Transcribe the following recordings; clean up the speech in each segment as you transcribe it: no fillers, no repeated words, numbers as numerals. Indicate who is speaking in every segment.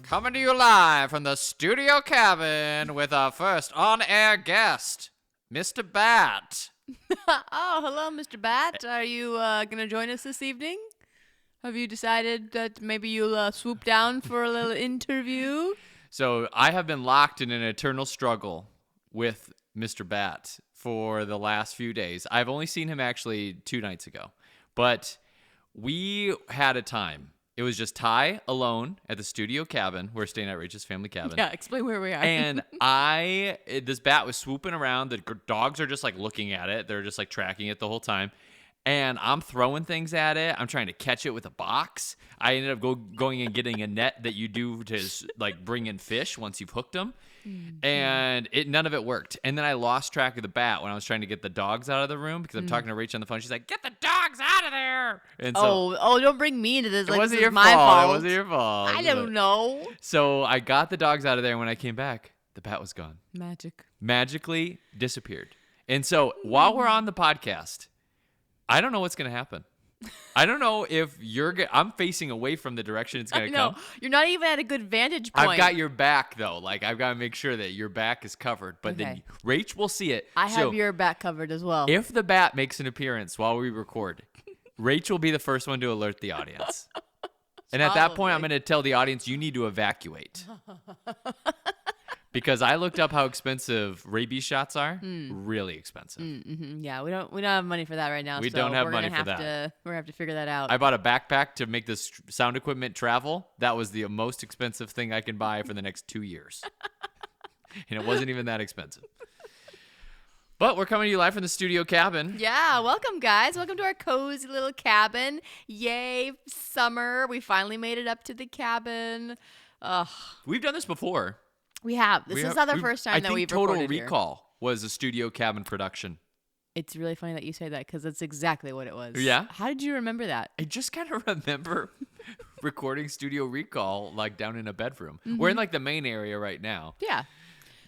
Speaker 1: Coming to you live from the studio cabin with our first on-air guest, Mr. Bat.
Speaker 2: Oh, hello, Mr. Bat. Are you going to join us this evening? Have you decided that maybe you'll swoop down for a little interview?
Speaker 1: So I have been locked in an eternal struggle with Mr. Bat for the last few days. I've only seen him actually 2 nights ago, but we had a time. It was just Ty alone at the studio cabin. We're staying at Rach's family cabin.
Speaker 2: Yeah, explain where we are.
Speaker 1: And this bat was swooping around. The dogs are just like looking at it. They're just like tracking it the whole time. And I'm throwing things at it. I'm trying to catch it with a box. I ended up going and getting a net that you do to like bring in fish once you've hooked them. And none of it worked. And then I lost track of the bat when I was trying to get the dogs out of the room because I'm talking to Rach on the phone. She's like, "Get the dogs out of there!" And so,
Speaker 2: don't bring me into this.
Speaker 1: it
Speaker 2: Like,
Speaker 1: wasn't
Speaker 2: this
Speaker 1: your
Speaker 2: is my
Speaker 1: fault.
Speaker 2: fault.
Speaker 1: It wasn't your fault.
Speaker 2: I don't know.
Speaker 1: So I got the dogs out of there. And when I came back, the bat was gone.
Speaker 2: Magic.
Speaker 1: Magically disappeared. And so while we're on the podcast, I don't know what's going to happen. I don't know if I'm facing away from the direction it's going to come.
Speaker 2: You're not even at a good vantage point.
Speaker 1: I've got your back, though. Like, I've got to make sure that your back is covered. But then Rach will see it.
Speaker 2: I have your back covered as well.
Speaker 1: If the bat makes an appearance while we record, Rach will be the first one to alert the audience. And at that point, I'm going to tell the audience, you need to evacuate. Because I looked up how expensive rabies shots are. Really expensive.
Speaker 2: Mm-hmm. Yeah, we don't have money for that right now.
Speaker 1: We don't have money for that.
Speaker 2: We're gonna have to figure that out.
Speaker 1: I bought a backpack to make this sound equipment travel. That was the most expensive thing I can buy for the next 2 years. And it wasn't even that expensive. But we're coming to you live from the studio cabin.
Speaker 2: Yeah, welcome, guys. Welcome to our cozy little cabin. Yay, summer. We finally made it up to the cabin. Ugh.
Speaker 1: We've done this before.
Speaker 2: We have. This is not the first time that we've recorded
Speaker 1: Total
Speaker 2: here.
Speaker 1: Recall was a studio cabin production.
Speaker 2: It's really funny that you say that because that's exactly what it was.
Speaker 1: Yeah?
Speaker 2: How did you remember that?
Speaker 1: I just kind of remember recording Studio Recall like down in a bedroom. We're in like the main area right now.
Speaker 2: Yeah.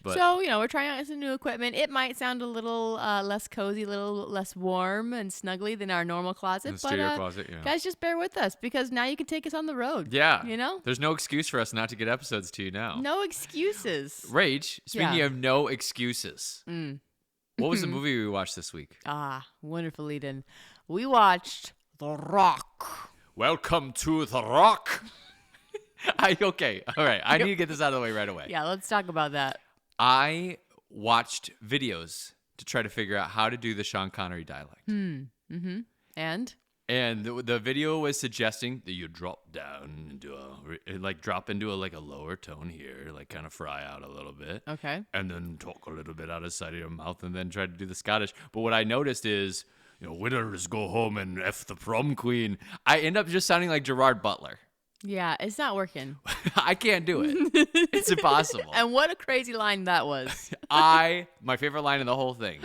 Speaker 1: But
Speaker 2: So, we're trying out some new equipment. It might sound a little less cozy, a little less warm and snuggly than our normal closet.
Speaker 1: in the studio closet, yeah.
Speaker 2: Guys, just bear with us because now you can take us on the road.
Speaker 1: Yeah. There's no excuse for us not to get episodes to you now.
Speaker 2: No excuses.
Speaker 1: Rach, speaking of no excuses, what was the movie we watched this week?
Speaker 2: Wonderful, Eden. We watched The Rock.
Speaker 1: Welcome to The Rock. Okay. All right. I need to get this out of the way right away.
Speaker 2: Yeah, let's talk about that.
Speaker 1: I watched videos to try to figure out how to do the Sean Connery dialect.
Speaker 2: And?
Speaker 1: And the video was suggesting that you drop down into drop into a lower tone here, like kind of fry out a little bit.
Speaker 2: Okay.
Speaker 1: And then talk a little bit out of the side of your mouth and then try to do the Scottish. But what I noticed is, winners go home and F the prom queen. I end up just sounding like Gerard Butler.
Speaker 2: Yeah, it's not working.
Speaker 1: I can't do it. It's impossible.
Speaker 2: And what a crazy line that was.
Speaker 1: My favorite line in the whole thing.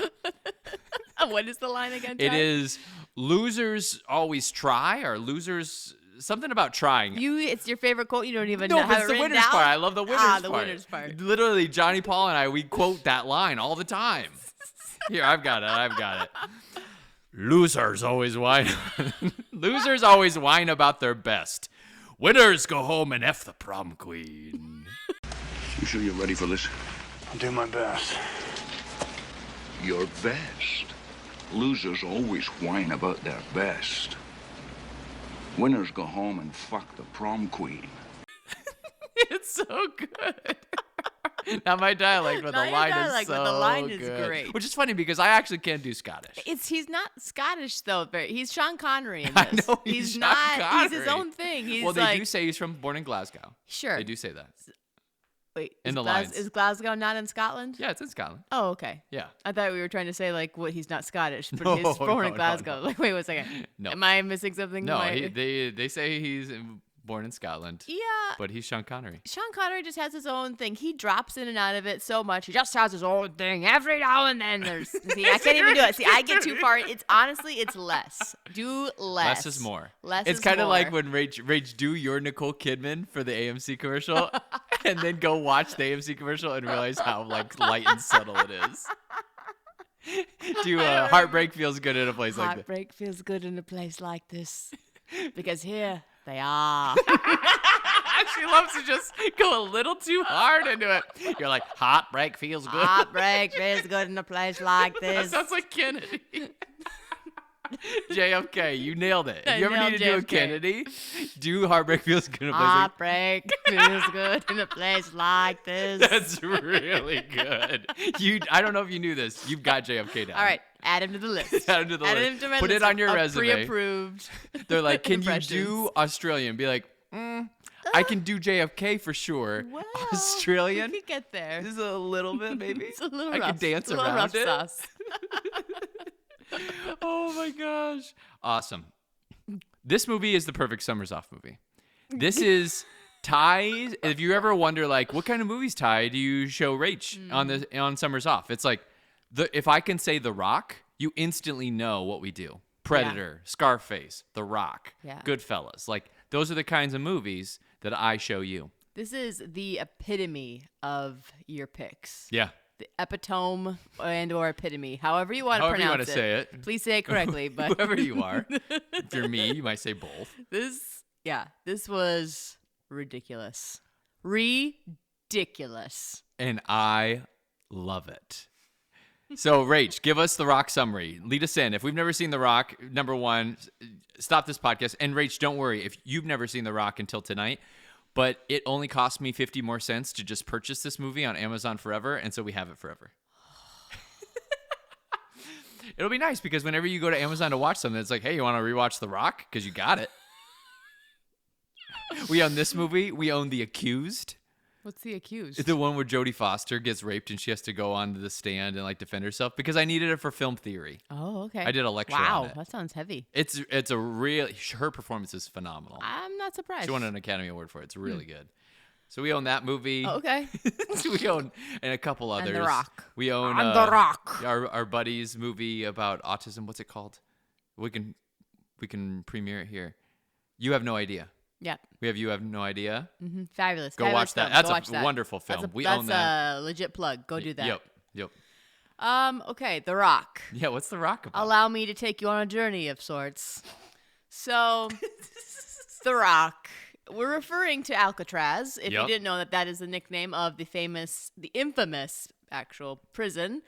Speaker 2: What is the line again?
Speaker 1: It is losers always try, or losers something about trying.
Speaker 2: It's your favorite quote. You don't even know how
Speaker 1: it's the winners part. I love the winners part.
Speaker 2: The winners part.
Speaker 1: Literally, Johnny Paul and we quote that line all the time. Here, I've got it. Losers always whine. Losers always whine about their best. Winners go home and F the prom queen.
Speaker 3: You sure you're ready for this?
Speaker 4: I'll do my best.
Speaker 3: Your best. Losers always whine about their best. Winners go home and fuck the prom queen.
Speaker 1: It's so good. Not my dialect, but the line is so
Speaker 2: good. The line is
Speaker 1: good.
Speaker 2: great.
Speaker 1: Which is funny because I actually can't do Scottish.
Speaker 2: He's not Scottish though. He's Sean Connery in
Speaker 1: I
Speaker 2: this.
Speaker 1: know he's Sean
Speaker 2: not.
Speaker 1: Connery.
Speaker 2: He's his own thing. He's
Speaker 1: They do say he's born in Glasgow.
Speaker 2: Sure.
Speaker 1: They do say that.
Speaker 2: Wait,
Speaker 1: in the lines.
Speaker 2: Is Glasgow not in Scotland?
Speaker 1: Yeah, it's in Scotland.
Speaker 2: Oh, okay.
Speaker 1: Yeah.
Speaker 2: I thought we were trying to say he's not Scottish, but
Speaker 1: No,
Speaker 2: he's born in
Speaker 1: no,
Speaker 2: Glasgow.
Speaker 1: no.
Speaker 2: Like, wait 1 second.
Speaker 1: No.
Speaker 2: Am I missing something?
Speaker 1: No, they say he's born in Scotland.
Speaker 2: Yeah.
Speaker 1: But he's Sean Connery.
Speaker 2: Sean Connery just has his own thing. He drops in and out of it so much. He just has his own thing. Every now and then see, I can't even do it. See, I get too far. It's less. Do less.
Speaker 1: Less is more.
Speaker 2: Less
Speaker 1: it's
Speaker 2: is
Speaker 1: kind of
Speaker 2: more.
Speaker 1: like when Rach do your Nicole Kidman for the AMC commercial and then go watch the AMC commercial and realize how light and subtle it is. Heartbreak feels good in a place like this.
Speaker 2: Heartbreak feels good in a place like this. Because here they are.
Speaker 1: She loves to just go a little too hard into it. You're like, heartbreak feels good.
Speaker 2: Heartbreak feels good in a place like
Speaker 1: That
Speaker 2: this.
Speaker 1: sounds like Kennedy. JFK, you nailed it. If
Speaker 2: I
Speaker 1: you ever
Speaker 2: nailed
Speaker 1: need to do a
Speaker 2: JFK.
Speaker 1: Kennedy, do heartbreak feels good in a place like
Speaker 2: Heartbreak feels good in a place like this.
Speaker 1: That's really good. I don't know if you knew this. You've got JFK down.
Speaker 2: All right, add him to the list.
Speaker 1: Add him to the list.
Speaker 2: him to my
Speaker 1: Put it
Speaker 2: list
Speaker 1: on your
Speaker 2: of
Speaker 1: resume.
Speaker 2: Pre-approved.
Speaker 1: They're like, can you
Speaker 2: impressions.
Speaker 1: do Australian? Be like, I can do JFK for sure.
Speaker 2: Well,
Speaker 1: Australian?
Speaker 2: We could get there.
Speaker 1: This is a little bit, maybe.
Speaker 2: It's a little
Speaker 1: I
Speaker 2: rough.
Speaker 1: can dance
Speaker 2: it's a little
Speaker 1: around
Speaker 2: rough
Speaker 1: it.
Speaker 2: sauce.
Speaker 1: Oh my gosh. Awesome. This movie is the perfect summers off movie. This is Ty. If you ever wonder, like, what kind of movies, Ty, do you show Rach on Summers Off? It's like, if I can say The Rock, you instantly know what we do. Predator, Scarface, The Rock,
Speaker 2: Yeah.
Speaker 1: Goodfellas. Like, those are the kinds of movies that I show you.
Speaker 2: This is the epitome of your picks.
Speaker 1: Yeah.
Speaker 2: The epitome or epitome, however you want to
Speaker 1: However you
Speaker 2: pronounce
Speaker 1: want to say it.
Speaker 2: Please say it correctly. But
Speaker 1: Whoever you are. If you're me, you might say both.
Speaker 2: this was ridiculous. Ridiculous.
Speaker 1: And I love it. So, Rach, give us The Rock summary. Lead us in. If we've never seen The Rock, number one, stop this podcast. And Rach, don't worry if you've never seen The Rock until tonight, but it only cost me 50 more cents to just purchase this movie on Amazon forever, and so we have it forever. It'll be nice because whenever you go to Amazon to watch something, it's like, hey, you want to rewatch The Rock? Because you got it. We own this movie. We own The Accused.
Speaker 2: What's the accused?
Speaker 1: It's the one where Jodie Foster gets raped and she has to go onto the stand and like defend herself because I needed it for film theory.
Speaker 2: Oh, okay.
Speaker 1: I did a lecture
Speaker 2: wow,
Speaker 1: on it.
Speaker 2: that sounds heavy.
Speaker 1: It's a real, her performance is phenomenal.
Speaker 2: I'm not surprised.
Speaker 1: She won an Academy Award for it. It's really good. So we own that movie.
Speaker 2: Oh, okay.
Speaker 1: We own and a couple
Speaker 2: And
Speaker 1: others.
Speaker 2: The Rock.
Speaker 1: We own
Speaker 2: And The Rock.
Speaker 1: Our buddy's movie about autism. What's it called? We can premiere it here. You Have No Idea.
Speaker 2: Yeah.
Speaker 1: You Have No Idea.
Speaker 2: Mm-hmm. Fabulous.
Speaker 1: Go
Speaker 2: Fabulous
Speaker 1: watch that.
Speaker 2: film.
Speaker 1: That's
Speaker 2: Go watch
Speaker 1: a
Speaker 2: that.
Speaker 1: wonderful film.
Speaker 2: That's
Speaker 1: We own that.
Speaker 2: That's a legit plug. Go do that.
Speaker 1: Yep.
Speaker 2: Okay, The Rock.
Speaker 1: Yeah, what's The Rock about?
Speaker 2: Allow me to take you on a journey of sorts. So, The Rock. We're referring to Alcatraz. If you
Speaker 1: Yep.
Speaker 2: didn't know that is the nickname of the infamous actual prison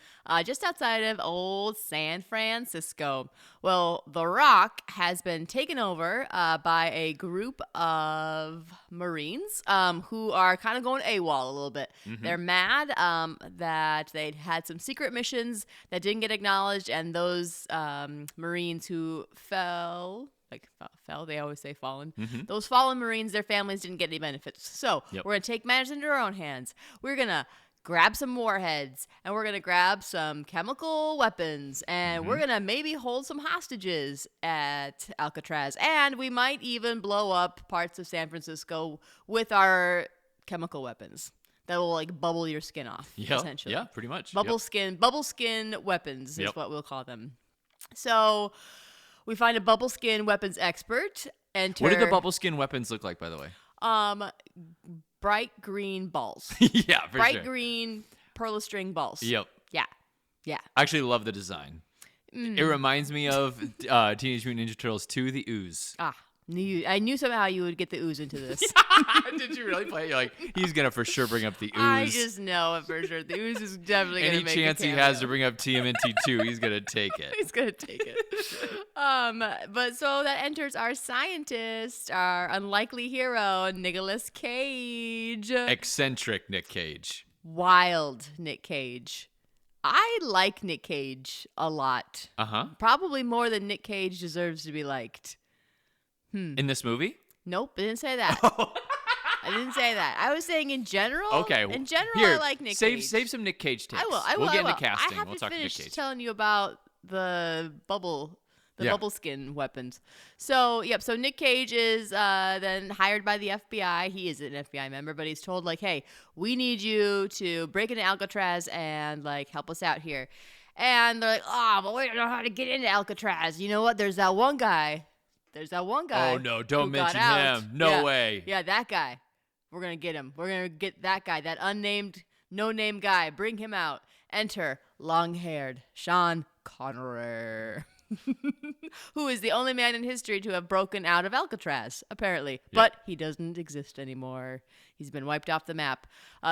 Speaker 2: just outside of old San Francisco. Well, The Rock has been taken over by a group of Marines who are kind of going AWOL a little bit. They're mad that they'd had some secret missions that didn't get acknowledged, and those Marines who fell, they always say fallen. Those fallen Marines, their families didn't get any benefits. So we're going to take matters into our own hands. We're going to grab some warheads, and we're going to grab some chemical weapons, and we're going to maybe hold some hostages at Alcatraz, and we might even blow up parts of San Francisco with our chemical weapons that will like bubble your skin off, essentially.
Speaker 1: Yeah, pretty much.
Speaker 2: Bubble skin weapons is
Speaker 1: Yep.
Speaker 2: what we'll call them. So we find a bubble skin weapons expert. Enter,
Speaker 1: What do the bubble skin weapons look like, by the way?
Speaker 2: Bright green balls.
Speaker 1: Yeah, for
Speaker 2: Bright
Speaker 1: sure.
Speaker 2: green perlistring balls.
Speaker 1: Yep.
Speaker 2: Yeah.
Speaker 1: I actually love the design. It reminds me of Teenage Mutant Ninja Turtles 2, The Ooze.
Speaker 2: I knew somehow you would get the ooze into this.
Speaker 1: Did you really play it? You're like, he's going to for sure bring up The Ooze.
Speaker 2: I just know it for sure. The ooze is definitely going to
Speaker 1: Any
Speaker 2: make
Speaker 1: chance
Speaker 2: a
Speaker 1: he
Speaker 2: cameo.
Speaker 1: has to bring up TMNT 2, he's going to take it.
Speaker 2: He's gonna take it. But so that enters our scientist, our unlikely hero, Nicolas Cage.
Speaker 1: Eccentric Nick Cage.
Speaker 2: Wild Nick Cage. I like Nick Cage a lot.
Speaker 1: Uh-huh.
Speaker 2: Probably more than Nick Cage deserves to be liked.
Speaker 1: In this movie?
Speaker 2: Nope, I didn't say that. I didn't say that. I was saying in general.
Speaker 1: Okay.
Speaker 2: In general,
Speaker 1: Here,
Speaker 2: I like Nick
Speaker 1: save,
Speaker 2: Cage.
Speaker 1: Save some Nick Cage takes.
Speaker 2: I will.
Speaker 1: We'll get
Speaker 2: I
Speaker 1: into
Speaker 2: will.
Speaker 1: casting.
Speaker 2: I have
Speaker 1: We'll
Speaker 2: to
Speaker 1: talk to Nick
Speaker 2: finish
Speaker 1: Cage.
Speaker 2: telling you about the bubble skin weapons. So Nick Cage is then hired by the FBI. He is an FBI member, but he's told like, hey, we need you to break into Alcatraz and like help us out here. And they're like, but we don't know how to get into Alcatraz. You know what? There's that one guy.
Speaker 1: Oh, no. Don't
Speaker 2: who got
Speaker 1: mention
Speaker 2: out.
Speaker 1: him. No
Speaker 2: Yeah.
Speaker 1: way.
Speaker 2: Yeah, that guy. We're going to get him. We're going to get that guy, that unnamed, no-name guy. Bring him out. Enter long-haired Sean Connery. who is the only man in history to have broken out of Alcatraz, apparently. But he doesn't exist anymore. He's been wiped off the map.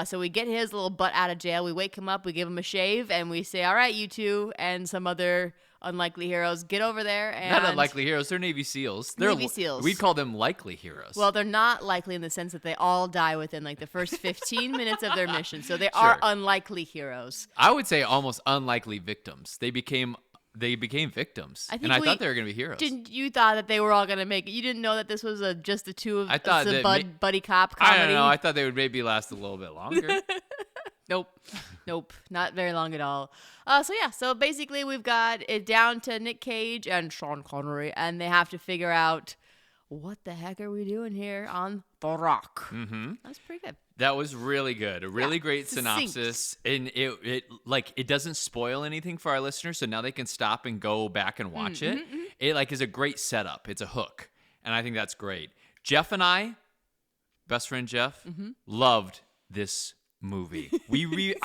Speaker 2: So we get his little butt out of jail. We wake him up, we give him a shave, and we say, all right, you two and some other unlikely heroes, get over there. And
Speaker 1: Not unlikely heroes. They're Navy SEAls.
Speaker 2: Navy SEAls.
Speaker 1: We'd call them likely heroes.
Speaker 2: Well, they're not likely in the sense that they all die within like the first 15 minutes of their mission. So they are unlikely heroes.
Speaker 1: I would say almost unlikely victims. They became victims,
Speaker 2: I think
Speaker 1: and I thought they were going to be heroes.
Speaker 2: You thought that they were all going to make it. You didn't know that this was just the two of
Speaker 1: I thought
Speaker 2: the
Speaker 1: that
Speaker 2: buddy cop comedy.
Speaker 1: I don't know. I thought they would maybe last a little bit longer.
Speaker 2: Nope, not very long at all. So basically we've got it down to Nick Cage and Sean Connery, and they have to figure out what the heck are we doing here on The Rock. Mm-hmm. That's pretty good.
Speaker 1: That was really good. A really great
Speaker 2: succinct.
Speaker 1: synopsis, and it doesn't spoil anything for our listeners, so now they can stop and go back and watch it. It is a great setup. It's a hook, and I think that's great. Jeff and I, best friend Jeff, loved this movie. We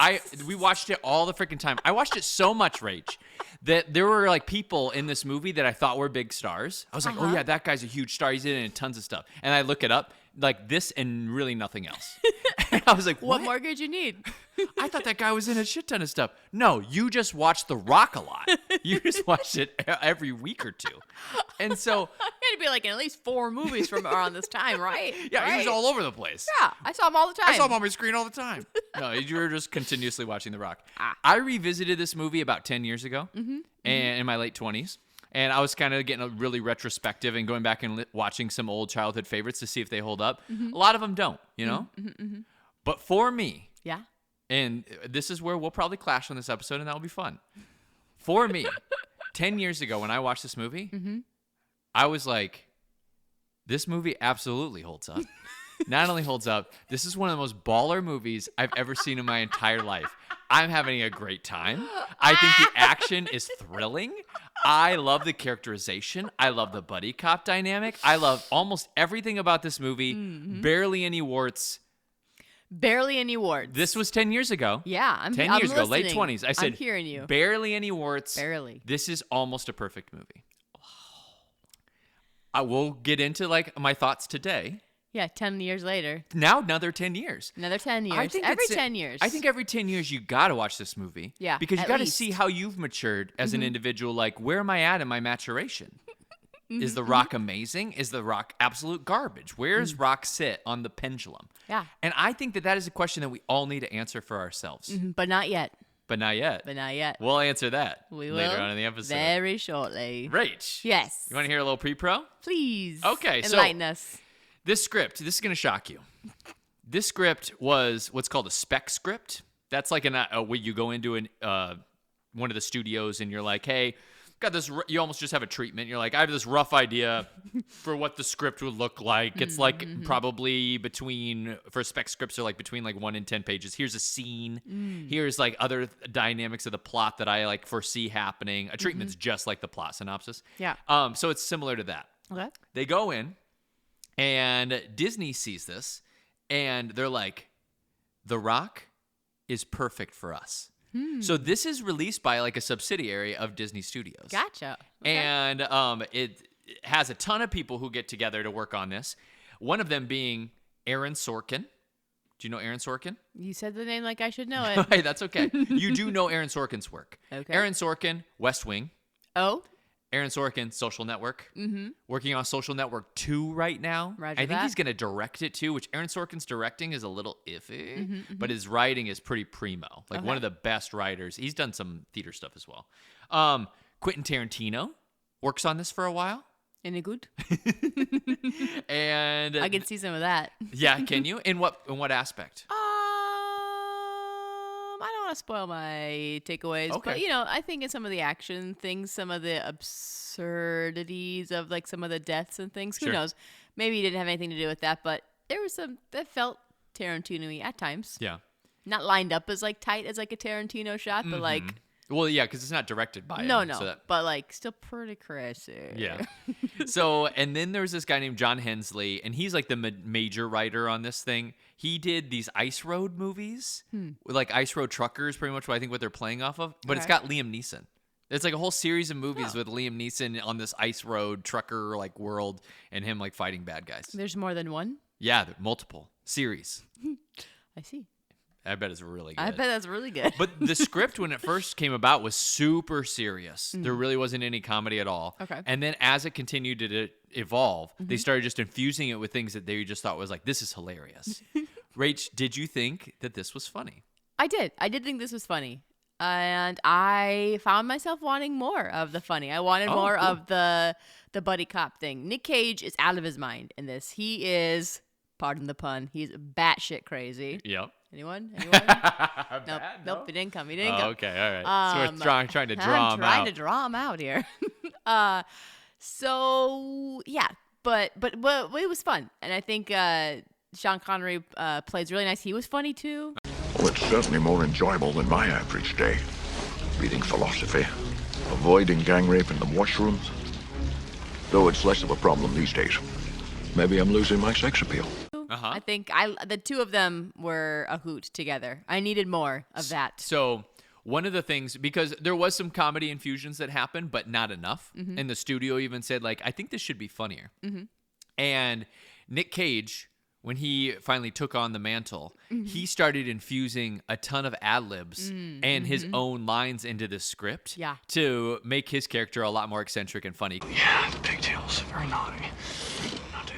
Speaker 1: watched it all the freaking time. I watched it so much, Rach, that there were like people in this movie that I thought were big stars. I was like, oh yeah, that guy's a huge star. He's in tons of stuff. And I look it up, like this and really nothing else. And I was like,
Speaker 2: What more could you need?
Speaker 1: I thought that guy was in a shit ton of stuff. No, you just watched The Rock a lot. You just watched it every week or two. And so
Speaker 2: It had to be like in at least 4 movies from around this time, right?
Speaker 1: yeah,
Speaker 2: right.
Speaker 1: he was all over the place.
Speaker 2: Yeah, I saw him all the time.
Speaker 1: I saw him on my screen all the time. No, you were just continuously watching The Rock. I revisited this movie about 10 years ago, and in my late 20s, and I was kind of getting a really retrospective and going back and watching some old childhood favorites to see if they hold up. A lot of them don't, you know? But for me,
Speaker 2: Yeah.
Speaker 1: and this is where we'll probably clash on this episode, and that'll be fun. For me, 10 years ago when I watched this movie, I was like, this movie absolutely holds up. Not only holds up, this is one of the most baller movies I've ever seen in my entire life. I'm having a great time. I think the action is thrilling. I love the characterization. I love the buddy cop dynamic. I love almost everything about this movie. Barely any warts.
Speaker 2: Barely any warts.
Speaker 1: This was 10 years ago.
Speaker 2: Yeah, I'm
Speaker 1: 10
Speaker 2: I'm
Speaker 1: years ago, late
Speaker 2: listening.
Speaker 1: 20s. I said,
Speaker 2: I'm hearing you.
Speaker 1: Barely any warts.
Speaker 2: Barely.
Speaker 1: This is almost a perfect movie. I will get into like my thoughts today.
Speaker 2: Yeah, 10 years later.
Speaker 1: Now another 10 years.
Speaker 2: Another 10 years.
Speaker 1: I think
Speaker 2: every
Speaker 1: it's-
Speaker 2: 10 years.
Speaker 1: I think every 10 years you got to watch this movie.
Speaker 2: Yeah,
Speaker 1: Because you
Speaker 2: at
Speaker 1: got to
Speaker 2: least.
Speaker 1: see how you've matured as an individual. Like, where am I at in my maturation? Is The Rock amazing? Is The Rock absolute garbage? Where does Rock sit on the pendulum?
Speaker 2: Yeah.
Speaker 1: And I think that is a question that we all need to answer for ourselves.
Speaker 2: But not yet.
Speaker 1: But not yet.
Speaker 2: But not yet.
Speaker 1: We'll answer that
Speaker 2: We
Speaker 1: later
Speaker 2: will
Speaker 1: on in the episode.
Speaker 2: very shortly.
Speaker 1: Rach.
Speaker 2: Yes.
Speaker 1: You want to hear a little pre-pro?
Speaker 2: Please.
Speaker 1: Okay, so-
Speaker 2: enlighten us.
Speaker 1: This script, this is going to shock you. This script was what's called a spec script. That's like where you go into one of the studios and you're like, hey, got this. You almost just have a treatment. You're like, I have this rough idea for what the script would look like. It's like probably for spec scripts are like between like 1 and 10 pages. Here's a scene. Here's like other dynamics of the plot that I like foresee happening. A treatment's just like the plot synopsis.
Speaker 2: Yeah.
Speaker 1: So it's similar to that.
Speaker 2: Okay.
Speaker 1: They go in. And Disney sees this, and they're like, The Rock is perfect for us. So this is released by like a subsidiary of Disney Studios.
Speaker 2: Gotcha. Okay.
Speaker 1: And it has a ton of people who get together to work on this. One of them being Aaron Sorkin. Do you know Aaron Sorkin?
Speaker 2: You said the name like I should know it.
Speaker 1: Hey, that's okay. You do know Aaron Sorkin's work.
Speaker 2: Okay.
Speaker 1: Aaron Sorkin, West Wing.
Speaker 2: Oh?
Speaker 1: Aaron Sorkin, Social Network. Working on Social Network 2 right now.
Speaker 2: Roger
Speaker 1: I think
Speaker 2: that.
Speaker 1: he's going to direct it too, which Aaron Sorkin's directing is a little iffy, but his writing is pretty primo. Like one of the best writers. He's done some theater stuff as well. Quentin Tarantino works on this for a while.
Speaker 2: Any good?
Speaker 1: And
Speaker 2: I can see some of that.
Speaker 1: yeah, can you? In what aspect?
Speaker 2: I don't want to spoil my takeaways,
Speaker 1: Okay.
Speaker 2: but I think in some of the action things, some of the absurdities of like some of the deaths and things. Who
Speaker 1: Sure.
Speaker 2: knows? Maybe he didn't have anything to do with that, but there was some that felt Tarantino-y at times.
Speaker 1: Yeah.
Speaker 2: Not lined up as like tight as like a Tarantino shot, but like
Speaker 1: Well, yeah, because it's not directed by
Speaker 2: no,
Speaker 1: him. so that-
Speaker 2: but like still pretty crazy.
Speaker 1: Yeah. So, and then there was this guy named John Hensley, and he's like the major writer on this thing. He did these Ice Road movies, with like Ice Road Truckers, pretty much what I think what they're playing off of. But it's
Speaker 2: Okay.
Speaker 1: got Liam Neeson. It's like a whole series of movies with Liam Neeson on this ice road trucker like world and him like fighting bad guys.
Speaker 2: There's more than one?
Speaker 1: Yeah, multiple series.
Speaker 2: I see.
Speaker 1: I bet it's really good.
Speaker 2: I bet that's really good.
Speaker 1: But the script when it first came about was super serious. There really wasn't any comedy at all.
Speaker 2: Okay.
Speaker 1: And then as it continued to evolve, they started just infusing it with things that they just thought was like, this is hilarious. Rach, did you think that this was funny?
Speaker 2: I did. I did think this was funny. And I found myself wanting more of the funny. I wanted more
Speaker 1: cool.
Speaker 2: of the buddy cop thing. Nick Cage is out of his mind in this. He is, pardon the pun, he's batshit crazy.
Speaker 1: Yep.
Speaker 2: Anyone?
Speaker 1: Bad,
Speaker 2: Nope, he didn't come. He didn't
Speaker 1: Oh,
Speaker 2: come.
Speaker 1: okay, all right. So we're trying to draw him
Speaker 2: trying
Speaker 1: out.
Speaker 2: to draw him out here. So yeah, but it was fun, and I think Sean Connery plays really nice. He was funny too.
Speaker 3: Well, it's certainly more enjoyable than my average day. Reading philosophy, avoiding gang rape in the washrooms. Though it's less of a problem these days. Maybe I'm losing my sex appeal.
Speaker 1: Uh-huh.
Speaker 2: I think the two of them were a hoot together. I needed more of that.
Speaker 1: So one of the things, because there was some comedy infusions that happened, but not enough.
Speaker 2: Mm-hmm.
Speaker 1: And the studio even said, like, I think this should be funnier. And Nick Cage, when he finally took on the mantle, he started infusing a ton of ad-libs and his own lines into the script
Speaker 2: Yeah.
Speaker 1: to make his character a lot more eccentric and funny.
Speaker 4: Yeah, pigtails. Very naughty. Naughty.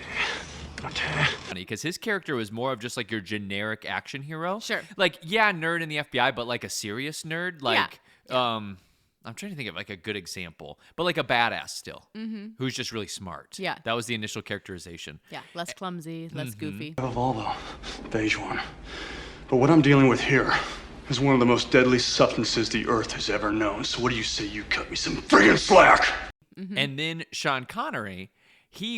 Speaker 1: Because his character was more of just like your generic action hero.
Speaker 2: Sure.
Speaker 1: Like, yeah, nerd in the FBI, but like a serious nerd. Like, I'm trying to think of like a good example, but like a badass still, who's just really smart.
Speaker 2: Yeah.
Speaker 1: That was the initial characterization.
Speaker 2: Yeah, less clumsy, less goofy.
Speaker 4: I have a Volvo. Beige one. But what I'm dealing with here is one of the most deadly substances the Earth has ever known. So what do you say you cut me some friggin' slack?
Speaker 1: And then Sean Connery,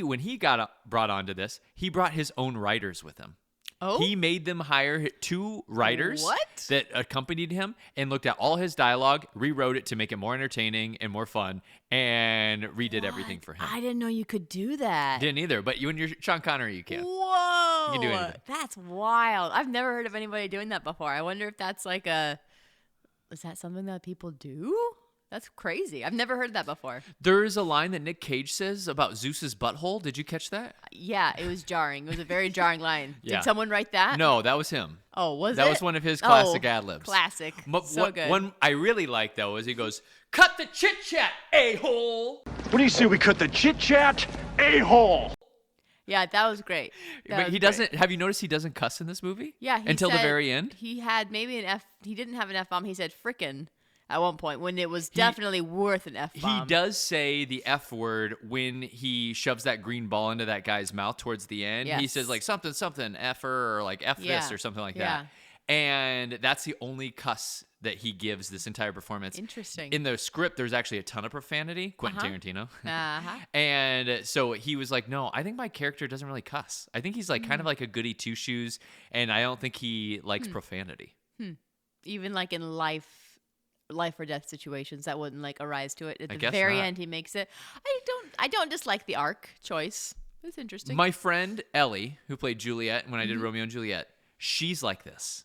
Speaker 1: when he got brought onto this, he brought his own writers with him.
Speaker 2: Oh?
Speaker 1: He made them hire 2 writers
Speaker 2: What?
Speaker 1: that accompanied him and looked at all his dialogue, rewrote it to make it more entertaining and more fun, and redid everything for him.
Speaker 2: I didn't know you could do that.
Speaker 1: Didn't either, but when you're Sean Connery, you can.
Speaker 2: Whoa!
Speaker 1: You can do anything.
Speaker 2: That's wild. I've never heard of anybody doing that before. I wonder if that's like is that something that people do? That's crazy. I've never heard that before.
Speaker 1: There is a line that Nick Cage says about Zeus's butthole. Did you catch that?
Speaker 2: Yeah, it was jarring. It was a very jarring line.
Speaker 1: Yeah.
Speaker 2: Did someone write that?
Speaker 1: No, that was him.
Speaker 2: Oh, was it?
Speaker 1: That was one of his classic ad-libs.
Speaker 2: Classic. So
Speaker 1: What
Speaker 2: good.
Speaker 1: one I really like though is he goes, "Cut the chit chat, a-hole."
Speaker 4: What do you say we cut the chit-chat? A-hole!
Speaker 2: Yeah, that was great. That
Speaker 1: But
Speaker 2: was
Speaker 1: he
Speaker 2: great.
Speaker 1: doesn't. Have you noticed he doesn't cuss in this movie?
Speaker 2: Yeah, he
Speaker 1: until the
Speaker 2: said
Speaker 1: very end.
Speaker 2: He had maybe an F. He didn't have an F bomb. He said frickin' at one point when it was definitely worth an F bomb.
Speaker 1: He does say the F word when he shoves that green ball into that guy's mouth towards the end. He
Speaker 2: Yes.
Speaker 1: says like something effer or like F
Speaker 2: Yeah.
Speaker 1: this or something like
Speaker 2: Yeah.
Speaker 1: that. And that's the only cuss that he gives this entire performance.
Speaker 2: Interesting.
Speaker 1: In the script, there's actually a ton of profanity. Quentin Tarantino.
Speaker 2: Uh-huh.
Speaker 1: And so he was like, no, I think my character doesn't really cuss. I think he's like kind of like a goody two shoes, and I don't think he likes profanity.
Speaker 2: Even like in life or death situations that wouldn't like arise to it. At
Speaker 1: I
Speaker 2: the
Speaker 1: guess
Speaker 2: very
Speaker 1: not.
Speaker 2: end, he makes it. I don't dislike the arc choice. It's interesting.
Speaker 1: My friend Ellie, who played Juliet when I did Romeo and Juliet, she's like this.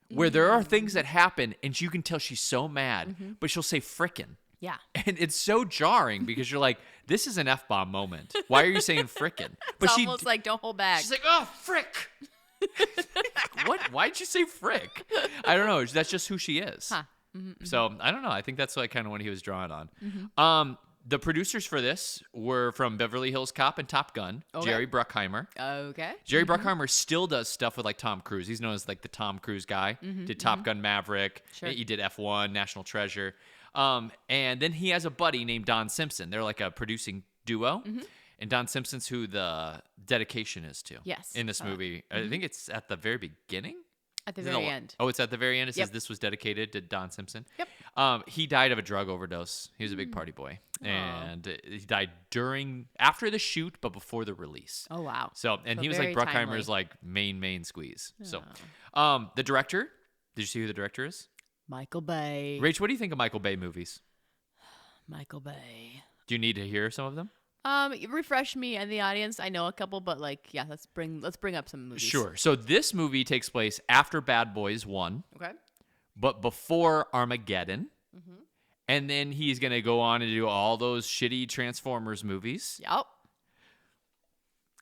Speaker 1: Where there are things that happen and you can tell she's so mad, but she'll say frickin'.
Speaker 2: yeah.
Speaker 1: And it's so jarring because you're like, this is an F-bomb moment. Why are you saying frickin'? But
Speaker 2: It's almost like don't hold back.
Speaker 1: she's like, oh, frick. What? Why'd you say frick? I don't know. That's just who she is.
Speaker 2: Huh.
Speaker 1: So I don't know. I think that's like kind of what he was drawing on. The producers for this were from Beverly Hills Cop and Top Gun,
Speaker 2: Okay.
Speaker 1: Jerry Bruckheimer.
Speaker 2: Okay.
Speaker 1: Jerry Bruckheimer still does stuff with like Tom Cruise. He's known as like the Tom Cruise guy. Did Top Gun Maverick.
Speaker 2: Sure.
Speaker 1: He did F1, National Treasure. And then he has a buddy named Don Simpson. They're like a producing duo. And Don Simpson's who the dedication is to.
Speaker 2: Yes.
Speaker 1: In this movie. I think it's at the very beginning.
Speaker 2: At the
Speaker 1: Is it
Speaker 2: very
Speaker 1: the-
Speaker 2: end.
Speaker 1: Oh, it's at the very end. It says
Speaker 2: Yep.
Speaker 1: this was dedicated to Don Simpson.
Speaker 2: Yep.
Speaker 1: He died of a drug overdose. He was a big party boy, and he died after the shoot, but before the release.
Speaker 2: Oh wow.
Speaker 1: So, and
Speaker 2: So
Speaker 1: he was like
Speaker 2: very
Speaker 1: Bruckheimer's
Speaker 2: timely.
Speaker 1: like main squeeze. So, the director. Did you see who the director is?
Speaker 2: Michael Bay.
Speaker 1: Rach, what do you think of Michael Bay movies?
Speaker 2: Michael Bay.
Speaker 1: Do you need to hear some of them?
Speaker 2: Refresh me and the audience. I know a couple, but like, yeah, let's bring up some movies.
Speaker 1: Sure. So this movie takes place after Bad Boys 1,
Speaker 2: Okay.
Speaker 1: but before Armageddon. And then he's going to go on and do all those shitty Transformers movies.
Speaker 2: Yep.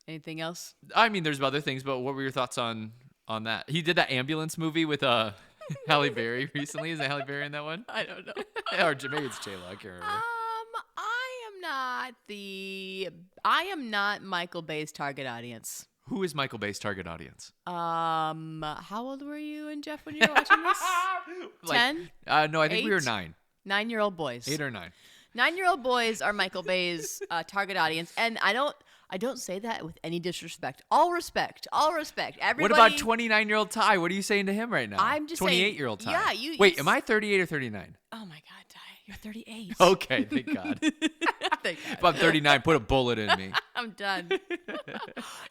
Speaker 2: Anything else?
Speaker 1: I mean, there's other things, but what were your thoughts on that? He did that ambulance movie with Halle Berry recently. Is that Halle Berry in that one?
Speaker 2: I don't know.
Speaker 1: Or maybe it's J-Lo. I can't remember.
Speaker 2: I am not Michael Bay's target audience.
Speaker 1: Who is Michael Bay's target audience?
Speaker 2: How old were you and Jeff when you were watching this? 10?
Speaker 1: No, I think we were
Speaker 2: 8?
Speaker 1: 9.
Speaker 2: 9-year-old boys.
Speaker 1: 8 or 9.
Speaker 2: 9-year-old boys are Michael Bay's target audience, and I don't say that with any disrespect. All respect. Everybody.
Speaker 1: What about 29-year-old Ty? What are you saying to him right now?
Speaker 2: I'm just saying.
Speaker 1: 28-year-old Ty.
Speaker 2: Yeah, you.
Speaker 1: Wait, am I 38 or 39?
Speaker 2: Oh my God, Ty, you're 38.
Speaker 1: Okay, thank God.
Speaker 2: Thank God.
Speaker 1: If I'm 39, put a bullet in me.
Speaker 2: I'm done. No, I'm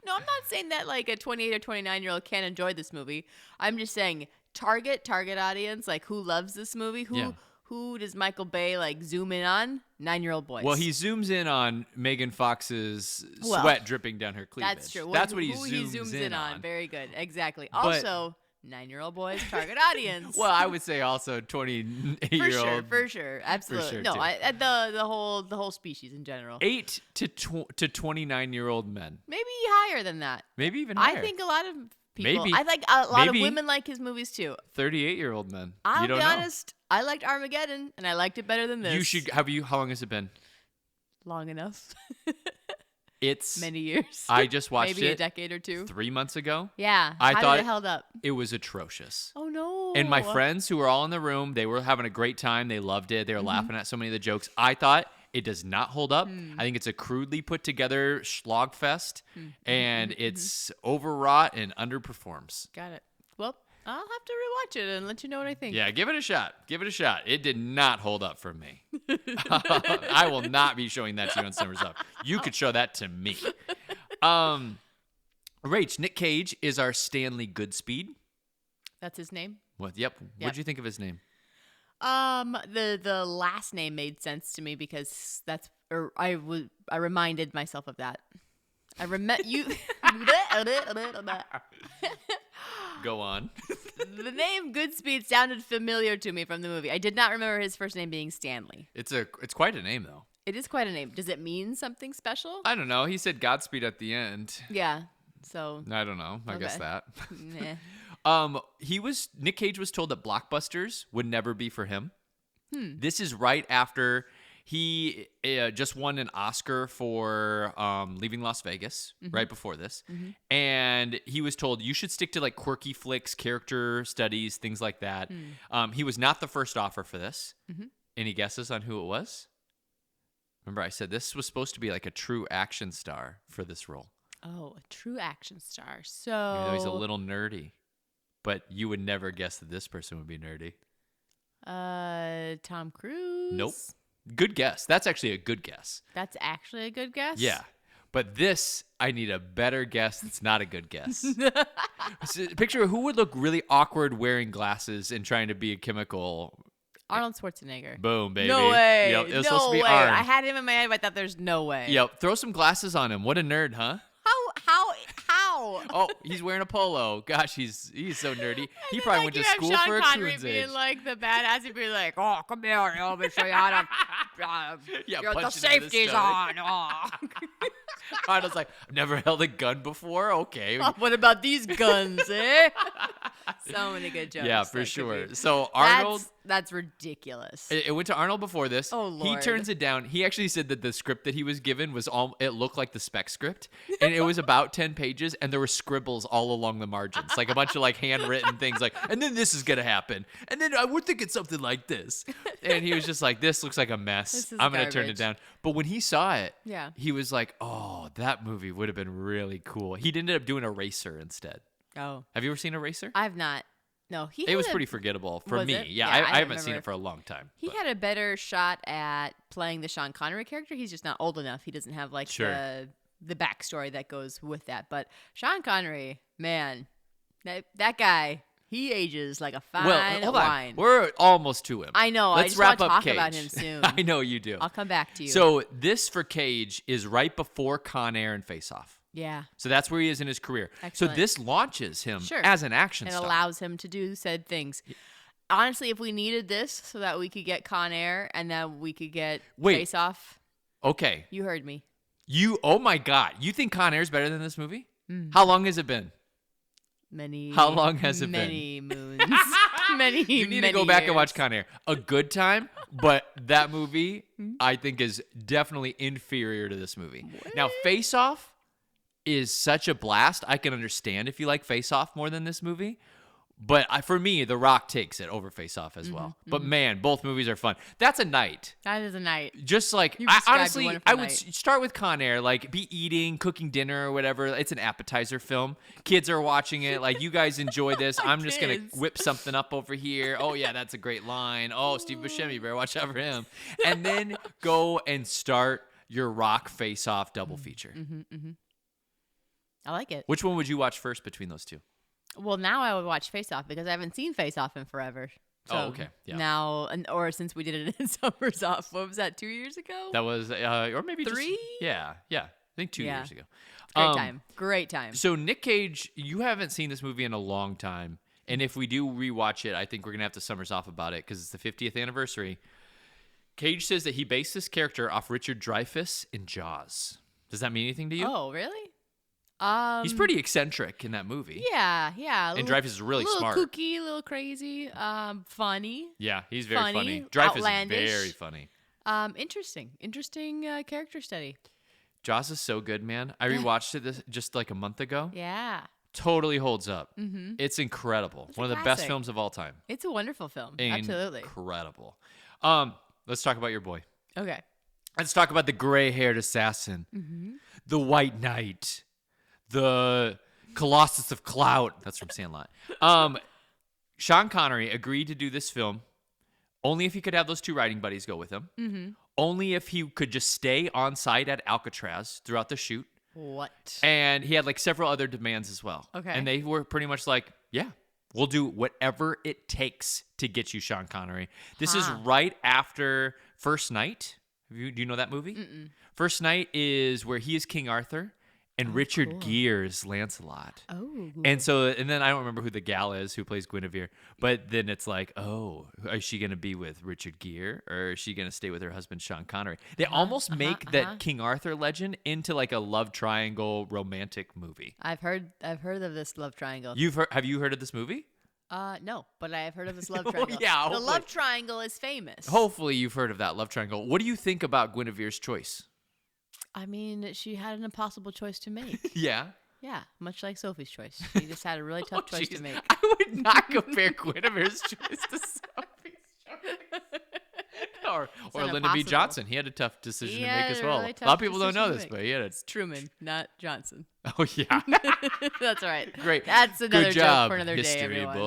Speaker 2: not saying that like a 28 or 29-year-old can't enjoy this movie. I'm just saying target audience, like who loves this movie? Who does Michael Bay like zoom in on? 9-year-old boys.
Speaker 1: Well, he zooms in on Megan Fox's sweat dripping down her cleavage.
Speaker 2: That's true.
Speaker 1: That's what he
Speaker 2: who
Speaker 1: zooms in on.
Speaker 2: Very good. Exactly.
Speaker 1: But,
Speaker 2: also, 9-year-old boys target audience.
Speaker 1: Well, I would say also 28-year-old.
Speaker 2: For sure. Absolutely.
Speaker 1: sure,
Speaker 2: no,
Speaker 1: too.
Speaker 2: the whole species in general.
Speaker 1: 8 to 29-year-old men.
Speaker 2: Maybe higher than that.
Speaker 1: Maybe even higher.
Speaker 2: I think a lot of people.
Speaker 1: Maybe.
Speaker 2: I think a lot of
Speaker 1: Maybe.
Speaker 2: women like his movies too.
Speaker 1: 38-year-old men.
Speaker 2: I'll
Speaker 1: you don't
Speaker 2: be
Speaker 1: know.
Speaker 2: honest. I liked Armageddon, and I liked it better than this.
Speaker 1: You should. How long has it been?
Speaker 2: Long enough.
Speaker 1: It's
Speaker 2: many years.
Speaker 1: I just watched
Speaker 2: Maybe
Speaker 1: it
Speaker 2: a decade or 2.
Speaker 1: 3 months ago.
Speaker 2: Yeah.
Speaker 1: I
Speaker 2: How
Speaker 1: thought
Speaker 2: did it held up?
Speaker 1: It was atrocious.
Speaker 2: Oh no.
Speaker 1: And my friends who were all in the room, they were having a great time. They loved it. They were
Speaker 2: Mm-hmm.
Speaker 1: laughing at so many of the jokes. I thought it does not hold up. I think it's a crudely put together schlog fest, and it's overwrought and underperforms.
Speaker 2: Got it. Well, I'll have to rewatch it and let you know what I think.
Speaker 1: Yeah, give it a shot. Give it a shot. It did not hold up for me. I will not be showing that to you on Summers Up. You could show that to me. Rach, Nick Cage is our Stanley Goodspeed.
Speaker 2: That's his name?
Speaker 1: What? Yep. What'd you think of his name?
Speaker 2: The last name made sense to me because I reminded myself of that. I remember you.
Speaker 1: Go on.
Speaker 2: The name Goodspeed sounded familiar to me from the movie. I did not remember his first name being Stanley.
Speaker 1: It's quite a name though.
Speaker 2: It is quite a name. Does it mean something special?
Speaker 1: I don't know. He said Godspeed at the end.
Speaker 2: Yeah. So.
Speaker 1: I don't know. I guess that.
Speaker 2: Nah.
Speaker 1: Nick Cage was told that blockbusters would never be for him. This is right after he just won an Oscar for Leaving Las Vegas, right before this. And he was told, you should stick to like quirky flicks, character studies, things like that. He was not the first offer for this. Any guesses on who it was? Remember, I said this was supposed to be like a true action star for this role.
Speaker 2: Oh, a true action star. So.
Speaker 1: Even though he's a little nerdy. But you would never guess that this person would be nerdy.
Speaker 2: Tom Cruise?
Speaker 1: Nope. Good guess. That's actually a good guess.
Speaker 2: That's actually a good guess?
Speaker 1: Yeah. But this, I need a better guess that's not a good guess. So, picture who would look really awkward wearing glasses and trying to be a chemical.
Speaker 2: Arnold Schwarzenegger.
Speaker 1: Boom, baby.
Speaker 2: No way.
Speaker 1: Yep, it was
Speaker 2: no
Speaker 1: supposed to be
Speaker 2: way.
Speaker 1: Arn.
Speaker 2: I had him in my head, but I thought there's no way.
Speaker 1: Yep. Throw some glasses on him. What a nerd, huh?
Speaker 2: How?
Speaker 1: Oh, he's wearing a polo. Gosh, he's so nerdy. He
Speaker 2: And then,
Speaker 1: probably
Speaker 2: like,
Speaker 1: went to
Speaker 2: you have
Speaker 1: school
Speaker 2: Sean
Speaker 1: for a
Speaker 2: Connery
Speaker 1: coon's
Speaker 2: being
Speaker 1: age.
Speaker 2: like the badass. He'd be like, "Oh, come here, let me show you how to.
Speaker 1: Yeah,
Speaker 2: the
Speaker 1: punching in the
Speaker 2: safety's
Speaker 1: stomach.
Speaker 2: on." Oh.
Speaker 1: Arnold's like, I've never held a gun before. Okay.
Speaker 2: What about these guns, eh? So many good jokes.
Speaker 1: Yeah,
Speaker 2: that
Speaker 1: for
Speaker 2: could
Speaker 1: sure.
Speaker 2: be.
Speaker 1: So Arnold.
Speaker 2: That's ridiculous.
Speaker 1: It went to Arnold before this.
Speaker 2: Oh,
Speaker 1: He
Speaker 2: Lord.
Speaker 1: turns it down. He actually said that the script that he was given was it looked like the spec script, and it was about 10 pages, and there were scribbles all along the margins, like a bunch of like handwritten things, like, and then this is gonna happen, and then I would think it's something like this, and he was just like, this looks like a mess.
Speaker 2: This is
Speaker 1: I'm gonna turn it
Speaker 2: garbage.
Speaker 1: down. But when he saw it,
Speaker 2: Yeah.
Speaker 1: he was like, oh, that movie would have been really cool. He ended up doing Eraser instead.
Speaker 2: Oh,
Speaker 1: Have you ever seen Eraser?
Speaker 2: I've not. No,
Speaker 1: It was pretty forgettable for
Speaker 2: Was
Speaker 1: me.
Speaker 2: it?
Speaker 1: Yeah,
Speaker 2: Yeah,
Speaker 1: I
Speaker 2: I
Speaker 1: haven't seen
Speaker 2: remember.
Speaker 1: it for a long time.
Speaker 2: He
Speaker 1: but-
Speaker 2: had a better shot at playing the Sean Connery character. He's just not old enough. He doesn't have like
Speaker 1: Sure.
Speaker 2: the backstory that goes with that. But Sean Connery, man, that guy, he ages like a fine
Speaker 1: hold
Speaker 2: wine.
Speaker 1: on. We're almost to him.
Speaker 2: I know. I
Speaker 1: Let's
Speaker 2: just
Speaker 1: wrap
Speaker 2: wanna
Speaker 1: up
Speaker 2: talk
Speaker 1: Cage.
Speaker 2: about him soon.
Speaker 1: I know you do.
Speaker 2: I'll come back to you.
Speaker 1: So this for Cage is right before Con Air and Face Off.
Speaker 2: yeah,
Speaker 1: So that's where he is in his career.
Speaker 2: Excellent.
Speaker 1: So this launches him
Speaker 2: Sure.
Speaker 1: as an action
Speaker 2: it
Speaker 1: star.
Speaker 2: allows him to do said things. honestly, if we needed this so that we could get Con Air and then we could get
Speaker 1: Wait.
Speaker 2: Face Off,
Speaker 1: Okay.
Speaker 2: you heard me.
Speaker 1: Oh my God. You think Con Air is better than this movie? How long has it been? How long has it been?
Speaker 2: Many moons. Many.
Speaker 1: You need to
Speaker 2: many
Speaker 1: go back and
Speaker 2: years.
Speaker 1: watch Con Air. A good time, but that movie I think is definitely inferior to this movie. Now, Face Off is such a blast. I can understand if you like Face Off more than this movie. But for me, The Rock takes it over Face Off as well. But man, both movies are fun. That's a night.
Speaker 2: That is a night.
Speaker 1: Just like,
Speaker 2: You've described a
Speaker 1: honestly,
Speaker 2: wonderful
Speaker 1: I would
Speaker 2: night.
Speaker 1: start with Con Air, like be eating, cooking dinner or whatever. It's an appetizer film. Kids are watching it. Like, you guys enjoy this. I'm just going
Speaker 2: Kids.
Speaker 1: to whip something up over here. Oh, yeah, that's a great line. Oh, Steve Buscemi, you better watch out for him. And then go and start your Rock Face Off double feature.
Speaker 2: I like it.
Speaker 1: Which one would you watch first between those two?
Speaker 2: Well, now I would watch Face Off because I haven't seen Face Off in forever. So
Speaker 1: Oh, okay. Yeah.
Speaker 2: Now, or since we did it in Summers Off, what was that, 2 years ago?
Speaker 1: That was, or maybe just-
Speaker 2: 3?
Speaker 1: yeah. I think 2
Speaker 2: Yeah.
Speaker 1: years ago.
Speaker 2: Great time. Great time.
Speaker 1: So Nick Cage, you haven't seen this movie in a long time, and if we do rewatch it, I think we're gonna have to summers off about it because it's the 50th anniversary. Cage says that he based this character off Richard Dreyfuss in Jaws. Does that mean anything to you?
Speaker 2: Oh, really?
Speaker 1: He's pretty eccentric in that movie.
Speaker 2: Yeah.
Speaker 1: And Dreyfuss is really smart.
Speaker 2: A little kooky, a little crazy, funny.
Speaker 1: Yeah, he's very funny. Dreyfuss
Speaker 2: outlandish.
Speaker 1: is very funny.
Speaker 2: Interesting character study.
Speaker 1: Jaws is so good, man. I rewatched it just like a month ago.
Speaker 2: Yeah.
Speaker 1: Totally holds up. It's incredible.
Speaker 2: It's
Speaker 1: One
Speaker 2: a
Speaker 1: of the best
Speaker 2: classic.
Speaker 1: films of all time.
Speaker 2: It's a wonderful film. Absolutely.
Speaker 1: Incredible. Let's talk about your boy.
Speaker 2: Okay.
Speaker 1: Let's talk about the gray-haired assassin, the White Knight, the Colossus of Clout. That's from Sandlot. Sean Connery agreed to do this film only if he could have those two writing buddies go with him. Only if he could just stay on site at Alcatraz throughout the shoot.
Speaker 2: What?
Speaker 1: And he had like several other demands as well.
Speaker 2: Okay.
Speaker 1: And they were pretty much like, yeah, we'll do whatever it takes to get you Sean Connery. This is right after First Night. Do you know that movie? First Night is where he is King Arthur and Richard Gere is Lancelot.
Speaker 2: Oh.
Speaker 1: And then I don't remember who the gal is who plays Guinevere, but then it's like, oh, is she going to be with Richard Gere or is she going to stay with her husband, Sean Connery? They almost make that King Arthur legend into like a love triangle romantic movie.
Speaker 2: I've heard of this love triangle.
Speaker 1: Have you heard of this movie?
Speaker 2: No, but I have heard of this love triangle.
Speaker 1: yeah,
Speaker 2: the
Speaker 1: hopefully.
Speaker 2: love triangle is famous.
Speaker 1: Hopefully you've heard of that love triangle. What do you think about Guinevere's choice?
Speaker 2: I mean, she had an impossible choice to make.
Speaker 1: Yeah.
Speaker 2: Yeah, much like Sophie's choice. She just had a really tough choice
Speaker 1: Jeez.
Speaker 2: to make.
Speaker 1: I would not compare Guinevere's choice to Sophie's choice. or
Speaker 2: an
Speaker 1: Lyndon B.
Speaker 2: impossible-
Speaker 1: Johnson. He had a tough decision
Speaker 2: He
Speaker 1: to make
Speaker 2: had
Speaker 1: as
Speaker 2: a
Speaker 1: well.
Speaker 2: really
Speaker 1: a lot of
Speaker 2: tough
Speaker 1: people don't know
Speaker 2: decision
Speaker 1: this,
Speaker 2: to
Speaker 1: but he had a.
Speaker 2: It's Truman, not Johnson.
Speaker 1: Oh, yeah.
Speaker 2: That's right.
Speaker 1: Great.
Speaker 2: That's another
Speaker 1: Good job,
Speaker 2: joke for another
Speaker 1: history
Speaker 2: day, everyone.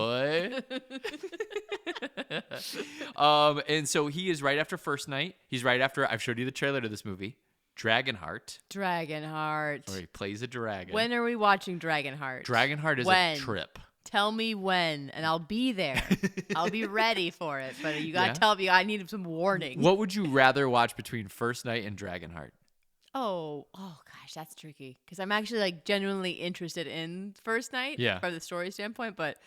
Speaker 1: boy. And so he is right after First Night. He's right after, I've showed you the trailer to this movie, Dragonheart,
Speaker 2: Dragonheart.
Speaker 1: where he plays a dragon.
Speaker 2: When are we watching Dragonheart?
Speaker 1: Dragonheart is
Speaker 2: When?
Speaker 1: a trip.
Speaker 2: Tell me when, and I'll be there. I'll be ready for it. But you gotta
Speaker 1: Yeah?
Speaker 2: tell me. I need some warning.
Speaker 1: What would you rather watch between First Night and Dragonheart?
Speaker 2: Oh gosh, that's tricky. Because I'm actually like genuinely interested in First Night.
Speaker 1: Yeah.
Speaker 2: From the story standpoint, but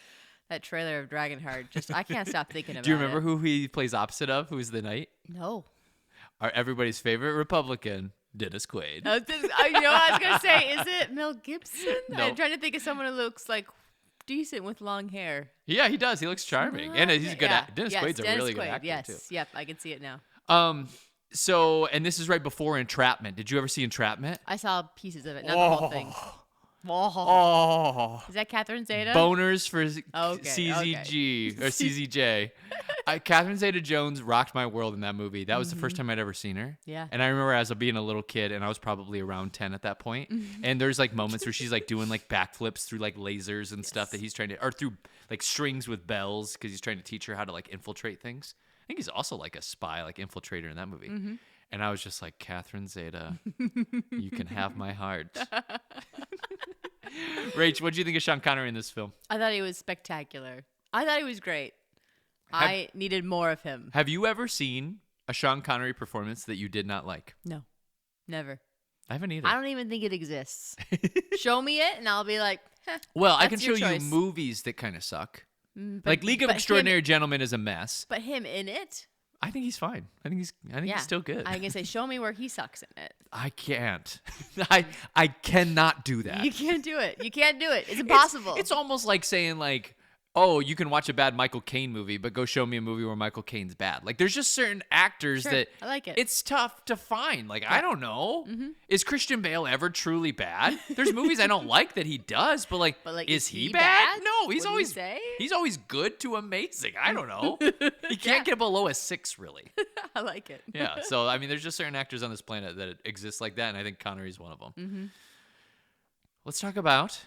Speaker 2: that trailer of Dragonheart, just I can't stop thinking about it.
Speaker 1: Do you remember who he plays opposite of? Who's the knight?
Speaker 2: No.
Speaker 1: Everybody's favorite Republican, Dennis Quaid.
Speaker 2: You know what I was gonna say? Is it Mel Gibson?
Speaker 1: No.
Speaker 2: I'm trying to think of someone who looks like decent with long hair.
Speaker 1: Yeah, he does. He looks charming, and he's a good. Dennis Quaid's a really good actor
Speaker 2: yes.
Speaker 1: too.
Speaker 2: Yep, I can see it now.
Speaker 1: So, and this is right before Entrapment. Did you ever see Entrapment?
Speaker 2: I saw pieces of it, not the whole thing.
Speaker 1: Oh,
Speaker 2: Is that Catherine Zeta?
Speaker 1: boners for
Speaker 2: Okay,
Speaker 1: CZG or CZJ. Catherine Zeta-Jones rocked my world in that movie. That was the first time I'd ever seen her.
Speaker 2: Yeah.
Speaker 1: And I remember as being a little kid, and I was probably around 10 at that point. And there's like moments where she's like doing like backflips through like lasers and stuff that he's trying to, or through like strings with bells because he's trying to teach her how to like infiltrate things. I think he's also like a spy, like infiltrator in that movie. And I was just like, Catherine Zeta, you can have my heart. Rach, what do you think of Sean Connery in this film?
Speaker 2: I thought he was spectacular. I thought he was great. I needed more of him.
Speaker 1: Have you ever seen a Sean Connery performance that you did not like?
Speaker 2: No, never.
Speaker 1: I haven't either.
Speaker 2: I don't even think it exists. Show me it, and I'll be like,
Speaker 1: well, I can
Speaker 2: that's
Speaker 1: show
Speaker 2: your
Speaker 1: you
Speaker 2: choice.
Speaker 1: movies that kind of suck. Like League of
Speaker 2: but
Speaker 1: Extraordinary Gentlemen is a mess.
Speaker 2: But him in it?
Speaker 1: I think he's fine. I think he's still good.
Speaker 2: I'm gonna say, show me where he sucks in it.
Speaker 1: I can't. I cannot do that.
Speaker 2: You can't do it. You can't do it. It's impossible.
Speaker 1: It's almost like saying like, oh, you can watch a bad Michael Caine movie, but go show me a movie where Michael Caine's bad. Like, there's just certain actors
Speaker 2: Sure,
Speaker 1: that
Speaker 2: I like it.
Speaker 1: it's tough to find. Like, I don't know. Is Christian Bale ever truly bad? There's movies I don't like that he does, but like, is he bad? No, he's
Speaker 2: What do you
Speaker 1: always
Speaker 2: say?
Speaker 1: he's always good to amazing. I don't know. He can't get below a 6, really.
Speaker 2: I like it.
Speaker 1: Yeah. So I mean, there's just certain actors on this planet that exist like that, and I think Connery's one of them.
Speaker 2: Mm-hmm.
Speaker 1: Let's talk about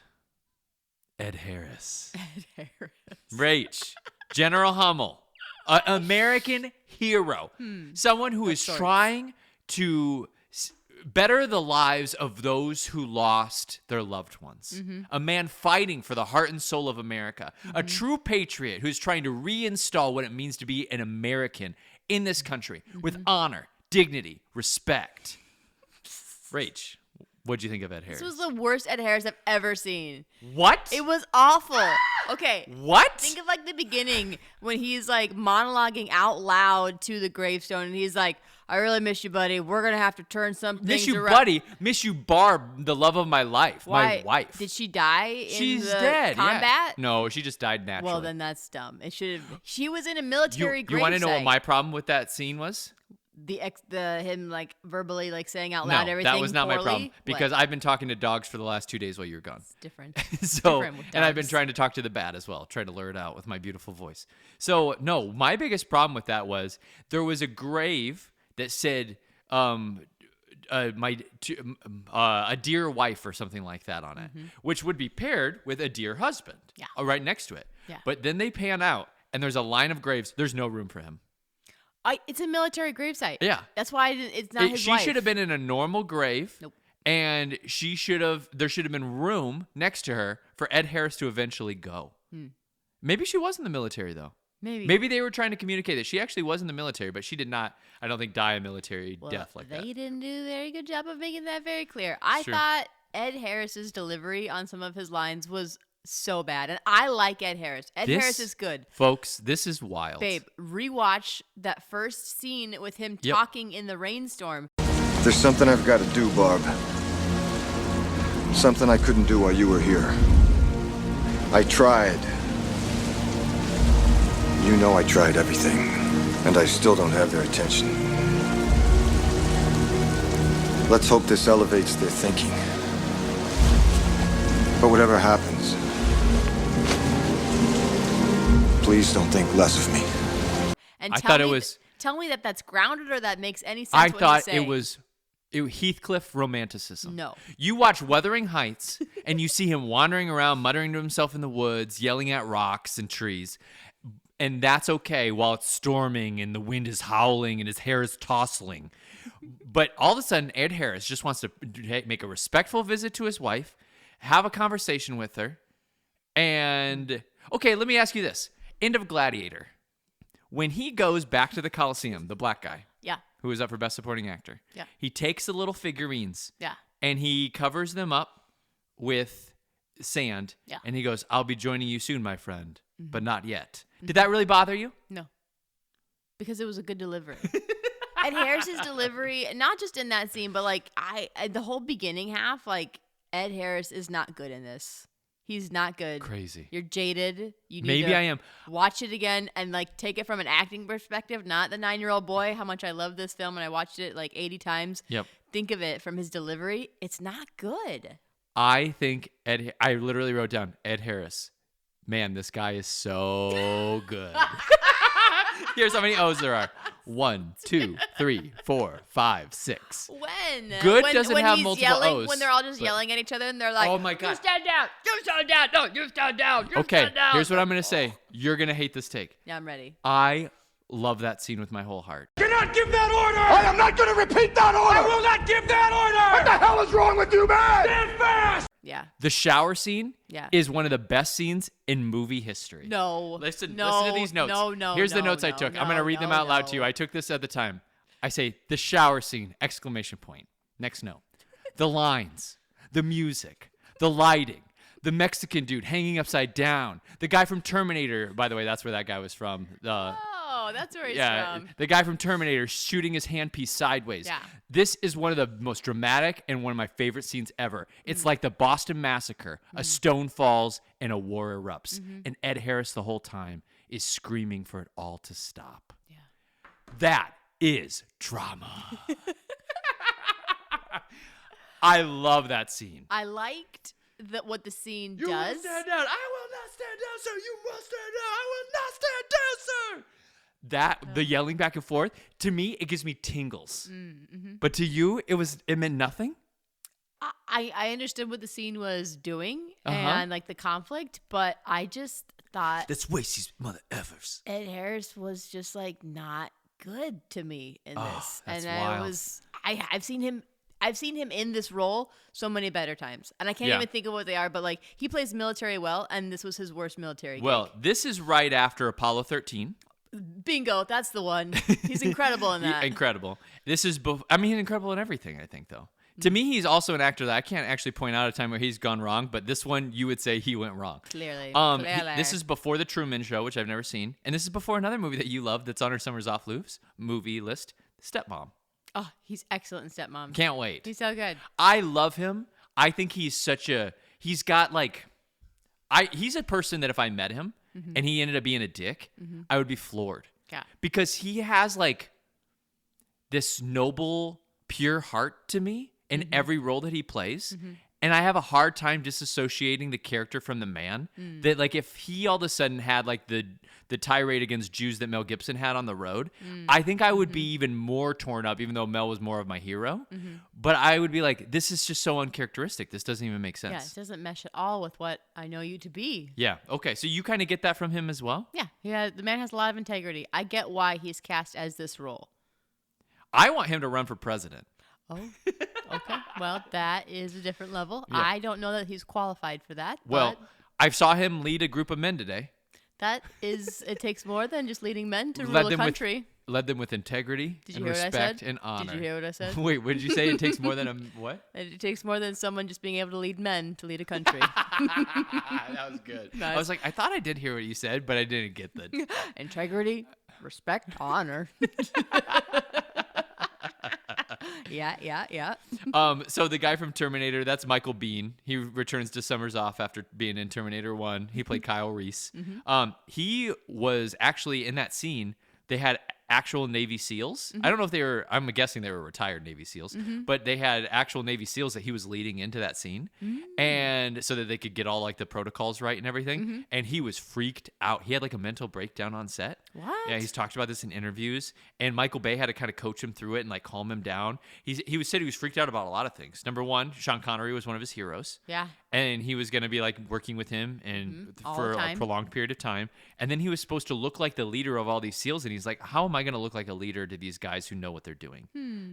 Speaker 1: Ed Harris.
Speaker 2: Ed Harris.
Speaker 1: Rach, General Hummel, an American hero, someone who is trying to better the lives of those who lost their loved ones. A man fighting for the heart and soul of America, a true patriot who's trying to reinstall what it means to be an American in this country with honor, dignity, respect. Rach, what'd you think of Ed Harris?
Speaker 2: This was the worst Ed Harris I've ever seen.
Speaker 1: What?
Speaker 2: It was awful. Okay.
Speaker 1: What?
Speaker 2: Think of like the beginning when he's like monologuing out loud to the gravestone and he's like, I really miss you, buddy. We're going to have to turn some things
Speaker 1: Miss you,
Speaker 2: around.
Speaker 1: buddy. Miss you, Barb, the love of my life.
Speaker 2: Why?
Speaker 1: My wife.
Speaker 2: Did she die in
Speaker 1: She's
Speaker 2: the
Speaker 1: dead.
Speaker 2: combat?
Speaker 1: Yeah. No, she just died naturally.
Speaker 2: Well, then that's dumb. It should have. She was in a military
Speaker 1: You want to know what
Speaker 2: gravesite.
Speaker 1: my problem with that scene was?
Speaker 2: Him like verbally like saying out loud
Speaker 1: No,
Speaker 2: everything.
Speaker 1: that was not my
Speaker 2: poorly?
Speaker 1: problem because
Speaker 2: What?
Speaker 1: I've been talking to dogs for the last 2 days while you were gone.
Speaker 2: It's different.
Speaker 1: So,
Speaker 2: Different with
Speaker 1: and I've been
Speaker 2: dogs.
Speaker 1: trying to talk to the bat as well, try to lure it out with my beautiful voice. So, no, my biggest problem with that was there was a grave that said, a dear wife or something like that on it, which would be paired with a dear husband right next to it.
Speaker 2: Yeah.
Speaker 1: But then they pan out and there's a line of graves. There's no room for him.
Speaker 2: It's a military gravesite.
Speaker 1: Yeah.
Speaker 2: That's why it's not his
Speaker 1: She
Speaker 2: wife.
Speaker 1: should have been in a normal grave.
Speaker 2: Nope.
Speaker 1: And there should have been room next to her for Ed Harris to eventually go. Maybe she was in the military, though. Maybe they were trying to communicate that she actually was in the military, but she did not, I don't think, die a military death like that.
Speaker 2: They didn't do a very good job of making that very clear. I thought Ed Harris's delivery on some of his lines was so bad. And I like Ed Harris. Harris is good.
Speaker 1: Folks, this is wild.
Speaker 2: Babe, rewatch that first scene with him talking in the rainstorm.
Speaker 5: There's something I've got to do, Barb. Something I couldn't do while you were here. I tried. You know I tried everything, and I still don't have their attention. Let's hope this elevates their thinking. But whatever happens, please don't think less of me.
Speaker 2: And
Speaker 1: I thought it was...
Speaker 2: Tell me that that's grounded or that makes any sense.
Speaker 1: I
Speaker 2: what
Speaker 1: thought
Speaker 2: he's saying.
Speaker 1: it was Heathcliff romanticism.
Speaker 2: No.
Speaker 1: You watch Wuthering Heights, and you see him wandering around, muttering to himself in the woods, yelling at rocks and trees. And that's okay while it's storming and the wind is howling and his hair is tossing. But all of a sudden, Ed Harris just wants to make a respectful visit to his wife, have a conversation with her, and... Okay, let me ask you this. End of Gladiator. When he goes back to the Coliseum, the black guy, who was up for Best Supporting Actor, he takes the little figurines, and he covers them up with sand, and he goes, I'll be joining you soon, my friend, but not yet. Did that really bother you?
Speaker 2: No. Because it was a good delivery. Ed Harris's delivery, not just in that scene, but like the whole beginning half, like Ed Harris is not good in this. He's not good.
Speaker 1: Crazy.
Speaker 2: You're jaded. You need
Speaker 1: Maybe
Speaker 2: to
Speaker 1: I am.
Speaker 2: watch it again and like take it from an acting perspective, not the 9-year-old boy. How much I love this film and I watched it like 80 times.
Speaker 1: Yep.
Speaker 2: Think of it from his delivery. It's not good.
Speaker 1: I think I literally wrote down Ed Harris. Man, this guy is so good. Here's how many O's there are. 1, 2, 3, 4, 5, 6.
Speaker 2: When?
Speaker 1: Good
Speaker 2: when,
Speaker 1: doesn't
Speaker 2: when
Speaker 1: have
Speaker 2: he's
Speaker 1: multiple
Speaker 2: yelling,
Speaker 1: O's,
Speaker 2: when they're all just
Speaker 1: but-
Speaker 2: yelling at each other and they're like,
Speaker 1: Oh my God.
Speaker 2: You stand down. You stand down. No, you stand down. You
Speaker 1: Okay,
Speaker 2: stand down.
Speaker 1: here's what I'm going to say. You're going to hate this take.
Speaker 2: Yeah, I'm ready.
Speaker 1: I love that scene with my whole heart.
Speaker 6: Cannot give that order!
Speaker 3: I am not going to repeat that order!
Speaker 6: I will not give that order!
Speaker 3: What the hell is wrong with you, man?
Speaker 6: Stand fast!
Speaker 2: Yeah.
Speaker 1: The shower scene
Speaker 2: Yeah.
Speaker 1: is one of the best scenes in movie history.
Speaker 2: No.
Speaker 1: Listen
Speaker 2: no,
Speaker 1: to these notes.
Speaker 2: No.
Speaker 1: Here's the
Speaker 2: no,
Speaker 1: notes I
Speaker 2: no,
Speaker 1: took. I'm
Speaker 2: no,
Speaker 1: going to read them
Speaker 2: no,
Speaker 1: out loud
Speaker 2: no.
Speaker 1: to you. I took this at the time. I say, the shower scene, exclamation point. Next note. The lines, the music, the lighting, The Mexican dude hanging upside down. The guy from Terminator. By the way, that's where that guy was from.
Speaker 2: Oh, that's where he's
Speaker 1: Yeah,
Speaker 2: from.
Speaker 1: the guy from Terminator shooting his handpiece sideways.
Speaker 2: Yeah.
Speaker 1: This is one of the most dramatic and one of my favorite scenes ever. It's like the Boston Massacre. A stone falls and a war erupts. And Ed Harris the whole time is screaming for it all to stop.
Speaker 2: Yeah.
Speaker 1: That is drama. I love that scene.
Speaker 2: I liked what the scene
Speaker 1: You
Speaker 2: does.
Speaker 1: will stand down. I will not stand down, sir. You must stand down. I will not stand down, sir. That the yelling back and forth, to me, it gives me tingles. But to you, it meant nothing.
Speaker 2: I understood what the scene was doing
Speaker 1: Uh-huh.
Speaker 2: and like the conflict, but I just thought
Speaker 1: That's racist, mother effers.
Speaker 2: Ed Harris was just like not good to me in this,
Speaker 1: that's
Speaker 2: and
Speaker 1: wild.
Speaker 2: I've seen him in this role so many better times, and I can't
Speaker 1: Yeah.
Speaker 2: even think of what they are. But like he plays military well, and this was his worst military.
Speaker 1: Well, this is right after Apollo 13.
Speaker 2: gig. Bingo, that's the one. He's incredible in that.
Speaker 1: Incredible. This is, he's incredible in everything, I think, though. To me, he's also an actor that I can't actually point out a time where he's gone wrong, but this one, you would say he went wrong.
Speaker 2: Clearly.
Speaker 1: This is before The Truman Show, which I've never seen. And this is before another movie that you love that's on our Summer's Off movie list, Stepmom.
Speaker 2: Oh, he's excellent in Stepmom.
Speaker 1: Can't wait.
Speaker 2: He's so good.
Speaker 1: I love him. I think he's he's got like, he's a person that if I met him and he ended up being a dick, I would be floored.
Speaker 2: Yeah.
Speaker 1: Because he has like this noble, pure heart to me in every role that he plays. And I have a hard time disassociating the character from the man. That like if he all of a sudden had like the tirade against Jews that Mel Gibson had on the road, I think I would be even more torn up, even though Mel was more of my hero. But I would be like, this is just so uncharacteristic. This doesn't even make sense.
Speaker 2: Yeah, it doesn't mesh at all with what I know you to be.
Speaker 1: Yeah. Okay. So you kind of get that from him as well?
Speaker 2: Yeah, the man has a lot of integrity. I get why he's cast as this role.
Speaker 1: I want him to run for president.
Speaker 2: Oh, okay. Well, that is a different level.
Speaker 1: Yeah.
Speaker 2: I don't know that he's qualified for that.
Speaker 1: Well,
Speaker 2: but
Speaker 1: I saw him lead a group of men today.
Speaker 2: that is, it takes more than just leading men to
Speaker 1: Led
Speaker 2: rule a
Speaker 1: them with-
Speaker 2: country.
Speaker 1: Led them with integrity
Speaker 2: Did
Speaker 1: and
Speaker 2: you hear what I
Speaker 1: respect
Speaker 2: said?
Speaker 1: and honor.
Speaker 2: Did you hear what I said?
Speaker 1: Wait, what did you say? It takes more than a what?
Speaker 2: It takes more than someone just being able to lead men to lead a country.
Speaker 1: That was good.
Speaker 2: Nice.
Speaker 1: I was like, I thought I did hear what you said, but I didn't get that.
Speaker 2: Integrity, respect, honor. Yeah.
Speaker 1: So the guy from Terminator, that's Michael Biehn. He returns to Summers Off after being in Terminator 1. He played Kyle Reese. He was actually in that scene. They had actual Navy SEALs. I don't know if they were, I'm guessing they were retired Navy SEAls, but they had actual Navy SEAls that he was leading into that scene. And so that they could get all like the protocols right and everything. And he was freaked out. He had like a mental breakdown on set.
Speaker 2: What?
Speaker 1: Yeah, he's talked about this in interviews. And Michael Bay had to kind of coach him through it and like calm him down. He said he was freaked out about a lot of things. Number one, Sean Connery was one of his heroes.
Speaker 2: Yeah.
Speaker 1: And he was going to be like working with him and
Speaker 2: All
Speaker 1: for
Speaker 2: the
Speaker 1: a
Speaker 2: time.
Speaker 1: prolonged period of time. And then he was supposed to look like the leader of all these SEALs. And he's like, how am I going to look like a leader to these guys who know what they're doing?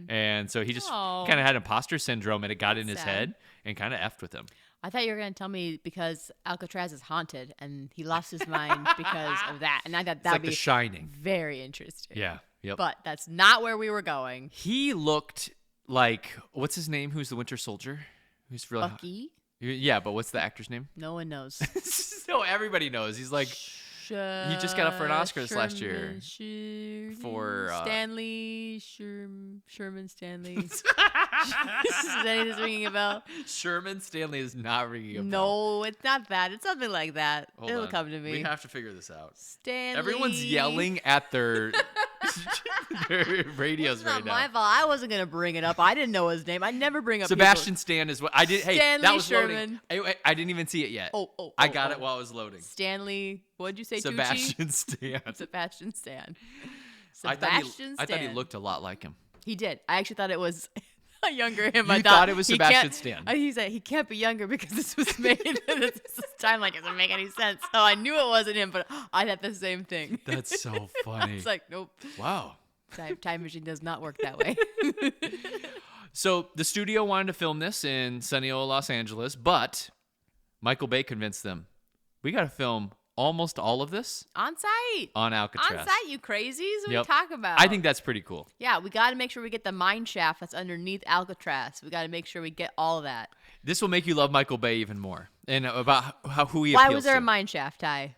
Speaker 1: And so he just
Speaker 2: Oh.
Speaker 1: kind of had imposter syndrome and it got in his
Speaker 2: Sad.
Speaker 1: head and kind of effed with him.
Speaker 2: I thought you were going to tell me because Alcatraz is haunted and he lost his mind because of that. And I thought
Speaker 1: It's
Speaker 2: that
Speaker 1: like
Speaker 2: would
Speaker 1: The
Speaker 2: be
Speaker 1: Shining.
Speaker 2: very interesting.
Speaker 1: Yeah. Yep.
Speaker 2: But that's not where we were going.
Speaker 1: He looked like, what's his name? Who's the Winter Soldier? Who's really
Speaker 2: Bucky?
Speaker 1: Yeah, but what's the actor's name?
Speaker 2: No one knows.
Speaker 1: No, everybody knows. He's like,
Speaker 2: He
Speaker 1: just got up for an Oscar this last year. For,
Speaker 2: Stanley Sherman Stanley. Is any of this ringing a bell?
Speaker 1: Sherman Stanley is not ringing a bell.
Speaker 2: No, it's not that. It's something like that.
Speaker 1: Hold
Speaker 2: It'll
Speaker 1: on.
Speaker 2: come to me.
Speaker 1: We have to figure this out.
Speaker 2: Stanley.
Speaker 1: Everyone's yelling at their radios
Speaker 2: It's
Speaker 1: right
Speaker 2: not my
Speaker 1: now.
Speaker 2: fault. I wasn't gonna bring it up. I didn't know his name. I never bring up
Speaker 1: Sebastian Stan is what I did. Hey, that
Speaker 2: Stanley
Speaker 1: was loading.
Speaker 2: Sherman.
Speaker 1: I didn't even see it yet.
Speaker 2: Oh,
Speaker 1: I got it while it was loading.
Speaker 2: Stanley. What'd you say? Tucci?
Speaker 1: Sebastian Stan.
Speaker 2: Sebastian Stan.
Speaker 1: I
Speaker 2: Sebastian
Speaker 1: thought he
Speaker 2: Stan.
Speaker 1: looked a lot like him.
Speaker 2: He did. I actually thought it was a younger him.
Speaker 1: You
Speaker 2: I
Speaker 1: thought it was
Speaker 2: he
Speaker 1: Sebastian
Speaker 2: can't-
Speaker 1: Stan.
Speaker 2: He said he can't be younger because this was made at this timeline. Doesn't make any sense. So I knew it wasn't him, but I thought the same thing.
Speaker 1: That's so funny.
Speaker 2: It's like, nope.
Speaker 1: Wow.
Speaker 2: Time machine does not work that way.
Speaker 1: So the studio wanted to film this in sunny old Los Angeles, but Michael Bay convinced them, we got to film almost all of this
Speaker 2: On site.
Speaker 1: on Alcatraz.
Speaker 2: On site, you crazies. What
Speaker 1: Yep.
Speaker 2: are you talking about?
Speaker 1: I think that's pretty cool.
Speaker 2: Yeah, we got to make sure we get the mine shaft that's underneath Alcatraz. We got to make sure we get all of that.
Speaker 1: This will make you love Michael Bay even more, and about who he
Speaker 2: Why
Speaker 1: appeals
Speaker 2: was there
Speaker 1: to.
Speaker 2: a mine shaft, Ty?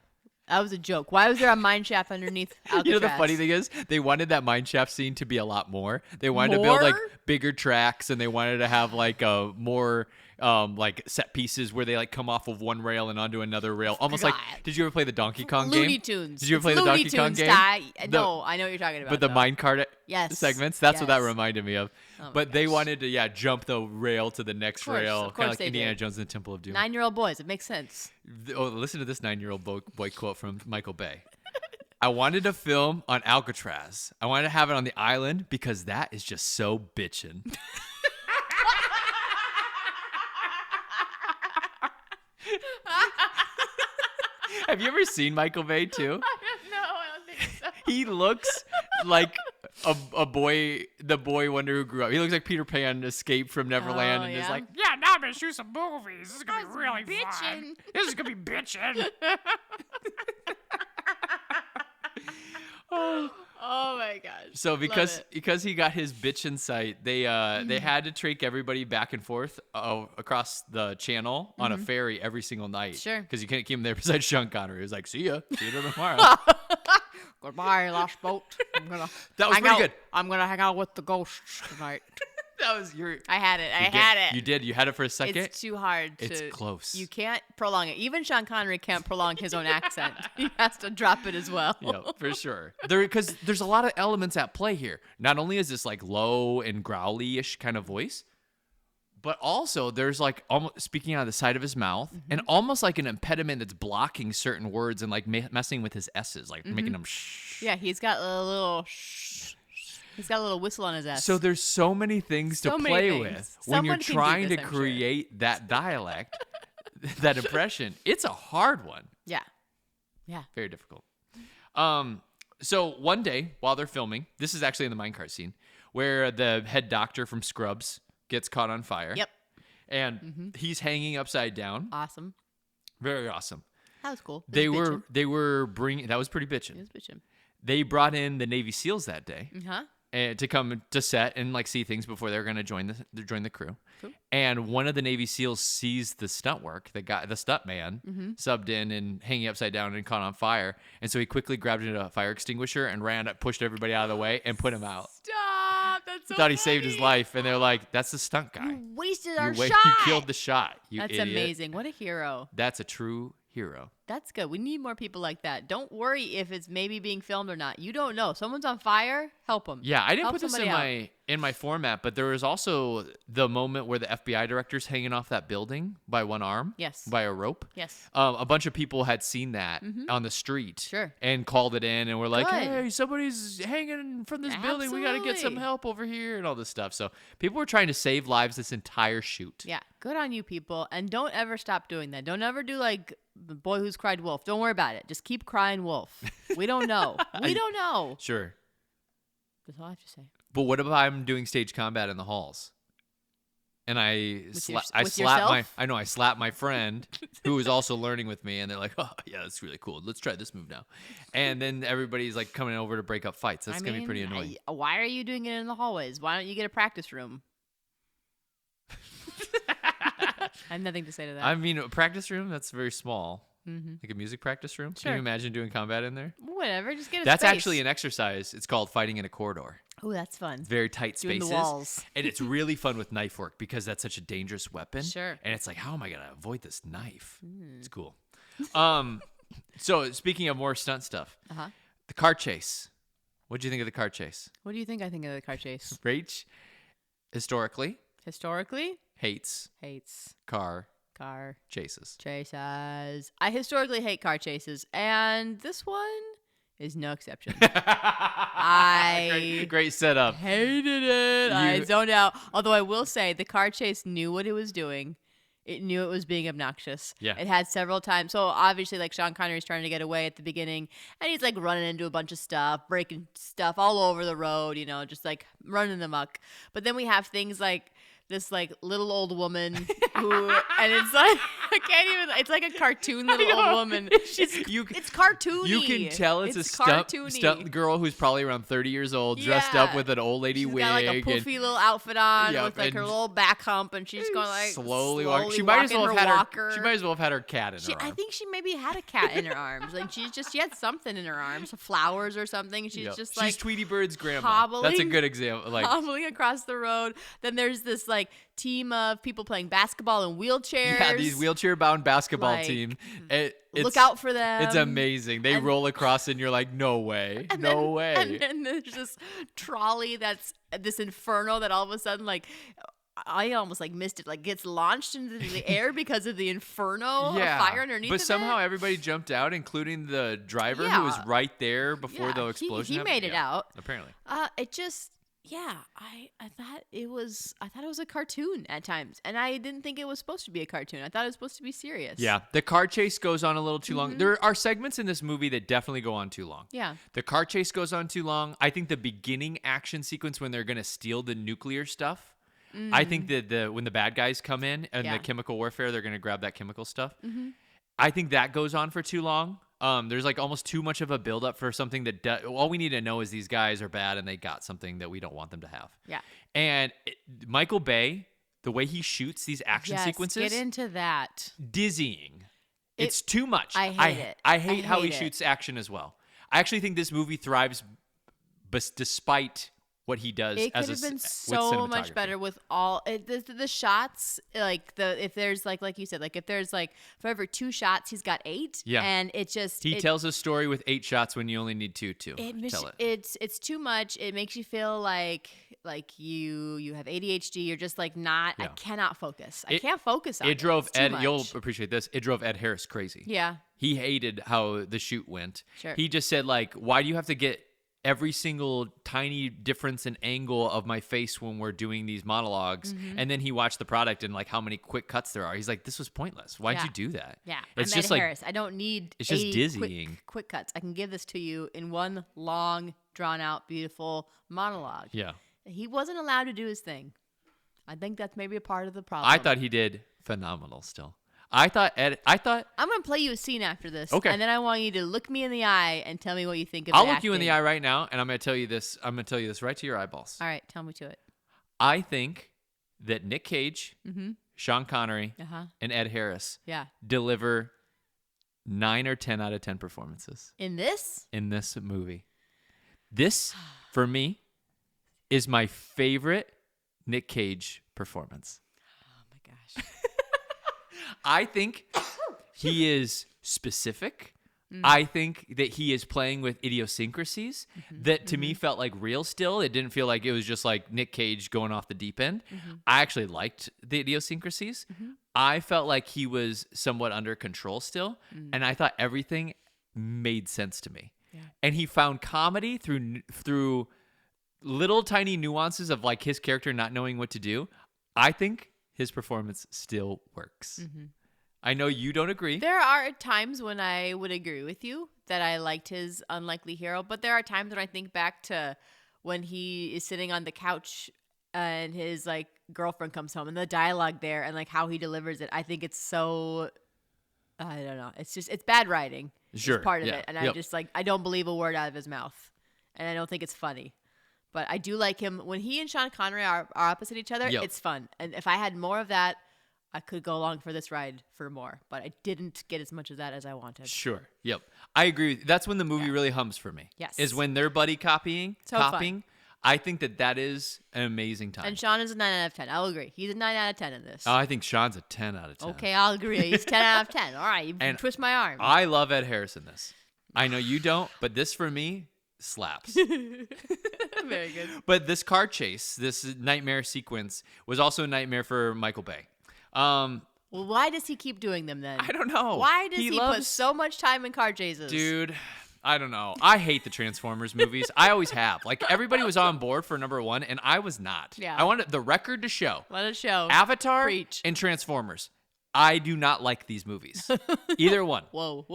Speaker 2: That was a joke. Why was there a mine shaft underneath Alcatraz?
Speaker 1: You know, the funny thing is, they wanted that mine shaft scene to be a lot more. They wanted to build like
Speaker 2: More?
Speaker 1: bigger tracks, and they wanted to have like more like set pieces where they like come off of one rail and onto another rail, almost like.
Speaker 2: God.
Speaker 1: Did you ever play the Donkey Kong game?
Speaker 2: Looney Tunes.
Speaker 1: Did you ever play
Speaker 2: It's
Speaker 1: the
Speaker 2: Looney
Speaker 1: Donkey Kong
Speaker 2: Tunes,
Speaker 1: game?
Speaker 2: Ty.
Speaker 1: The-
Speaker 2: No, I know what you're talking about.
Speaker 1: But the
Speaker 2: though.
Speaker 1: minecart
Speaker 2: Yes.
Speaker 1: segments, that's what that
Speaker 2: Yes.
Speaker 1: reminded me of.
Speaker 2: Oh my
Speaker 1: But they
Speaker 2: gosh.
Speaker 1: wanted to, jump the rail to the next
Speaker 2: course,
Speaker 1: rail,
Speaker 2: of
Speaker 1: kind of
Speaker 2: course
Speaker 1: like
Speaker 2: they
Speaker 1: Indiana
Speaker 2: did.
Speaker 1: Jones and the Temple of Doom.
Speaker 2: 9-year-old boys. It makes sense.
Speaker 1: Oh, listen to this 9-year-old boy quote from Michael Bay. I wanted to film on Alcatraz. I wanted to have it on the island because that is just so bitchin'. Have you ever seen Michael Bay too?
Speaker 2: No, I don't think so.
Speaker 1: He looks like a boy, the boy wonder who grew up. He looks like Peter Pan escaped from Neverland
Speaker 2: Oh,
Speaker 1: and is
Speaker 2: yeah?
Speaker 1: like,
Speaker 6: Yeah, now I'm gonna shoot some movies. This is gonna be really fun.
Speaker 2: bitchin'.
Speaker 6: This is gonna be bitchin'.
Speaker 2: Oh my gosh.
Speaker 1: So
Speaker 2: Love
Speaker 1: because
Speaker 2: it.
Speaker 1: he got his bitch in sight, they had to take everybody back and forth across the channel on a ferry every single night.
Speaker 2: Sure.
Speaker 1: Because you can't keep him there besides Sean Connery. He was like, see you tomorrow.
Speaker 2: Goodbye, last boat. I'm gonna
Speaker 1: That was
Speaker 2: hang
Speaker 1: pretty
Speaker 2: out.
Speaker 1: good.
Speaker 2: I'm gonna hang out with the ghosts tonight.
Speaker 1: That was your.
Speaker 2: I had it. I had it.
Speaker 1: You did. You had it for a second.
Speaker 2: It's too hard to.
Speaker 1: It's close.
Speaker 2: You can't prolong it. Even Sean Connery can't prolong his own accent. He has to drop it as well.
Speaker 1: Yeah, for sure. Because there's a lot of elements at play here. Not only is this like low and growly-ish kind of voice, but also there's like almost speaking out of the side of his mouth and almost like an impediment that's blocking certain words and like messing with his S's, like making them shh.
Speaker 2: Yeah, he's got a little. He's got a little whistle on his ass.
Speaker 1: So there's so many things
Speaker 2: So
Speaker 1: to
Speaker 2: many
Speaker 1: play
Speaker 2: things.
Speaker 1: with when
Speaker 2: Someone
Speaker 1: you're
Speaker 2: can do
Speaker 1: trying
Speaker 2: this,
Speaker 1: to
Speaker 2: I'm sure.
Speaker 1: create that dialect, that impression. It's a hard one.
Speaker 2: Yeah. Yeah.
Speaker 1: Very difficult. So one day while they're filming, this is actually in the minecart scene, where the head doctor from Scrubs gets caught on fire.
Speaker 2: Yep.
Speaker 1: And he's hanging upside down.
Speaker 2: Awesome.
Speaker 1: Very awesome.
Speaker 2: That was cool. It
Speaker 1: They
Speaker 2: was
Speaker 1: were bringing, that was pretty
Speaker 2: bitchin'.
Speaker 1: bitchin'.
Speaker 2: It was bitchin'.
Speaker 1: They brought in the Navy SEALs that day.
Speaker 2: Huh?
Speaker 1: To come to set and like see things before they're gonna join the crew.
Speaker 2: Cool.
Speaker 1: And one of the Navy SEAls sees the stunt work, the stunt man subbed in and hanging upside down and caught on fire, and so he quickly grabbed a fire extinguisher and ran up, pushed everybody out of the way, and put him out.
Speaker 2: Stop. That's so
Speaker 1: Thought he saved his
Speaker 2: funny.
Speaker 1: life, and they're like, "That's the stunt guy.
Speaker 2: You wasted our
Speaker 1: You
Speaker 2: shot.
Speaker 1: killed the shot. You
Speaker 2: That's
Speaker 1: idiot."
Speaker 2: amazing. What a hero.
Speaker 1: That's a true hero.
Speaker 2: That's good. We need more people like that. Don't worry if it's maybe being filmed or not. You don't know. Someone's on fire. Help them.
Speaker 1: Yeah, I didn't
Speaker 2: Help
Speaker 1: put this
Speaker 2: somebody out.
Speaker 1: in my format, but there was also the moment where the FBI director's hanging off that building by one arm,
Speaker 2: Yes.
Speaker 1: by a rope.
Speaker 2: Yes.
Speaker 1: A bunch of people had seen that on the street,
Speaker 2: Sure.
Speaker 1: and called it in, and were like,
Speaker 2: Good.
Speaker 1: "Hey, somebody's hanging from this building. We got to get some
Speaker 2: Absolutely.
Speaker 1: help over here," and all this stuff. So people were trying to save lives this entire shoot.
Speaker 2: Yeah. Good on you, people. And don't ever stop doing that. Don't ever do like the boy who's cried wolf. Don't worry about it. Just keep crying wolf. We don't know. We don't know.
Speaker 1: Sure,
Speaker 2: That's all I have to say.
Speaker 1: but what if I'm doing stage combat in the halls? And I
Speaker 2: With
Speaker 1: slap
Speaker 2: yourself?
Speaker 1: I slapped my friend who was also learning with me, and they're like, "Oh yeah, that's really cool. Let's try this move now." And then everybody's like coming over to break up fights. That's gonna be pretty annoying.
Speaker 2: Why are you doing it in the hallways? Why don't you get a practice room? I have nothing to say to that.
Speaker 1: I mean, a practice room that's very small, like a music practice room. Can
Speaker 2: Sure.
Speaker 1: you imagine doing combat in there?
Speaker 2: Whatever. Just get a
Speaker 1: That's
Speaker 2: space.
Speaker 1: actually an exercise. It's called fighting in a corridor.
Speaker 2: Oh, that's fun.
Speaker 1: Very tight
Speaker 2: Doing the
Speaker 1: spaces,
Speaker 2: walls.
Speaker 1: and it's really fun with knife work because that's such a dangerous weapon.
Speaker 2: Sure.
Speaker 1: And it's like, how am I gonna avoid this knife? It's cool. So speaking of more stunt stuff, the car chase. What do you think of the car chase?
Speaker 2: What do you think I think of the car chase?
Speaker 1: Rach, historically,
Speaker 2: Historically,
Speaker 1: hates
Speaker 2: hates
Speaker 1: car
Speaker 2: car
Speaker 1: chases.
Speaker 2: chases. I historically hate car chases, and this one is no exception.
Speaker 1: Great setup.
Speaker 2: Hated it. I
Speaker 1: You-
Speaker 2: zoned out. Although I will say the car chase knew what it was doing. It knew it was being obnoxious.
Speaker 1: Yeah.
Speaker 2: It had several times. So obviously, like Sean Connery's trying to get away at the beginning, and he's like running into a bunch of stuff, breaking stuff all over the road, just like running amok. But then we have things like this like little old woman who, and it's like I can't even. It's like a cartoon little old woman. It's cartoony.
Speaker 1: You can tell it's a stunt girl who's probably around 30 years old, dressed up with an old lady wig.
Speaker 2: She's got like a poofy little outfit on
Speaker 1: Yep,
Speaker 2: with like her little back hump, and she's going like
Speaker 1: slowly walking. She might as well have had her cat in her arm.
Speaker 2: I think she maybe had a cat in her arms. Like she had something in her arms, flowers or something. She's just like
Speaker 1: she's Tweety Bird's grandma.
Speaker 2: hobbling,
Speaker 1: That's a good example. Like
Speaker 2: hobbling across the road. Then there's this like team of people playing basketball in wheelchairs.
Speaker 1: Yeah, these wheelchair-bound basketball
Speaker 2: Like,
Speaker 1: team.
Speaker 2: Look out for them.
Speaker 1: It's amazing. They roll across, and you're like, no way, no way.
Speaker 2: And then there's this trolley that's this inferno that all of a sudden like. I almost like missed it. Like gets launched into the air because of the inferno of fire underneath.
Speaker 1: But somehow everybody jumped out, including the driver who was right there before the explosion.
Speaker 2: He made it out.
Speaker 1: Apparently.
Speaker 2: It just I thought it was a cartoon at times, and I didn't think it was supposed to be a cartoon. I thought it was supposed to be serious.
Speaker 1: Yeah, the car chase goes on a little too long. There are segments in this movie that definitely go on too long.
Speaker 2: Yeah.
Speaker 1: The car chase goes on too long. I think the beginning action sequence when they're going to steal the nuclear stuff. I think that when the bad guys come in and the chemical warfare, they're going to grab that chemical stuff. I think that goes on for too long. There's like almost too much of a buildup for something that all we need to know is these guys are bad and they got something that we don't want them to have.
Speaker 2: Yeah.
Speaker 1: And Michael Bay, the way he shoots these action sequences,
Speaker 2: get into that.
Speaker 1: Dizzying. It's too much.
Speaker 2: I hate it.
Speaker 1: I hate how he shoots action as well. I actually think this movie thrives despite what he does.
Speaker 2: It could have been so much better with all the shots. Like if there's like you said, like if there's like for every 2 shots, he's got 8.
Speaker 1: Yeah,
Speaker 2: and it just
Speaker 1: he tells a story with 8 shots when you only need 2 to tell it.
Speaker 2: It's too much. It makes you feel like you have ADHD. You're just like not. I cannot focus. I can't focus on it.
Speaker 1: It drove
Speaker 2: it's too
Speaker 1: Ed.
Speaker 2: much.
Speaker 1: You'll appreciate this. It drove Ed Harris crazy.
Speaker 2: Yeah,
Speaker 1: he hated how the shoot went.
Speaker 2: Sure.
Speaker 1: He just said like, why do you have to get every single tiny difference in angle of my face when we're doing these monologues? And then he watched the product and like how many quick cuts there are. He's like, this was pointless. Why'd you do that?
Speaker 2: Yeah,
Speaker 1: it's
Speaker 2: I'm
Speaker 1: just
Speaker 2: Ed
Speaker 1: like
Speaker 2: Harris. I don't need.
Speaker 1: It's just dizzying.
Speaker 2: Quick cuts. I can give this to you in one long, drawn out, beautiful monologue.
Speaker 1: Yeah.
Speaker 2: He wasn't allowed to do his thing. I think that's maybe a part of the problem.
Speaker 1: I thought he did phenomenal still. I thought
Speaker 2: I'm gonna play you a scene after this.
Speaker 1: Okay.
Speaker 2: And then I want you to look me in the eye and tell me what you think of
Speaker 1: I'll
Speaker 2: the
Speaker 1: look you in
Speaker 2: acting.
Speaker 1: the eye right now, and I'm gonna tell you this. I'm gonna tell you this right to your eyeballs.
Speaker 2: All right, tell me to it.
Speaker 1: I think that Nick Cage, Sean Connery, and Ed Harris deliver 9 or 10 out of 10 performances
Speaker 2: In this
Speaker 1: movie. This, for me, is my favorite Nick Cage performance.
Speaker 2: Oh my gosh.
Speaker 1: I think he is specific. I think that he is playing with idiosyncrasies that to me felt like real still. It didn't feel like it was just like Nick Cage going off the deep end. I actually liked the idiosyncrasies. I felt like he was somewhat under control still. And I thought everything made sense to me. Yeah. And he found comedy through little tiny nuances of like his character not knowing what to do. I think his performance still works. I know you don't agree.
Speaker 2: There are times when I would agree with you that I liked his unlikely hero, but there are times when I think back to when he is sitting on the couch and his like girlfriend comes home and the dialogue there and like how he delivers it. I think it's so, I don't know. It's bad writing.
Speaker 1: Sure.
Speaker 2: It's part of it. And I just like, I don't believe a word out of his mouth and I don't think it's funny. But I do like him. When he and Sean Connery are opposite each other, it's fun. And if I had more of that, I could go along for this ride for more. But I didn't get as much of that as I wanted.
Speaker 1: Sure. Yep. I agree with you. That's when the movie really hums for me.
Speaker 2: Yes.
Speaker 1: Is when they're buddy copying.
Speaker 2: Fun.
Speaker 1: I think that is an amazing time.
Speaker 2: And Sean is a 9 out of 10. I'll agree. He's a 9 out of 10 in this.
Speaker 1: Oh, I think Sean's a 10 out of 10.
Speaker 2: Okay, I'll agree. He's 10 out of 10. All right, you twist my arm.
Speaker 1: I love Ed Harris in this. I know you don't, but this for me slaps.
Speaker 2: Very good.
Speaker 1: But this car chase, this nightmare sequence, was also a nightmare for Michael Bay.
Speaker 2: Well, why does he keep doing them then?
Speaker 1: I don't know.
Speaker 2: Why does he put so much time in car chases?
Speaker 1: Dude, I don't know. I hate the Transformers movies. I always have. Like, everybody was on board for number 1, and I was not.
Speaker 2: Yeah.
Speaker 1: I wanted the record to show.
Speaker 2: Let it show.
Speaker 1: Avatar
Speaker 2: Preach.
Speaker 1: and Transformers. I do not like these movies. Either one.
Speaker 2: Whoa.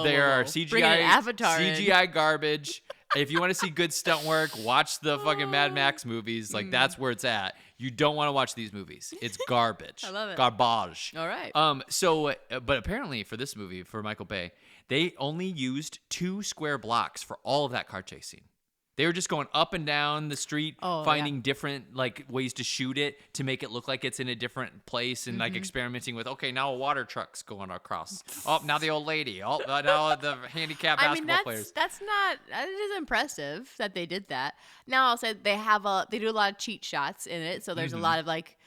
Speaker 1: They are
Speaker 2: Bringing
Speaker 1: CGI,
Speaker 2: Avatar
Speaker 1: CGI garbage. If you want to see good stunt work, watch the fucking Mad Max movies. Like, that's where it's at. You don't want to watch these movies. It's garbage.
Speaker 2: I love it.
Speaker 1: Garbage.
Speaker 2: All right.
Speaker 1: But apparently for this movie, for Michael Bay, they only used 2 square blocks for all of that car chase scene. They were just going up and down the street, finding different like ways to shoot it to make it look like it's in a different place, and like experimenting with, okay, now a water truck's going across. Oh, now the old lady. Oh, now the handicapped basketball players.
Speaker 2: That is impressive that they did that. Now I'll say they do a lot of cheat shots in it, so there's a lot of like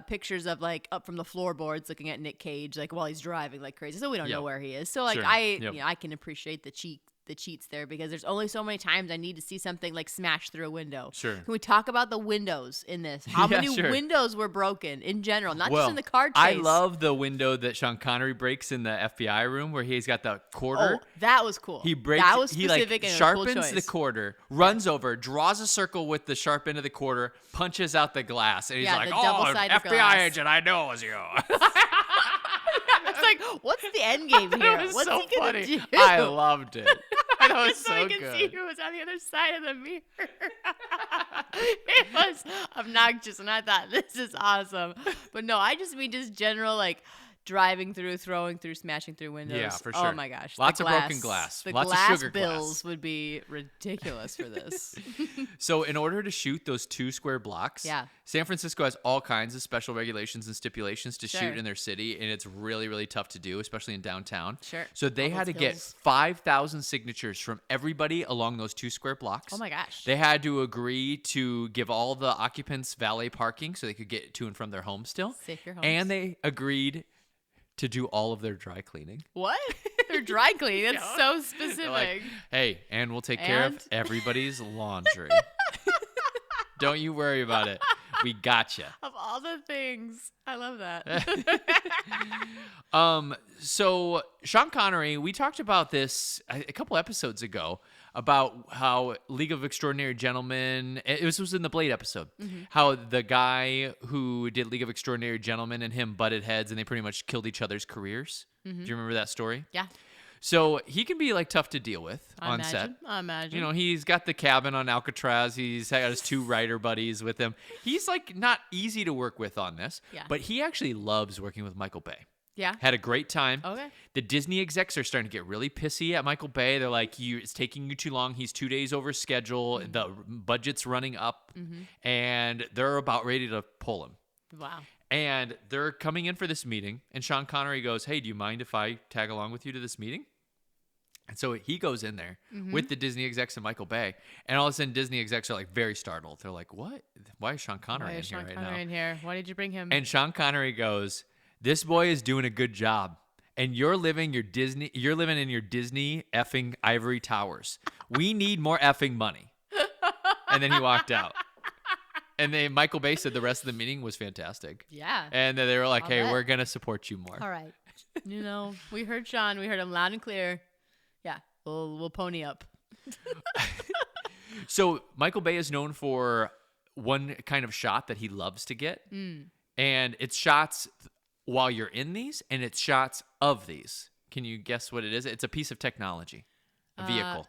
Speaker 2: pictures of like up from the floorboards looking at Nick Cage like while he's driving like crazy, so we don't know where he is. So like
Speaker 1: Sure.
Speaker 2: I can appreciate the cheats there because there's only so many times I need to see something like smash through a window.
Speaker 1: Sure.
Speaker 2: Can we talk about the windows in this? How many windows were broken in general, not just in the car chase?
Speaker 1: I love the window that Sean Connery breaks in the FBI room where he's got the quarter.
Speaker 2: Oh, that was cool.
Speaker 1: He breaks.
Speaker 2: That was
Speaker 1: he
Speaker 2: specific
Speaker 1: like
Speaker 2: and a
Speaker 1: sharpens
Speaker 2: cool choice.
Speaker 1: the quarter, runs over, draws a circle with the sharp end of the quarter, punches out the glass, and he's like,
Speaker 2: the
Speaker 1: "Oh,
Speaker 2: double-sided
Speaker 1: FBI
Speaker 2: glass.
Speaker 1: agent, I know it was you."
Speaker 2: It's like, what's the end game here?
Speaker 1: It was
Speaker 2: What's
Speaker 1: so
Speaker 2: he gonna
Speaker 1: funny.
Speaker 2: do?
Speaker 1: I loved it. That was
Speaker 2: Just so
Speaker 1: so
Speaker 2: I can
Speaker 1: good.
Speaker 2: see who was on the other side of the mirror. It was obnoxious, and I thought, this is awesome. But no, I just mean just general, like, driving through, throwing through, smashing through windows.
Speaker 1: Yeah, for sure.
Speaker 2: Oh, my gosh.
Speaker 1: Lots
Speaker 2: the
Speaker 1: of broken glass.
Speaker 2: The
Speaker 1: Lots of
Speaker 2: glass
Speaker 1: sugar
Speaker 2: bills
Speaker 1: glass.
Speaker 2: would be ridiculous for this.
Speaker 1: So in order to shoot those 2 square blocks,
Speaker 2: Yeah.
Speaker 1: San Francisco has all kinds of special regulations and stipulations to
Speaker 2: Sure.
Speaker 1: shoot in their city, and it's really, really tough to do, especially in downtown.
Speaker 2: Sure.
Speaker 1: So they
Speaker 2: All
Speaker 1: had to
Speaker 2: those
Speaker 1: get
Speaker 2: hills.
Speaker 1: 5,000 signatures from everybody along those 2 square blocks.
Speaker 2: Oh, my gosh.
Speaker 1: They had to agree to give all the occupants valet parking so they could get to and from their homes still.
Speaker 2: Safe your homes.
Speaker 1: And they agreed to do all of their dry cleaning.
Speaker 2: What? They're dry cleaning. That's so specific.
Speaker 1: They're like, hey, and we'll take care of
Speaker 2: And?
Speaker 1: everybody's laundry. Don't you worry about it. We gotcha.
Speaker 2: Of all the things. I love that.
Speaker 1: So Sean Connery, we talked about this a couple episodes ago about how League of Extraordinary Gentlemen, this was in the Blade episode, how the guy who did League of Extraordinary Gentlemen and him butted heads and they pretty much killed each other's careers. Do you remember that story?
Speaker 2: Yeah.
Speaker 1: So he can be like tough to deal with on set.
Speaker 2: I imagine.
Speaker 1: You know, he's got the cabin on Alcatraz. He's got his 2 writer buddies with him. He's like not easy to work with on this,
Speaker 2: Yeah.
Speaker 1: but he actually loves working with Michael Bay.
Speaker 2: Yeah.
Speaker 1: Had a great time.
Speaker 2: Okay.
Speaker 1: The Disney execs are starting to get really pissy at Michael Bay. They're like, it's taking you too long. He's 2 days over schedule. The budget's running up, and they're about ready to pull him.
Speaker 2: Wow.
Speaker 1: And they're coming in for this meeting, and Sean Connery goes, hey, do you mind if I tag along with you to this meeting? And so he goes in there with the Disney execs and Michael Bay, and all of a sudden Disney execs are like very startled. They're like, what? Why is Sean Connery
Speaker 2: Why
Speaker 1: in
Speaker 2: is
Speaker 1: here
Speaker 2: Sean
Speaker 1: right
Speaker 2: Connery
Speaker 1: now?
Speaker 2: in here? Why did you bring him?
Speaker 1: And Sean Connery goes, this boy is doing a good job. And you're living in your Disney effing ivory towers. We need more effing money. And then he walked out. And then Michael Bay said the rest of the meeting was fantastic.
Speaker 2: Yeah.
Speaker 1: And then they were like,
Speaker 2: I'll
Speaker 1: hey,
Speaker 2: bet.
Speaker 1: we're going to support you more.
Speaker 2: All right. You know, we heard Sean. We heard him loud and clear. Yeah. We'll pony up.
Speaker 1: So Michael Bay is known for one kind of shot that he loves to get. And it's shots while you're in these, and it's shots of these. Can you guess what it is? It's a piece of technology, a vehicle.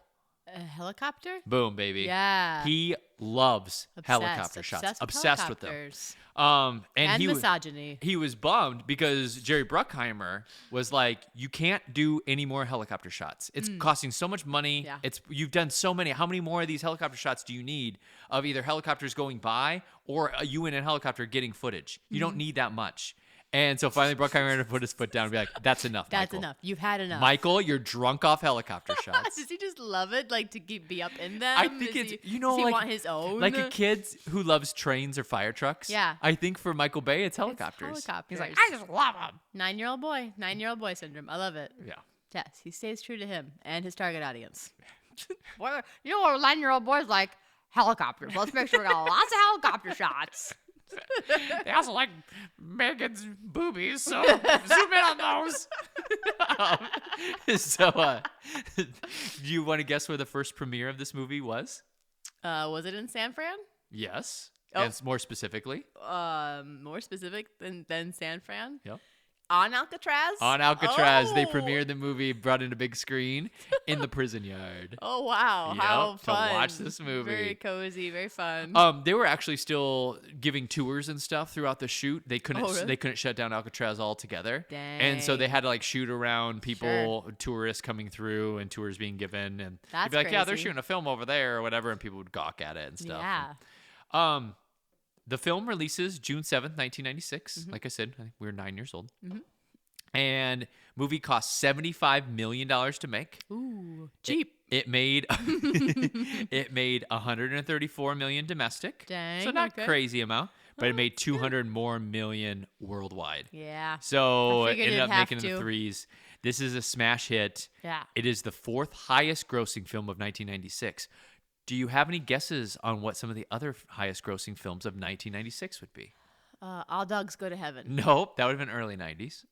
Speaker 2: A helicopter?
Speaker 1: Boom, baby.
Speaker 2: Yeah.
Speaker 1: He loves helicopter shots. Obsessed with them.
Speaker 2: helicopters.
Speaker 1: And
Speaker 2: misogyny.
Speaker 1: He was bummed because Jerry Bruckheimer was like, you can't do any more helicopter shots. It's costing so much money.
Speaker 2: Yeah.
Speaker 1: You've done so many. How many more of these helicopter shots do you need of either helicopters going by or you in a helicopter getting footage? You don't need that much. And so finally Bruckheimer had to put his foot down and be like, that's enough,
Speaker 2: That's
Speaker 1: Michael.
Speaker 2: enough. You've had enough.
Speaker 1: Michael, you're drunk off helicopter shots.
Speaker 2: Does he just love it, like to be up in them?
Speaker 1: I think
Speaker 2: Does
Speaker 1: it's,
Speaker 2: he,
Speaker 1: does
Speaker 2: he
Speaker 1: like,
Speaker 2: want his own?
Speaker 1: like a kid who loves trains or fire trucks.
Speaker 2: Yeah.
Speaker 1: I think for Michael Bay, it's
Speaker 2: It's
Speaker 1: helicopters.
Speaker 2: helicopters.
Speaker 6: He's like, I just love him.
Speaker 2: 9-year-old boy. 9-year-old boy syndrome. I love it.
Speaker 1: Yeah.
Speaker 2: Yes, he stays true to him and his target audience.
Speaker 6: Well, you know what a 9-year-old boy's like? Helicopters. Let's make sure we got lots of helicopter shots. They also like Megan's boobies, so zoom in on those.
Speaker 1: So, do you want to guess where the first premiere of this movie was?
Speaker 2: Was it in San Fran?
Speaker 1: Yes.
Speaker 2: Oh.
Speaker 1: And more specifically.
Speaker 2: More specific than San Fran?
Speaker 1: Yep.
Speaker 2: on Alcatraz?
Speaker 1: On Alcatraz, they
Speaker 2: Oh.
Speaker 1: premiered the movie, brought in a big screen in the prison yard.
Speaker 2: Oh, wow.
Speaker 1: Yep,
Speaker 2: How
Speaker 1: to
Speaker 2: fun.
Speaker 1: watch this movie.
Speaker 2: Very cozy, very fun.
Speaker 1: They were actually still giving tours and stuff throughout the shoot. They couldn't
Speaker 2: Oh, really?
Speaker 1: they couldn't shut down Alcatraz altogether. And so they
Speaker 2: Dang.
Speaker 1: had to like shoot around people, tourists coming through and tours being given, and
Speaker 2: That's
Speaker 1: they'd be like, yeah, they're
Speaker 2: crazy.
Speaker 1: shooting a film over there or whatever, and people would gawk at it and stuff.
Speaker 2: Yeah.
Speaker 1: And, the film releases June 7th, 1996.
Speaker 2: Mm-hmm.
Speaker 1: Like I said, I think we were 9 years old. And movie cost $75 million to make.
Speaker 2: Ooh, cheap.
Speaker 1: It made it made 134 million domestic.
Speaker 2: Dang,
Speaker 1: so not
Speaker 2: okay.
Speaker 1: crazy amount, but it made 200 more million worldwide.
Speaker 2: Yeah.
Speaker 1: So
Speaker 2: I
Speaker 1: it
Speaker 2: figured
Speaker 1: ended
Speaker 2: it'd
Speaker 1: up
Speaker 2: have
Speaker 1: making in the
Speaker 2: to.
Speaker 1: threes. This is a smash hit.
Speaker 2: Yeah.
Speaker 1: It is the 4th highest grossing film of 1996. Do you have any guesses on what some of the other highest grossing films of 1996 would be?
Speaker 2: All dogs go to heaven.
Speaker 1: Nope, that would have been early 90s.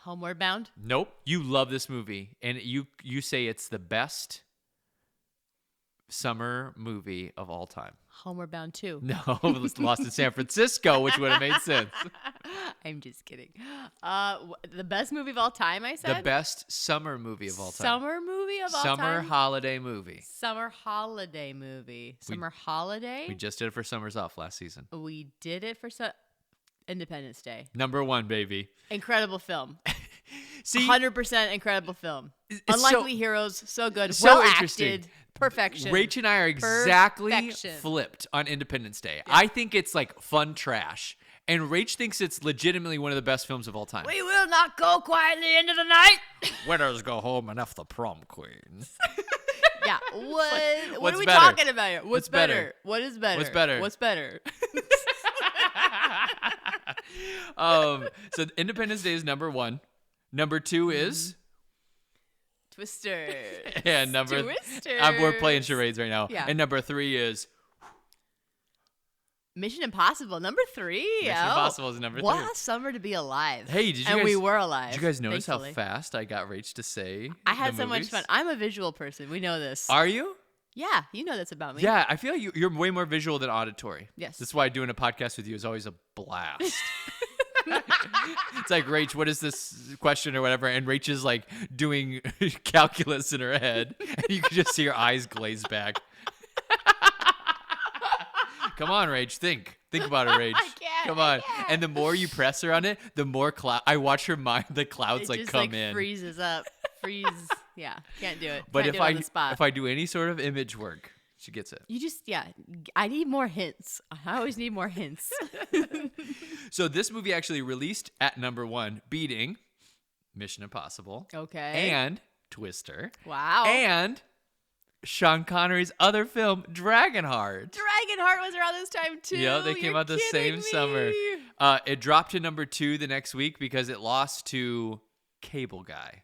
Speaker 2: Homeward Bound.
Speaker 1: Nope. You love this movie, and you say it's the best summer movie of all time.
Speaker 2: Homeward Bound 2.
Speaker 1: No, it's Lost in San Francisco, which would have made sense.
Speaker 2: I'm just kidding. The best movie of all time, I said?
Speaker 1: The best summer movie of all time.
Speaker 2: Summer movie of all
Speaker 1: Summer
Speaker 2: time?
Speaker 1: holiday movie.
Speaker 2: Summer holiday movie. Summer holiday?
Speaker 1: We just did it for Summers Off last season.
Speaker 2: We did it for Independence Day.
Speaker 1: Number 1, baby.
Speaker 2: Incredible film.
Speaker 1: See,
Speaker 2: 100% incredible film.
Speaker 1: It's
Speaker 2: Unlikely Heroes, so good.
Speaker 1: so
Speaker 2: Well
Speaker 1: interesting.
Speaker 2: acted. Perfection.
Speaker 1: Rach and I are exactly
Speaker 2: Perfection.
Speaker 1: flipped on Independence Day. I think it's like fun trash, and Rach thinks it's legitimately one of the best films of all time.
Speaker 2: We will not go quietly into the night.
Speaker 1: Winners go home and F the prom queen.
Speaker 2: Yeah. What
Speaker 1: What's
Speaker 2: are we
Speaker 1: better?
Speaker 2: talking about here?
Speaker 1: What's better?
Speaker 2: What is better?
Speaker 1: What's better?
Speaker 2: What's better?
Speaker 1: So Independence Day is number 1. Number 2 is
Speaker 2: Twister.
Speaker 1: and number we're playing charades right now.
Speaker 2: Yeah.
Speaker 1: And number 3 is
Speaker 2: Mission Impossible, number 3.
Speaker 1: Mission Impossible is number 3.
Speaker 2: What a summer to be alive.
Speaker 1: Hey, did you
Speaker 2: and
Speaker 1: guys,
Speaker 2: we were alive.
Speaker 1: Did you guys notice
Speaker 2: thankfully.
Speaker 1: how fast I got Rach to say?
Speaker 2: I had
Speaker 1: the
Speaker 2: so much
Speaker 1: movies?
Speaker 2: fun. I'm a visual person. We know this.
Speaker 1: Are you?
Speaker 2: Yeah, you know that's about me.
Speaker 1: Yeah, I feel like you're way more visual than auditory.
Speaker 2: Yes.
Speaker 1: That's why doing a podcast with you is always a blast. It's like, Rach, what is this question or whatever? And Rach is like doing calculus in her head. And you can just see her eyes glaze back. Come on, Rach, think. Think about it, Rach.
Speaker 2: I can't,
Speaker 1: Come
Speaker 2: I
Speaker 1: on.
Speaker 2: can't.
Speaker 1: And the more you press her on it, the more I watch her mind, the clouds
Speaker 2: It
Speaker 1: like
Speaker 2: just
Speaker 1: come
Speaker 2: like
Speaker 1: in.
Speaker 2: freezes up. Freeze. Yeah, can't do it.
Speaker 1: But
Speaker 2: Can't
Speaker 1: if
Speaker 2: do it on the
Speaker 1: I
Speaker 2: spot.
Speaker 1: if I do any sort of image work, she gets it.
Speaker 2: You just, I need more hints. I always need more hints.
Speaker 1: So this movie actually released at number 1, beating Mission Impossible.
Speaker 2: Okay.
Speaker 1: And Twister.
Speaker 2: Wow.
Speaker 1: And Sean Connery's other film, Dragonheart.
Speaker 2: Dragonheart was around this time too.
Speaker 1: Yeah, they came
Speaker 2: You're
Speaker 1: out the same
Speaker 2: kidding
Speaker 1: summer.
Speaker 2: me.
Speaker 1: It dropped to number 2 the next week because it lost to Cable Guy.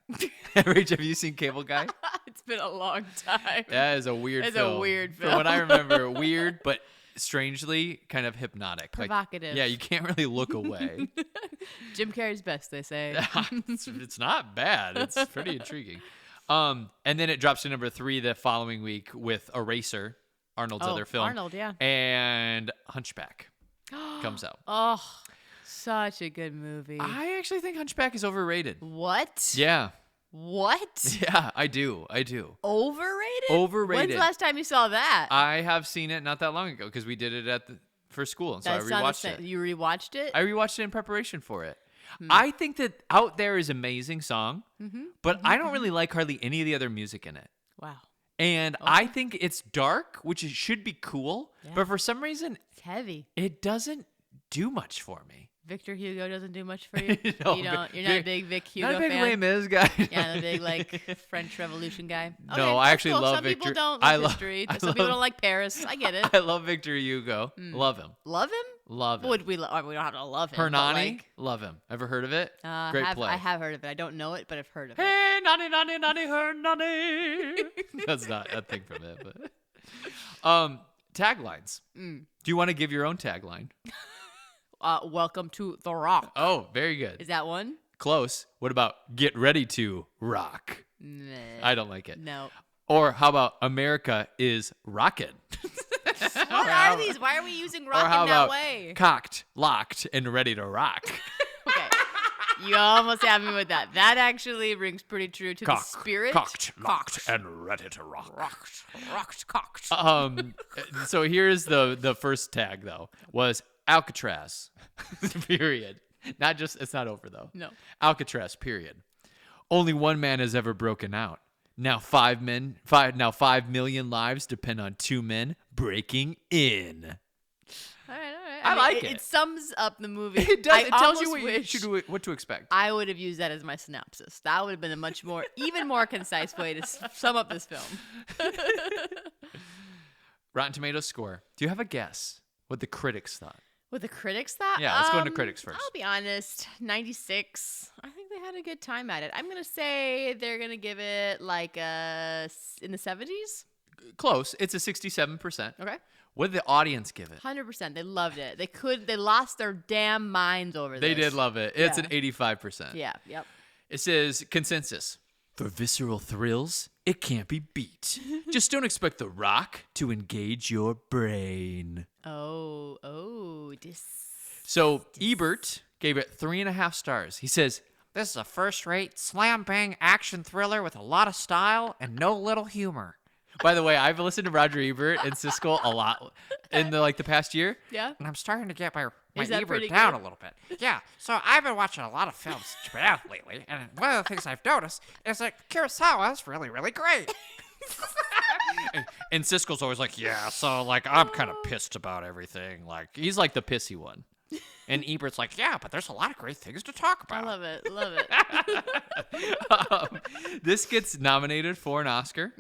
Speaker 1: Rach, have you seen Cable Guy?
Speaker 2: It's been a long time.
Speaker 1: That is a weird
Speaker 2: It's
Speaker 1: film.
Speaker 2: a weird
Speaker 1: From what I
Speaker 2: film.
Speaker 1: remember, weird, but strangely kind of hypnotic. Like,
Speaker 2: Provocative.
Speaker 1: yeah, you can't really look away.
Speaker 2: Jim Carrey's best, they say.
Speaker 1: It's not bad. It's pretty intriguing. And then it drops to number 3 the following week with Eraser, Arnold's other film.
Speaker 2: Arnold, yeah.
Speaker 1: And Hunchback comes out.
Speaker 2: Oh, such a good movie.
Speaker 1: I actually think Hunchback is overrated.
Speaker 2: What?
Speaker 1: Yeah.
Speaker 2: What?
Speaker 1: Yeah, I do.
Speaker 2: Overrated?
Speaker 1: Overrated.
Speaker 2: When's the last time you saw that?
Speaker 1: I have seen it not that long ago because we did it for school, and so
Speaker 2: That's
Speaker 1: I
Speaker 2: not the
Speaker 1: rewatched
Speaker 2: same.
Speaker 1: it.
Speaker 2: You rewatched it?
Speaker 1: I rewatched it in preparation for it. I think that Out There is an amazing song, but I don't really like hardly any of the other music in it.
Speaker 2: Wow.
Speaker 1: And I think it's dark, which should be cool, but for some reason,
Speaker 2: It's heavy.
Speaker 1: it doesn't do much for me.
Speaker 2: Victor Hugo doesn't do much for you?
Speaker 1: No,
Speaker 2: You're not a big Vic Hugo
Speaker 1: Not a big
Speaker 2: fan?
Speaker 1: Les Mis guy.
Speaker 2: Yeah, the big like French Revolution guy.
Speaker 1: No,
Speaker 2: Okay,
Speaker 1: I
Speaker 2: that's
Speaker 1: actually
Speaker 2: cool.
Speaker 1: love
Speaker 2: Some
Speaker 1: Victor.
Speaker 2: people don't
Speaker 1: I
Speaker 2: love
Speaker 1: love-
Speaker 2: history.
Speaker 1: I
Speaker 2: Some people
Speaker 1: love-
Speaker 2: don't like Paris. I get it.
Speaker 1: I love Victor Hugo. Love him.
Speaker 2: Love him?
Speaker 1: Love him.
Speaker 2: Would we? We don't have to love him. but,
Speaker 1: Hernani,
Speaker 2: like,
Speaker 1: love him. Ever heard of it? Great play.
Speaker 2: I have heard of it. I don't know it, but I've heard of it.
Speaker 1: Hey, nanny, nanny, nanny, Hernani. That's not a thing from it, but taglines. Do you want to give your own tagline?
Speaker 2: Welcome to the Rock.
Speaker 1: Oh, very good.
Speaker 2: Is that one?
Speaker 1: Close. What about get ready to rock?
Speaker 2: Nah.
Speaker 1: I don't like it.
Speaker 2: No.
Speaker 1: Or how about America is rockin'?
Speaker 2: What are these? Why are we using rock
Speaker 1: Or how
Speaker 2: in that
Speaker 1: about
Speaker 2: way?
Speaker 1: cocked, locked, and ready to rock?
Speaker 2: Okay. You almost have me with that. That actually rings pretty true to the spirit.
Speaker 1: Cocked, locked, and ready to rock.
Speaker 2: Cocked.
Speaker 1: So here's the first tag though was Alcatraz. Period. Not just it's not over though.
Speaker 2: No.
Speaker 1: Alcatraz. Period. Only one man has ever broken out. Now 5 million lives depend on 2 men breaking in.
Speaker 2: All right.
Speaker 1: I
Speaker 2: mean,
Speaker 1: like
Speaker 2: it.
Speaker 1: it.
Speaker 2: It sums up the movie.
Speaker 1: It does.
Speaker 2: I
Speaker 1: It tells you
Speaker 2: almost
Speaker 1: what to expect.
Speaker 2: I would have used that as my synopsis. That would have been a much more, even more concise way to sum up this film.
Speaker 1: Rotten Tomatoes score. Do you have a guess what the critics thought?
Speaker 2: What the critics thought?
Speaker 1: Yeah, let's go into critics first.
Speaker 2: I'll be honest, 96. I think they had a good time at it. I'm gonna say they're gonna give it like in the 70s.
Speaker 1: Close. It's a 67%.
Speaker 2: Okay.
Speaker 1: What did the audience give it?
Speaker 2: 100%. They loved it. They lost their damn minds over this.
Speaker 1: They did love it. It's
Speaker 2: Yeah.
Speaker 1: an 85%.
Speaker 2: Yeah. Yep.
Speaker 1: It says consensus. For visceral thrills, it can't be beat. Just don't expect The Rock to engage your brain. So Ebert gave it 3.5 stars. He says,
Speaker 6: This is a first-rate, slam-bang action thriller with a lot of style and no little humor.
Speaker 1: by the way, I've listened to Roger Ebert and Siskel a lot in the past year.
Speaker 2: Yeah.
Speaker 6: And I'm starting to get my
Speaker 2: Is that
Speaker 6: Ebert
Speaker 2: pretty
Speaker 6: down
Speaker 2: good?
Speaker 6: a little bit. Yeah, so I've been watching a lot of films Japan lately, and one of the things I've noticed is that Kurosawa's really, really great.
Speaker 1: And Siskel's always like, yeah, so I'm kind of pissed about everything. He's like the pissy one.
Speaker 6: And Ebert's like, yeah, but there's a lot of great things to talk
Speaker 2: I
Speaker 6: about.
Speaker 2: love it. Love it.
Speaker 1: This gets nominated for an Oscar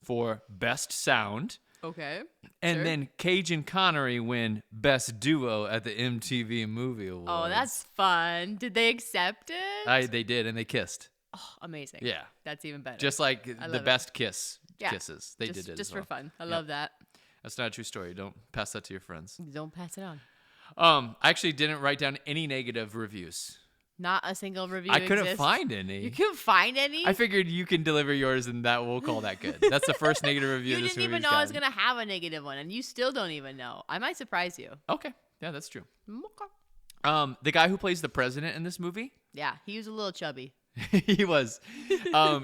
Speaker 1: for Best Sound.
Speaker 2: Okay.
Speaker 1: And
Speaker 2: Sure.
Speaker 1: then Cage and Connery win Best Duo at the MTV Movie Awards.
Speaker 2: Oh, that's fun. Did they accept it?
Speaker 1: They did, and they kissed.
Speaker 2: Oh, amazing.
Speaker 1: Yeah.
Speaker 2: That's even better.
Speaker 1: Just like
Speaker 2: I
Speaker 1: the
Speaker 2: love it.
Speaker 1: best kisses. They
Speaker 2: just,
Speaker 1: did it
Speaker 2: just
Speaker 1: as well.
Speaker 2: for fun. I love that.
Speaker 1: That's not a true story. Don't pass that to your friends.
Speaker 2: Don't pass it on.
Speaker 1: I actually didn't write down any negative reviews.
Speaker 2: Not a single review.
Speaker 1: I couldn't
Speaker 2: exists?
Speaker 1: find any.
Speaker 2: You couldn't find any?
Speaker 1: I figured you can deliver yours, and that we'll call that good. That's the first negative review
Speaker 2: You
Speaker 1: this
Speaker 2: didn't even
Speaker 1: movie's
Speaker 2: know I was
Speaker 1: gotten.
Speaker 2: going to have a negative one, and you still don't even know. I might surprise you.
Speaker 1: Okay, yeah, that's true.
Speaker 2: Okay.
Speaker 1: The guy who plays the president in this movie,
Speaker 2: Yeah, he was a little chubby.
Speaker 1: he was.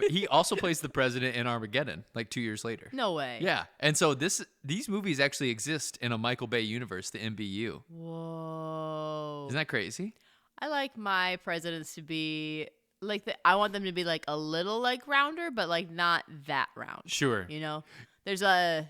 Speaker 1: He also plays the president in Armageddon, 2 years later.
Speaker 2: No way.
Speaker 1: Yeah, and so these movies actually exist in a Michael Bay universe, the MBU.
Speaker 2: Whoa.
Speaker 1: Isn't that crazy?
Speaker 2: I like my presidents to be I want them to be a little rounder, but not that round.
Speaker 1: Sure.
Speaker 2: You know, there's a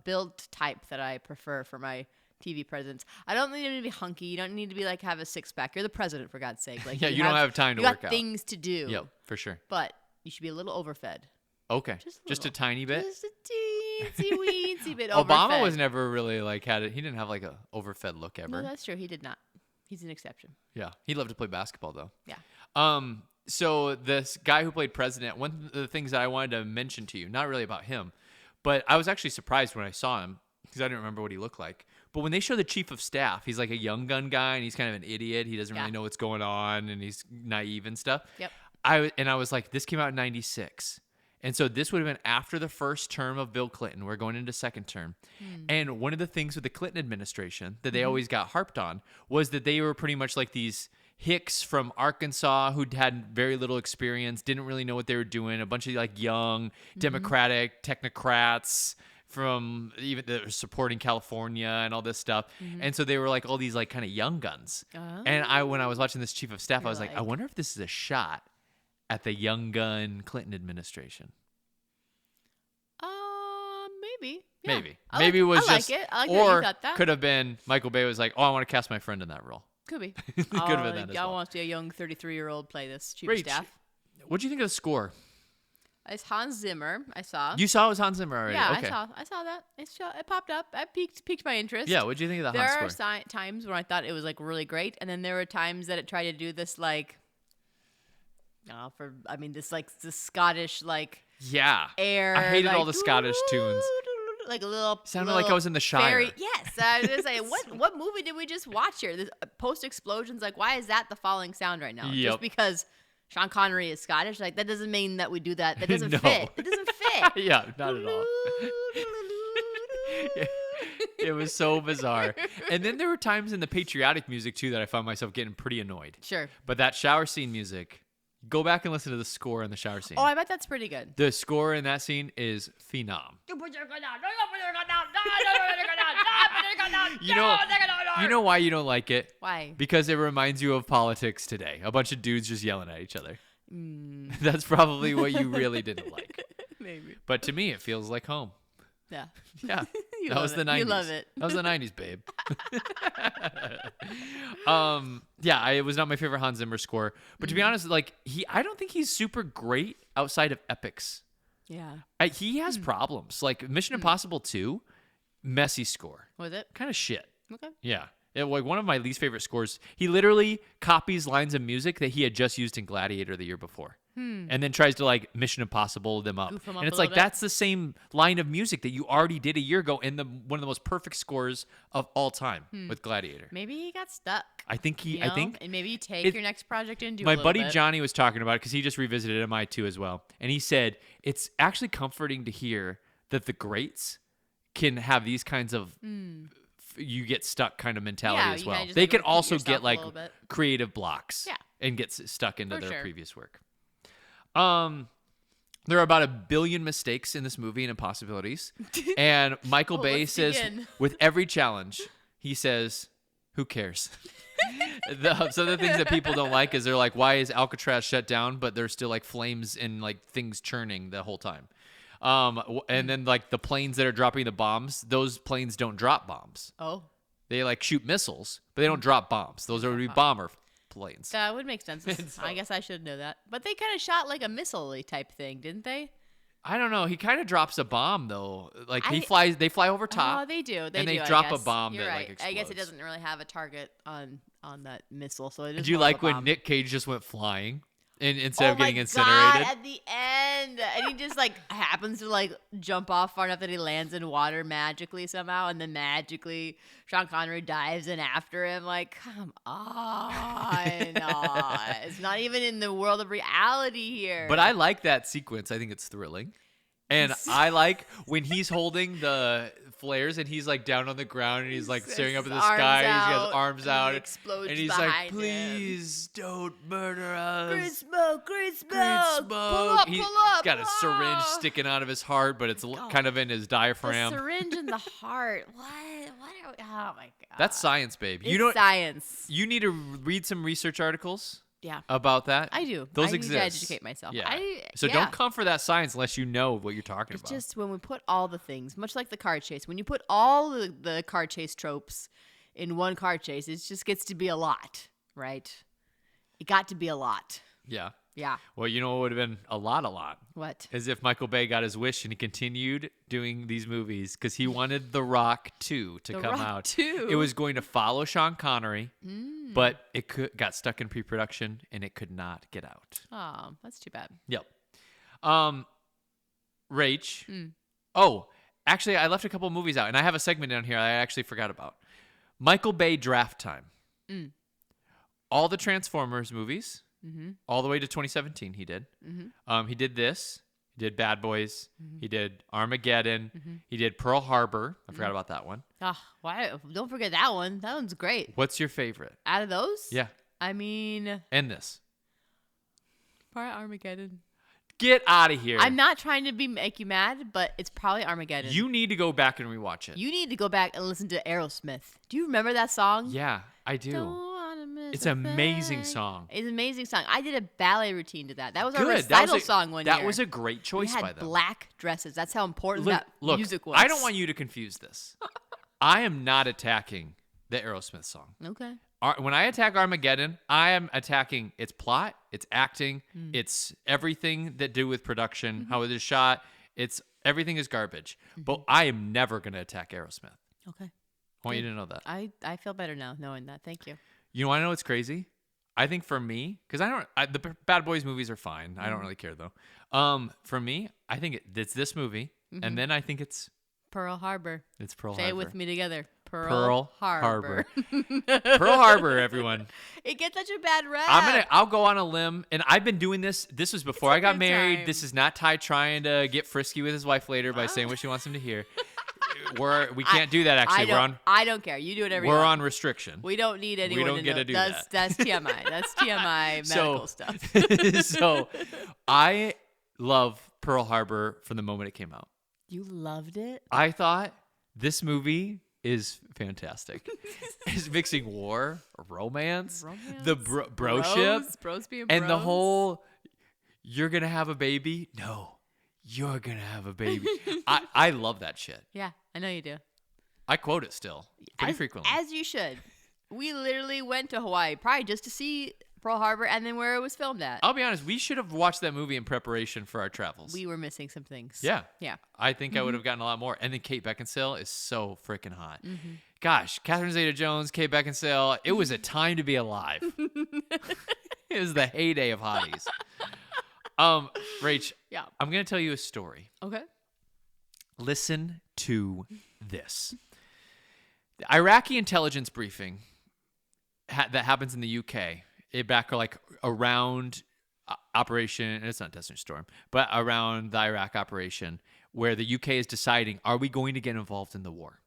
Speaker 2: build type that I prefer for my TV presidents. I don't need them to be hunky. You don't need to be have a 6-pack. You're the president, for God's sake.
Speaker 1: Yeah, you don't have time to
Speaker 2: you
Speaker 1: work
Speaker 2: got
Speaker 1: out.
Speaker 2: things to do.
Speaker 1: Yep, for sure.
Speaker 2: But you should be a little overfed.
Speaker 1: Okay,
Speaker 2: Just a
Speaker 1: just a
Speaker 2: little.
Speaker 1: tiny bit.
Speaker 2: Just a teensy weensy bit
Speaker 1: Obama
Speaker 2: overfed.
Speaker 1: was never really had it. He didn't have a overfed look ever.
Speaker 2: No, that's true. He did not. He's an exception.
Speaker 1: Yeah, he loved to play basketball though.
Speaker 2: Yeah.
Speaker 1: So this guy who played president, one of the things that I wanted to mention to you, not really about him, but I was actually surprised when I saw him because I didn't remember what he looked like. But when they show the chief of staff, he's like a young gun guy and he's kind of an idiot. He doesn't really know what's going on and he's naive and stuff.
Speaker 2: Yep.
Speaker 1: I was like, this came out in 96. And so this would have been after the first term of Bill Clinton. We're going into second term. And one of the things with the Clinton administration that they always got harped on was that they were pretty much like these hicks from Arkansas who'd had very little experience, didn't really know what they were doing, a bunch of young Democratic technocrats from even supporting California and all this stuff. And so they were all these kind of young guns. And when I was watching this chief of staff, I was like, I wonder if this is a shot at the young gun Clinton administration.
Speaker 2: Maybe. Yeah.
Speaker 1: Maybe. Maybe it was
Speaker 2: I
Speaker 1: just,
Speaker 2: like it. I like that
Speaker 1: or
Speaker 2: you thought that.
Speaker 1: could have been Michael Bay was like, oh, I want to cast my friend in that role.
Speaker 2: Could be.
Speaker 1: Could have been that as
Speaker 2: I
Speaker 1: well.
Speaker 2: want to see a young 33-year-old play this chief of
Speaker 1: Rach,
Speaker 2: staff.
Speaker 1: what'd you think of the score?
Speaker 2: It's Hans Zimmer. I saw.
Speaker 1: You saw it was Hans Zimmer already.
Speaker 2: Yeah,
Speaker 1: Okay.
Speaker 2: I saw that. It popped up. It piqued my interest.
Speaker 1: Yeah, what'd you think of the
Speaker 2: There
Speaker 1: Hans
Speaker 2: are
Speaker 1: score?
Speaker 2: times when I thought it was really great, and then there were times that it tried to do this this Scottish
Speaker 1: Yeah.
Speaker 2: air.
Speaker 1: I hated all the Scottish tunes.
Speaker 2: Like a little
Speaker 1: Sounded
Speaker 2: little
Speaker 1: like I was in the Shire.
Speaker 2: fairy- Yes, I was gonna say, what movie did we just watch here? This post explosions. Why is that the following sound right now?
Speaker 1: Yep.
Speaker 2: Just because Sean Connery is Scottish, that doesn't mean that we do that. That doesn't
Speaker 1: No.
Speaker 2: fit. It doesn't fit.
Speaker 1: Yeah, not at all. It was so bizarre. And then there were times in the patriotic music too that I found myself getting pretty annoyed.
Speaker 2: Sure.
Speaker 1: But that shower scene music, go back and listen to the score in the shower scene.
Speaker 2: Oh, I bet that's pretty good.
Speaker 1: The score in that scene is phenom. You know why you don't like it?
Speaker 2: Why?
Speaker 1: Because it reminds you of politics today. A bunch of dudes just yelling at each other. That's probably what you really didn't like.
Speaker 2: Maybe.
Speaker 1: But to me, it feels like home.
Speaker 2: Yeah.
Speaker 1: Yeah.
Speaker 2: You
Speaker 1: That
Speaker 2: love
Speaker 1: was the
Speaker 2: it.
Speaker 1: 90s.
Speaker 2: You love it.
Speaker 1: That was the 90s, babe. It was not my favorite Hans Zimmer score. But to be honest, like I don't think he's super great outside of epics.
Speaker 2: Yeah.
Speaker 1: He has problems. Like Mission Impossible 2, messy score.
Speaker 2: Was it?
Speaker 1: Kind of shit.
Speaker 2: Okay.
Speaker 1: Yeah. Like one of my least favorite scores. He literally copies lines of music that he had just used in Gladiator the year before. And then tries to like Mission Impossible them up.
Speaker 2: Goof 'em
Speaker 1: And
Speaker 2: up
Speaker 1: it's
Speaker 2: a
Speaker 1: like
Speaker 2: little bit.
Speaker 1: that's the same line of music that you already did a year ago in one of the most perfect scores of all time with Gladiator.
Speaker 2: Maybe he got stuck.
Speaker 1: I think
Speaker 2: You know?
Speaker 1: I think
Speaker 2: And maybe you take
Speaker 1: it-
Speaker 2: your next project and do a
Speaker 1: my
Speaker 2: little
Speaker 1: buddy
Speaker 2: bit.
Speaker 1: Johnny was talking about it because he just revisited MI2 as well. And he said it's actually comforting to hear that the greats can have these kinds of you get stuck kind of mentality
Speaker 2: Yeah,
Speaker 1: as
Speaker 2: you
Speaker 1: well.
Speaker 2: kinda just,
Speaker 1: They
Speaker 2: like,
Speaker 1: can
Speaker 2: repeat
Speaker 1: also
Speaker 2: yourself
Speaker 1: get
Speaker 2: a
Speaker 1: like
Speaker 2: little bit.
Speaker 1: creative blocks
Speaker 2: Yeah.
Speaker 1: and get stuck into
Speaker 2: For
Speaker 1: their
Speaker 2: sure.
Speaker 1: previous work. There are about 1 billion mistakes in this movie and impossibilities. And Michael
Speaker 2: Well,
Speaker 1: Bay
Speaker 2: let's
Speaker 1: says,
Speaker 2: begin.
Speaker 1: with every challenge, he says, who cares? Some of the things that people don't like is they're like, why is Alcatraz shut down, but there's still like flames and like things churning the whole time. And then like the planes that are dropping the bombs, those planes don't drop bombs.
Speaker 2: Oh,
Speaker 1: They like shoot missiles, but they don't drop bombs. Those are bomber planes.
Speaker 2: that would make sense. I guess I should know that. But they kind of shot like a missile type thing, didn't they?
Speaker 1: I don't know. He kind of drops a bomb though. Like
Speaker 2: I-
Speaker 1: they fly over top.
Speaker 2: Oh, they do. They
Speaker 1: and
Speaker 2: do.
Speaker 1: they
Speaker 2: I
Speaker 1: drop a
Speaker 2: guess.
Speaker 1: bomb
Speaker 2: You're
Speaker 1: that,
Speaker 2: right.
Speaker 1: like,
Speaker 2: I guess it
Speaker 1: explodes.
Speaker 2: doesn't really have a target on that missile. So it is.
Speaker 1: Did you
Speaker 2: more of
Speaker 1: like
Speaker 2: a
Speaker 1: when
Speaker 2: bomb.
Speaker 1: Nick Cage just went flying instead
Speaker 2: Oh
Speaker 1: of getting
Speaker 2: my
Speaker 1: incinerated?
Speaker 2: God, at the end, and he just like happens to like jump off far enough that he lands in water magically somehow, and then magically Sean Connery dives in after him. Like, come on, it's not even in the world of reality here.
Speaker 1: But I like that sequence. I think it's thrilling. And I like when he's holding the flares and he's like down on the ground and he's like staring up at the
Speaker 2: Arms
Speaker 1: sky. And he's got
Speaker 2: out,
Speaker 1: his arms
Speaker 2: and
Speaker 1: out.
Speaker 2: it explodes
Speaker 1: and he's like,
Speaker 2: behind him.
Speaker 1: please don't murder us.
Speaker 2: Great smoke, great smoke.
Speaker 1: Great smoke.
Speaker 2: Pull up,
Speaker 1: He's
Speaker 2: pull up.
Speaker 1: got a syringe
Speaker 2: Ah.
Speaker 1: sticking out of his heart, but it's kind of in his
Speaker 2: The
Speaker 1: diaphragm.
Speaker 2: syringe in the heart. What? What? Oh my God.
Speaker 1: That's science, babe.
Speaker 2: It's
Speaker 1: You don't.
Speaker 2: science.
Speaker 1: You need to read some research articles
Speaker 2: Yeah.
Speaker 1: about that.
Speaker 2: I do.
Speaker 1: Those
Speaker 2: I
Speaker 1: exist.
Speaker 2: need to educate myself.
Speaker 1: Yeah. So
Speaker 2: yeah.
Speaker 1: don't come for that science unless you know what you're talking
Speaker 2: It's
Speaker 1: about.
Speaker 2: just when we put all the things, much like the car chase, when you put all the car chase tropes in one car chase, it just gets to be a lot, right? It got to be a lot.
Speaker 1: Yeah.
Speaker 2: Yeah.
Speaker 1: Well, you know what would have been a lot?
Speaker 2: What?
Speaker 1: As if Michael Bay got his wish and he continued doing these movies because he wanted The Rock 2 to
Speaker 2: The
Speaker 1: come
Speaker 2: Rock
Speaker 1: out.
Speaker 2: 2?
Speaker 1: It was going to follow Sean Connery, but it got stuck in pre-production and it could not get out.
Speaker 2: Oh, that's too bad.
Speaker 1: Yep. Rach. Oh, actually, I left a couple movies out, and I have a segment down here I actually forgot about. Michael Bay draft time. All the Transformers movies, all the way to 2017. He did. He did this. He did Bad Boys. He did Armageddon. He did Pearl Harbor. I forgot about that one.
Speaker 2: Oh, why? Don't forget that one. That one's great.
Speaker 1: What's your favorite?
Speaker 2: Out of those?
Speaker 1: Yeah,
Speaker 2: I mean,
Speaker 1: and this.
Speaker 2: probably Armageddon.
Speaker 1: Get out of here.
Speaker 2: I'm not trying to make you mad, but it's probably Armageddon.
Speaker 1: You need to go back and rewatch it.
Speaker 2: You need to go back and listen to Aerosmith. Do you remember that song?
Speaker 1: Yeah, I do.
Speaker 2: Don't wanna miss
Speaker 1: It's
Speaker 2: a
Speaker 1: an amazing
Speaker 2: thing.
Speaker 1: song.
Speaker 2: It's an amazing song. I did a ballet routine to that. That was our
Speaker 1: Good.
Speaker 2: recital song one year.
Speaker 1: That was a great
Speaker 2: We
Speaker 1: choice
Speaker 2: had
Speaker 1: by them.
Speaker 2: black dresses. That's how important
Speaker 1: Look,
Speaker 2: that music was.
Speaker 1: I don't want you to confuse this. I am not attacking the Aerosmith song.
Speaker 2: Okay.
Speaker 1: When I attack Armageddon, I am attacking its plot, its acting,
Speaker 2: Mm.
Speaker 1: its everything that do with production, how it is shot. It's everything is garbage.
Speaker 2: Mm-hmm.
Speaker 1: But I am never going to attack Aerosmith.
Speaker 2: Okay.
Speaker 1: I want you to know that.
Speaker 2: I feel better now knowing that. Thank you.
Speaker 1: You want to know what's crazy? I think for me, because the Bad Boys movies are fine. I don't really care though. For me, I think it's this movie, and then I think it's
Speaker 2: Pearl Harbor.
Speaker 1: Pearl
Speaker 2: Say
Speaker 1: Harbor.
Speaker 2: it with me together.
Speaker 1: Pearl
Speaker 2: Harbor.
Speaker 1: Pearl Harbor, everyone.
Speaker 2: It gets such a bad rap.
Speaker 1: I'll go on a limb, and I've been doing this. This was before I got
Speaker 2: good
Speaker 1: married.
Speaker 2: time.
Speaker 1: This is not Ty trying to get frisky with his wife later by saying what she wants him to hear. we can't do that. Actually,
Speaker 2: I don't care. You do whatever you
Speaker 1: we're
Speaker 2: want.
Speaker 1: on restriction.
Speaker 2: We don't need anyone
Speaker 1: don't
Speaker 2: to
Speaker 1: get
Speaker 2: know.
Speaker 1: to do that.
Speaker 2: That's TMI. That's TMI medical stuff.
Speaker 1: So I love Pearl Harbor from the moment it came out.
Speaker 2: You loved it?
Speaker 1: I thought this movie is fantastic. It's mixing war, romance, the broship,
Speaker 2: bros being
Speaker 1: and the
Speaker 2: bros.
Speaker 1: whole "you're gonna have a baby." No, you're gonna have a baby. I love that shit.
Speaker 2: Yeah, I know you do.
Speaker 1: I quote it still pretty frequently.
Speaker 2: As you should. We literally went to Hawaii probably just to see Pearl Harbor and then where it was filmed at.
Speaker 1: I'll be honest, we should have watched that movie in preparation for our travels.
Speaker 2: We were missing some things.
Speaker 1: Yeah.
Speaker 2: Yeah.
Speaker 1: I think I would have gotten a lot more. And then Kate Beckinsale is so freaking hot.
Speaker 2: Mm-hmm.
Speaker 1: Gosh, Catherine Zeta-Jones, Kate Beckinsale, it was a time to be alive. It was the heyday of hotties. Rach,
Speaker 2: Yeah.
Speaker 1: I'm going to tell you a story.
Speaker 2: Okay.
Speaker 1: Listen to this. The Iraqi intelligence briefing that happens in the UK, back like around Operation, and it's not Desert Storm, but around the Iraq operation, where the UK is deciding, are we going to get involved in the war?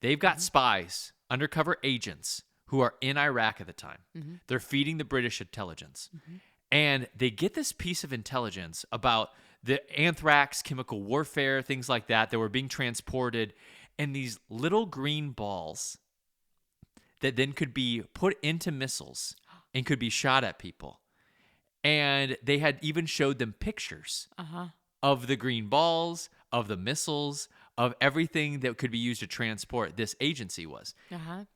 Speaker 1: They've got spies, undercover agents, who are in Iraq at the time. They're feeding the British intelligence. And they get this piece of intelligence about the anthrax, chemical warfare, things like that were being transported, and these little green balls that then could be put into missiles and could be shot at people. And they had even showed them pictures of the green balls, of the missiles, of everything that could be used to transport. This agency was.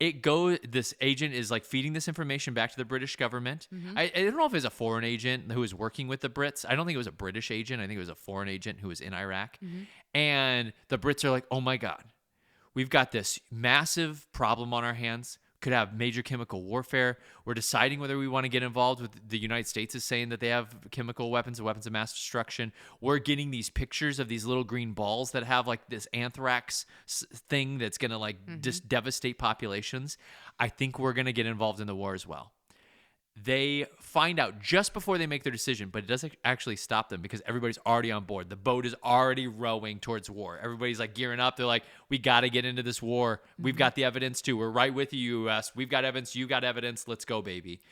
Speaker 1: This agent is like feeding this information back to the British government. I don't know if it was a foreign agent who was working with the Brits. I don't think it was a British agent. I think it was a foreign agent who was in Iraq. And the Brits are like, oh my God, we've got this massive problem on our hands. Could have major chemical warfare. We're deciding whether we want to get involved with the United States is saying that they have chemical weapons and weapons of mass destruction. We're getting these pictures of these little green balls that have like this anthrax thing that's going to like just devastate populations. I think we're going to get involved in the war as well. They find out just before they make their decision, but it doesn't actually stop them because everybody's already on board. The boat is already rowing towards war. Everybody's like gearing up. They're like, we got to get into this war. We've got the evidence too. We're right with you, U.S. We've got evidence. You got evidence. Let's go, baby.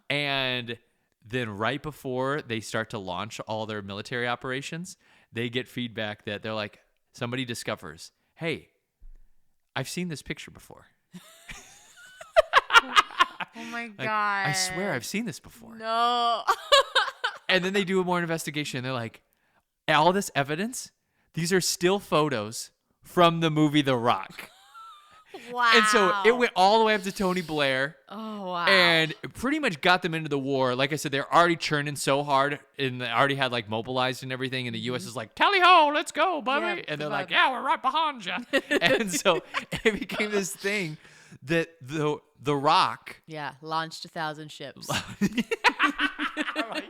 Speaker 1: And then right before they start to launch all their military operations, they get feedback that they're like, somebody discovers, hey, I've seen this picture before.
Speaker 2: Oh my God.
Speaker 1: Like, I swear I've seen this before.
Speaker 2: No.
Speaker 1: And then they do more investigation. They're like, all this evidence, these are still photos from the movie The Rock.
Speaker 2: Wow.
Speaker 1: And so it went all the way up to Tony Blair.
Speaker 2: Oh, wow.
Speaker 1: And it pretty much got them into the war. Like I said, they're already churning so hard, and they already had like mobilized and everything. And the U.S. is like, tally ho, let's go, buddy.
Speaker 2: Yeah,
Speaker 1: and they're like, yeah, we're right behind you. And so it became this thing that the Rock.
Speaker 2: Yeah, launched 1,000 ships.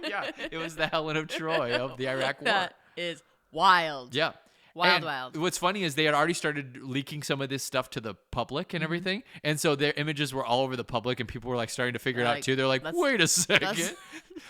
Speaker 1: Yeah, it was the Helen of Troy of the Iraq War.
Speaker 2: That is wild.
Speaker 1: Yeah.
Speaker 2: Wild,
Speaker 1: And
Speaker 2: wild.
Speaker 1: What's funny is they had already started leaking some of this stuff to the public and everything. And so their images were all over the public and people were like starting to figure it out too. They're like, wait a second.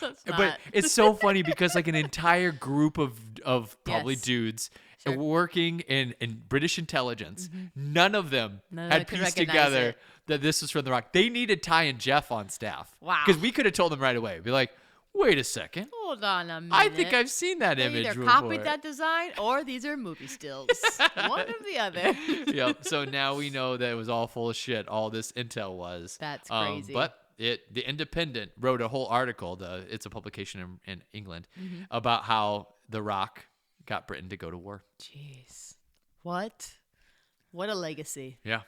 Speaker 2: That's
Speaker 1: But
Speaker 2: not-
Speaker 1: it's so funny because like an entire group of probably
Speaker 2: Yes.
Speaker 1: dudes
Speaker 2: Sure.
Speaker 1: working in British intelligence, none of them
Speaker 2: None of
Speaker 1: had
Speaker 2: them could
Speaker 1: pieced
Speaker 2: recognize
Speaker 1: together
Speaker 2: it.
Speaker 1: that this was from The Rock. They needed Ty and Jeff on staff.
Speaker 2: Wow.
Speaker 1: Because we could have told them right away. Be like, wait a second.
Speaker 2: Hold on a minute.
Speaker 1: I think I've seen that
Speaker 2: They
Speaker 1: image
Speaker 2: either
Speaker 1: before.
Speaker 2: copied that design or these are movie stills. One or the other.
Speaker 1: Yep. So now we know that it was all full of shit. All this intel was.
Speaker 2: That's crazy.
Speaker 1: But the Independent wrote a whole article. It's a publication in England about how The Rock got Britain to go to war.
Speaker 2: Jeez. What a legacy.
Speaker 1: Yeah.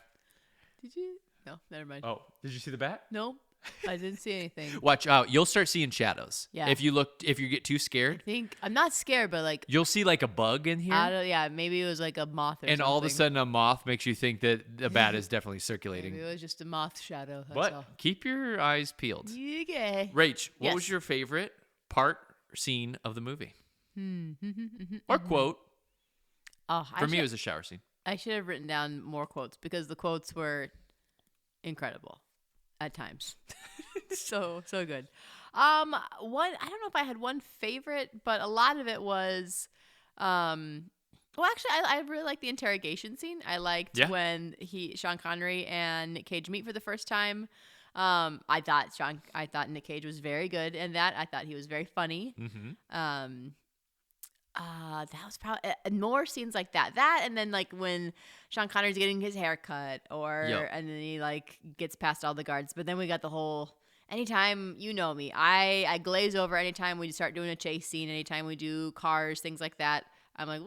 Speaker 2: Did you? No, never mind.
Speaker 1: Oh, did you see the bat?
Speaker 2: No, I didn't see anything.
Speaker 1: Watch out. You'll start seeing shadows.
Speaker 2: Yeah.
Speaker 1: If you get too scared,
Speaker 2: I'm not scared, but like,
Speaker 1: you'll see like a bug in here.
Speaker 2: yeah, maybe it was like a moth or
Speaker 1: and
Speaker 2: something.
Speaker 1: all of a sudden a moth makes you think that the bat is definitely
Speaker 2: Maybe
Speaker 1: circulating.
Speaker 2: it was just a moth shadow. That's
Speaker 1: But
Speaker 2: all.
Speaker 1: keep your eyes peeled.
Speaker 2: Okay.
Speaker 1: Rach, what
Speaker 2: Yes.
Speaker 1: was your favorite part or scene of the movie? Or quote?
Speaker 2: Oh,
Speaker 1: For me, it was a shower scene.
Speaker 2: I should have written down more quotes because the quotes were incredible at times. so good. I don't know if I had one favorite, but a lot of it was Well, actually, I really like the interrogation scene. I liked
Speaker 1: Yeah.
Speaker 2: when Sean Connery and Nick Cage meet for the first time. I thought Nick Cage was very good in that. I thought he was very funny.
Speaker 1: Mm-hmm.
Speaker 2: That was probably more scenes like that. That and then like when Sean Connery's getting his hair cut, and then he like gets past all the guards. But then we got the whole. Anytime, you know me, I glaze over anytime we start doing a chase scene. Anytime we do cars, things like that. I'm like,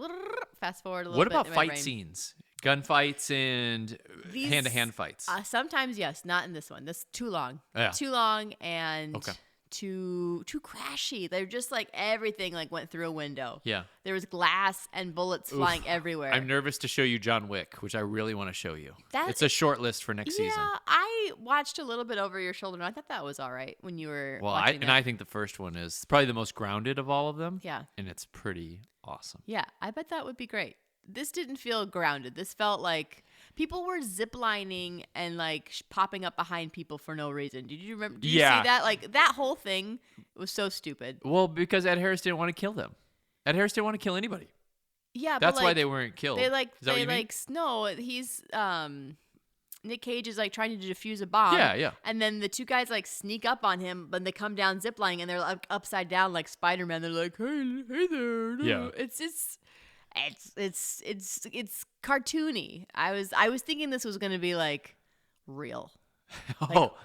Speaker 2: fast forward a little
Speaker 1: What
Speaker 2: bit.
Speaker 1: about
Speaker 2: in my
Speaker 1: fight
Speaker 2: brain.
Speaker 1: scenes? Gunfights and
Speaker 2: These-
Speaker 1: hand-to-hand fights.
Speaker 2: Sometimes, yes, not in this one. This is too long.
Speaker 1: Yeah.
Speaker 2: Too long and
Speaker 1: Okay.
Speaker 2: too crashy. They're just like everything like went through a window.
Speaker 1: Yeah.
Speaker 2: There was glass and bullets flying everywhere.
Speaker 1: I'm nervous to show you John Wick, which I really want to show you.
Speaker 2: That-
Speaker 1: It's a short list for next season.
Speaker 2: Yeah, I watched a little bit over your shoulder, and I thought that was all right when you were
Speaker 1: Well,
Speaker 2: watching it.
Speaker 1: I think the first one is probably the most grounded of all of them.
Speaker 2: Yeah.
Speaker 1: And it's pretty awesome.
Speaker 2: Yeah, I bet that would be great. This didn't feel grounded. This felt like people were ziplining and like popping up behind people for no reason. Did you remember? Did you
Speaker 1: Yeah.
Speaker 2: see that? Like that whole thing was so stupid.
Speaker 1: Well, because Ed Harris didn't want to kill them. Ed Harris didn't want to kill anybody.
Speaker 2: Yeah,
Speaker 1: That's
Speaker 2: but
Speaker 1: why
Speaker 2: like,
Speaker 1: they weren't killed.
Speaker 2: They like
Speaker 1: Is that what
Speaker 2: they
Speaker 1: you mean?
Speaker 2: like no. He's Nick Cage is like trying to defuse a bomb.
Speaker 1: Yeah, yeah.
Speaker 2: And then the two guys like sneak up on him, but they come down ziplining and they're like upside down like Spider-Man. They're like, hey there.
Speaker 1: Yeah.
Speaker 2: It's cartoony. I was thinking this was gonna be like real.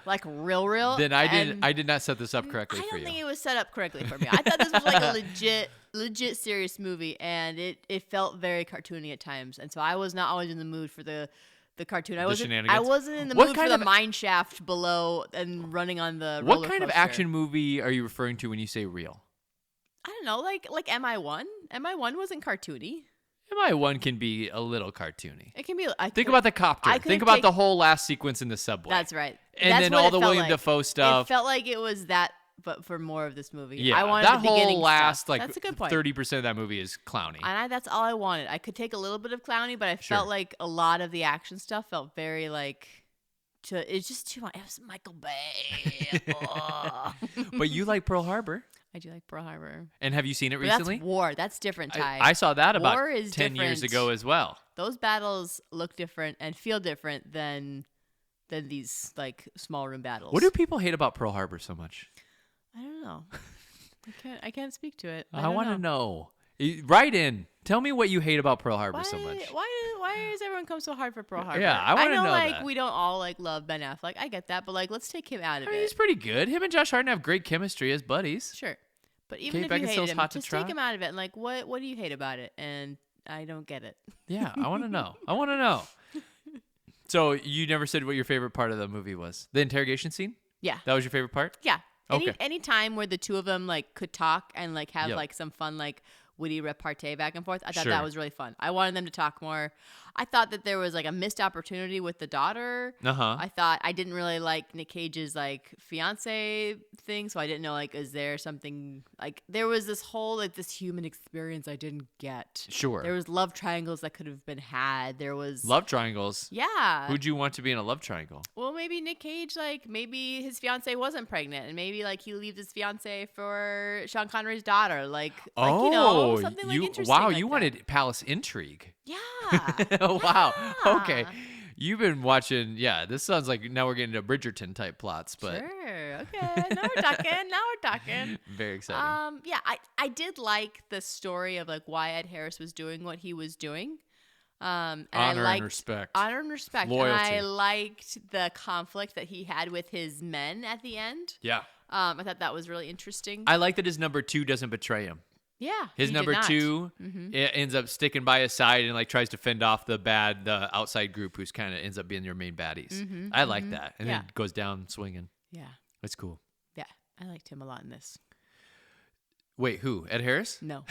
Speaker 2: Like real.
Speaker 1: Then
Speaker 2: and
Speaker 1: I did not set this up correctly
Speaker 2: I
Speaker 1: for
Speaker 2: don't
Speaker 1: you.
Speaker 2: think it was set up correctly for me. I thought this was like a legit serious movie, and it felt very cartoony at times, and so I was not always in the mood for the cartoon. I wasn't
Speaker 1: shenanigans?
Speaker 2: in the
Speaker 1: What
Speaker 2: mood for
Speaker 1: kind
Speaker 2: the
Speaker 1: of-
Speaker 2: mine shaft below and running on the
Speaker 1: What
Speaker 2: roller
Speaker 1: kind of
Speaker 2: coaster.
Speaker 1: action movie are you referring to when you say real?
Speaker 2: I don't know, like MI1. MI1 wasn't cartoony.
Speaker 1: MI1 can be a little cartoony.
Speaker 2: It can be.
Speaker 1: Think about the copter.
Speaker 2: I could
Speaker 1: Think about
Speaker 2: take-
Speaker 1: the whole last sequence in the subway.
Speaker 2: That's right.
Speaker 1: And
Speaker 2: That's
Speaker 1: then
Speaker 2: what
Speaker 1: all
Speaker 2: it
Speaker 1: the
Speaker 2: felt
Speaker 1: William
Speaker 2: like.
Speaker 1: Dafoe stuff.
Speaker 2: It felt like it was that, but for more of this movie.
Speaker 1: Yeah,
Speaker 2: I wanted
Speaker 1: that
Speaker 2: the beginning
Speaker 1: whole last
Speaker 2: stuff.
Speaker 1: like
Speaker 2: That's a good point.
Speaker 1: 30% of that movie is clowny.
Speaker 2: And that's all I wanted. I could take a little bit of clowny, but I
Speaker 1: Sure.
Speaker 2: felt like a lot of the action stuff felt very like. It's just too much. It was Michael Bay. Ugh.
Speaker 1: But you like Pearl Harbor,
Speaker 2: I do like Pearl Harbor.
Speaker 1: and have you seen it
Speaker 2: But
Speaker 1: recently?
Speaker 2: that's war. That's different, Ty.
Speaker 1: I saw that about
Speaker 2: War is
Speaker 1: 10 years
Speaker 2: different.
Speaker 1: ago as well.
Speaker 2: Those battles look different and feel different than these like small room battles.
Speaker 1: What do people hate about Pearl Harbor so much?
Speaker 2: I don't know. I can't speak to it.
Speaker 1: I want to know. Write in. Tell me what you hate about Pearl Harbor so much.
Speaker 2: Why does everyone come so hard for Pearl Harbor?
Speaker 1: Yeah, I wanna
Speaker 2: know
Speaker 1: know
Speaker 2: like
Speaker 1: that.
Speaker 2: we don't all like love Ben Affleck. I get that, but like let's take him out of
Speaker 1: I mean,
Speaker 2: it.
Speaker 1: he's pretty good. Him and Josh Hartnett have great chemistry as buddies.
Speaker 2: Sure. But even
Speaker 1: Kate
Speaker 2: if you
Speaker 1: Beckinsale's
Speaker 2: hated him,
Speaker 1: hot to
Speaker 2: just
Speaker 1: try.
Speaker 2: take him out of it. And like, what do you hate about it? And I don't get it.
Speaker 1: Yeah, I want to know. I want to know. So you never said what your favorite part of the movie was? The interrogation scene?
Speaker 2: Yeah.
Speaker 1: That was your favorite part?
Speaker 2: Yeah.
Speaker 1: Okay.
Speaker 2: Any time where the two of them like could talk and like have
Speaker 1: Yep.
Speaker 2: like some fun like witty repartee back and forth, I thought
Speaker 1: Sure.
Speaker 2: that was really fun. I wanted them to talk more. I thought that there was like a missed opportunity with the daughter.
Speaker 1: Uh-huh.
Speaker 2: I thought I didn't really like Nick Cage's like fiance thing, so I didn't know like is there something like there was this whole like this human experience I didn't get.
Speaker 1: Sure.
Speaker 2: There was love triangles that could have been had. There was
Speaker 1: Love triangles.
Speaker 2: Yeah.
Speaker 1: Who'd you want to be in a love triangle?
Speaker 2: Well, maybe Nick Cage, like, maybe his fiance wasn't pregnant, and maybe, like, he leaves his fiance for Sean Connery's daughter. Like you know, something like interesting.
Speaker 1: Wow,
Speaker 2: like
Speaker 1: you
Speaker 2: that.
Speaker 1: wanted palace intrigue.
Speaker 2: Yeah.
Speaker 1: Wow. Okay.
Speaker 2: Yeah.
Speaker 1: You've been watching. Yeah, this sounds like now we're getting into Bridgerton type plots, but
Speaker 2: Sure. Okay. Now we're talking. Now we're talking.
Speaker 1: very exciting.
Speaker 2: Yeah, I did like the story of, like, why Ed Harris was doing what he was doing. And I
Speaker 1: Honor and
Speaker 2: liked
Speaker 1: respect.
Speaker 2: Honor and respect.
Speaker 1: Loyalty.
Speaker 2: And I liked the conflict that he had with his men at the end.
Speaker 1: Yeah.
Speaker 2: I thought that was really interesting.
Speaker 1: I like that his number 2 doesn't betray him.
Speaker 2: Yeah.
Speaker 1: His
Speaker 2: he did
Speaker 1: number
Speaker 2: not.
Speaker 1: 2 ends up sticking by his side and like tries to fend off the outside group who's kind of ends up being your main baddies. I like that. And
Speaker 2: Yeah.
Speaker 1: then goes down swinging.
Speaker 2: Yeah.
Speaker 1: That's cool.
Speaker 2: Yeah. I liked him a lot in this.
Speaker 1: Wait, who? Ed Harris?
Speaker 2: No.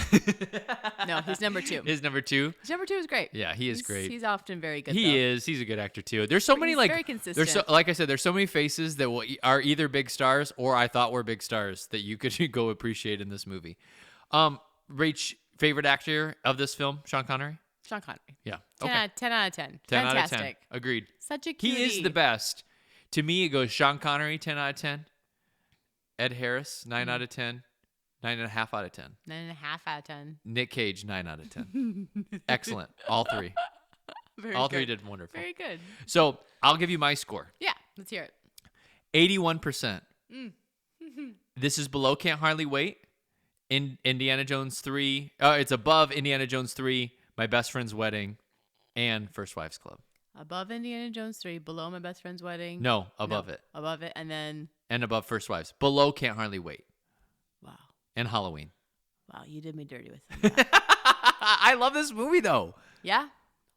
Speaker 2: No, he's number 2.
Speaker 1: His number 2?
Speaker 2: His number 2 is great.
Speaker 1: Yeah, he is
Speaker 2: He's-
Speaker 1: great.
Speaker 2: He's often very good.
Speaker 1: He is. He's a good actor too. There's so many
Speaker 2: He's
Speaker 1: like
Speaker 2: very
Speaker 1: There's so,
Speaker 2: consistent.
Speaker 1: like I said, there's so many faces that are either big stars or I thought were big stars that you could go appreciate in this movie. Rach, favorite actor of this film, Sean Connery?
Speaker 2: Sean Connery.
Speaker 1: Yeah.
Speaker 2: 10,
Speaker 1: Okay.
Speaker 2: out, 10 out of 10.
Speaker 1: 10 out of 10.
Speaker 2: Fantastic.
Speaker 1: Agreed.
Speaker 2: Such a cutie.
Speaker 1: He is the best. To me, it goes Sean Connery, 10 out of 10. Ed Harris, 9 out of 10. 9.5 out of 10.
Speaker 2: 9.5 out of 10.
Speaker 1: Nick Cage, 9 out of 10. Excellent. All three.
Speaker 2: Very
Speaker 1: All
Speaker 2: good.
Speaker 1: three did wonderful.
Speaker 2: Very good.
Speaker 1: So I'll give you my score.
Speaker 2: Yeah, let's hear it.
Speaker 1: 81%. This is below Can't Hardly Wait. In Indiana Jones 3. It's above Indiana Jones 3, My Best Friend's Wedding, and First Wives Club.
Speaker 2: Above Indiana Jones 3, below My Best Friend's Wedding.
Speaker 1: No, above it.
Speaker 2: Above it, and then...
Speaker 1: And above First Wives. Below Can't Hardly Wait.
Speaker 2: Wow.
Speaker 1: And Halloween.
Speaker 2: Wow, you did me dirty with them.
Speaker 1: I love this movie, though.
Speaker 2: Yeah?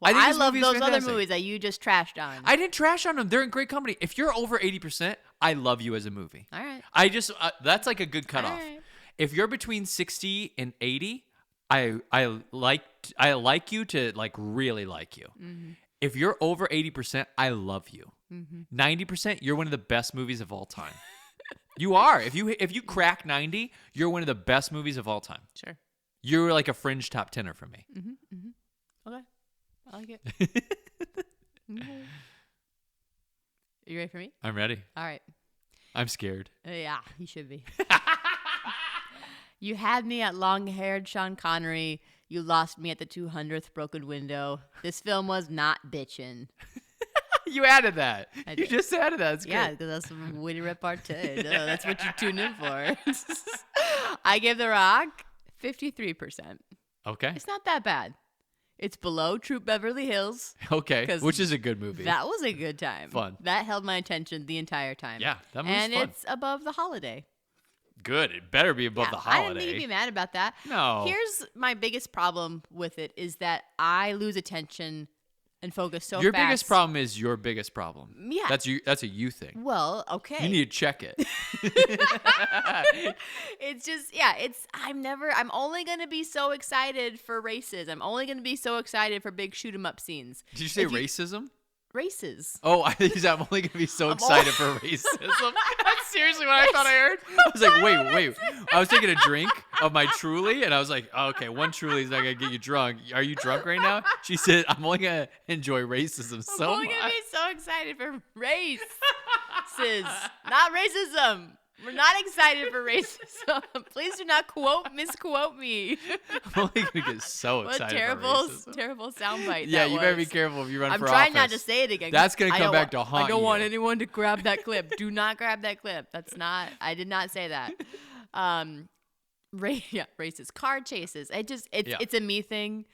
Speaker 2: Well,
Speaker 1: think
Speaker 2: I
Speaker 1: this
Speaker 2: love
Speaker 1: movie is
Speaker 2: those other
Speaker 1: fantastic.
Speaker 2: movies that you just trashed on.
Speaker 1: I didn't trash on them. They're in great company. If you're over 80%, I love you as a movie.
Speaker 2: All right.
Speaker 1: I just, that's like a good cutoff.
Speaker 2: All right.
Speaker 1: If you're between 60 and 80, I like you to like really like you.
Speaker 2: Mm-hmm.
Speaker 1: If you're over 80%, I love you. 90%, you're one of the best movies of all time. You are. If you crack 90, you're one of the best movies of all time.
Speaker 2: Sure.
Speaker 1: You're like a fringe top 10er for me.
Speaker 2: Okay. I like it. Okay. You ready for me?
Speaker 1: I'm ready.
Speaker 2: All right.
Speaker 1: I'm scared.
Speaker 2: Yeah, you should be. You had me at long-haired Sean Connery. You lost me at the 200th broken window. This film was not bitchin'.
Speaker 1: You added that.
Speaker 2: I
Speaker 1: You
Speaker 2: did.
Speaker 1: just added that. It's
Speaker 2: Yeah,
Speaker 1: good.
Speaker 2: because that's some witty repartee. Duh, that's what you tune in for. I gave The Rock 53%.
Speaker 1: Okay.
Speaker 2: It's not that bad. It's below Troop Beverly Hills.
Speaker 1: Okay.
Speaker 2: 'Cause
Speaker 1: Which is a good movie.
Speaker 2: That was a good time.
Speaker 1: Fun.
Speaker 2: That held my attention the entire time.
Speaker 1: Yeah, that movie's
Speaker 2: and
Speaker 1: fun.
Speaker 2: it's above The Holiday.
Speaker 1: Good. It better be above
Speaker 2: Yeah,
Speaker 1: the
Speaker 2: I
Speaker 1: holiday.
Speaker 2: didn't think you'd be mad about that.
Speaker 1: No.
Speaker 2: Here's my biggest problem with it is that I lose attention and focus so
Speaker 1: Your
Speaker 2: fast.
Speaker 1: biggest problem is your biggest problem.
Speaker 2: Yeah.
Speaker 1: That's a you thing.
Speaker 2: Well, okay.
Speaker 1: You need to check it.
Speaker 2: It's just I'm only gonna be so excited for races. I'm only gonna be so excited for big shoot 'em up scenes.
Speaker 1: Did you say
Speaker 2: If
Speaker 1: racism?
Speaker 2: Races.
Speaker 1: Oh, I think I'm only gonna be so excited for racism. That's seriously what I thought I heard. I was like, wait. I was taking a drink of my Truly, and I was like, oh, okay, one Truly is not gonna get you drunk. Are you drunk right now? She said, I'm only gonna enjoy racism so
Speaker 2: I'm only
Speaker 1: much.
Speaker 2: gonna be so excited for races, not racism. We're not excited for racism. Please do not misquote me.
Speaker 1: I'm only gonna get so
Speaker 2: What
Speaker 1: excited
Speaker 2: a
Speaker 1: for racism.
Speaker 2: terrible soundbite.
Speaker 1: Yeah,
Speaker 2: that
Speaker 1: you better be
Speaker 2: was.
Speaker 1: careful if you run
Speaker 2: I'm
Speaker 1: for
Speaker 2: trying not
Speaker 1: office.
Speaker 2: to say it again.
Speaker 1: That's gonna
Speaker 2: I
Speaker 1: come
Speaker 2: don't
Speaker 1: back
Speaker 2: wa-
Speaker 1: to haunt
Speaker 2: I don't want
Speaker 1: you.
Speaker 2: anyone to grab that clip. Do not grab that clip. That's not. I did not say that. Racist car chases. It's a me thing.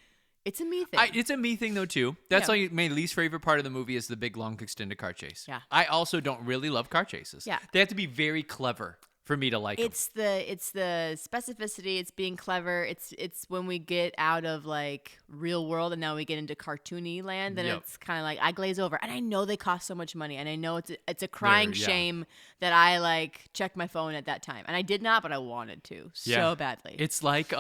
Speaker 2: It's a me thing.
Speaker 1: It's a me thing though too. That's
Speaker 2: Yeah.
Speaker 1: like my least favorite part of the movie is the big long extended car chase.
Speaker 2: Yeah.
Speaker 1: I also don't really love car chases.
Speaker 2: Yeah.
Speaker 1: They have to be very clever for me to like them.
Speaker 2: It's the specificity. It's being clever. It's when we get out of like real world and now we get into cartoony land. Then
Speaker 1: Yep.
Speaker 2: it's kind of like I glaze over. And I know they cost so much money. And I know it's a crying
Speaker 1: yeah.
Speaker 2: shame that I like checked my phone at that time. And I did not, but I wanted to so badly.
Speaker 1: It's like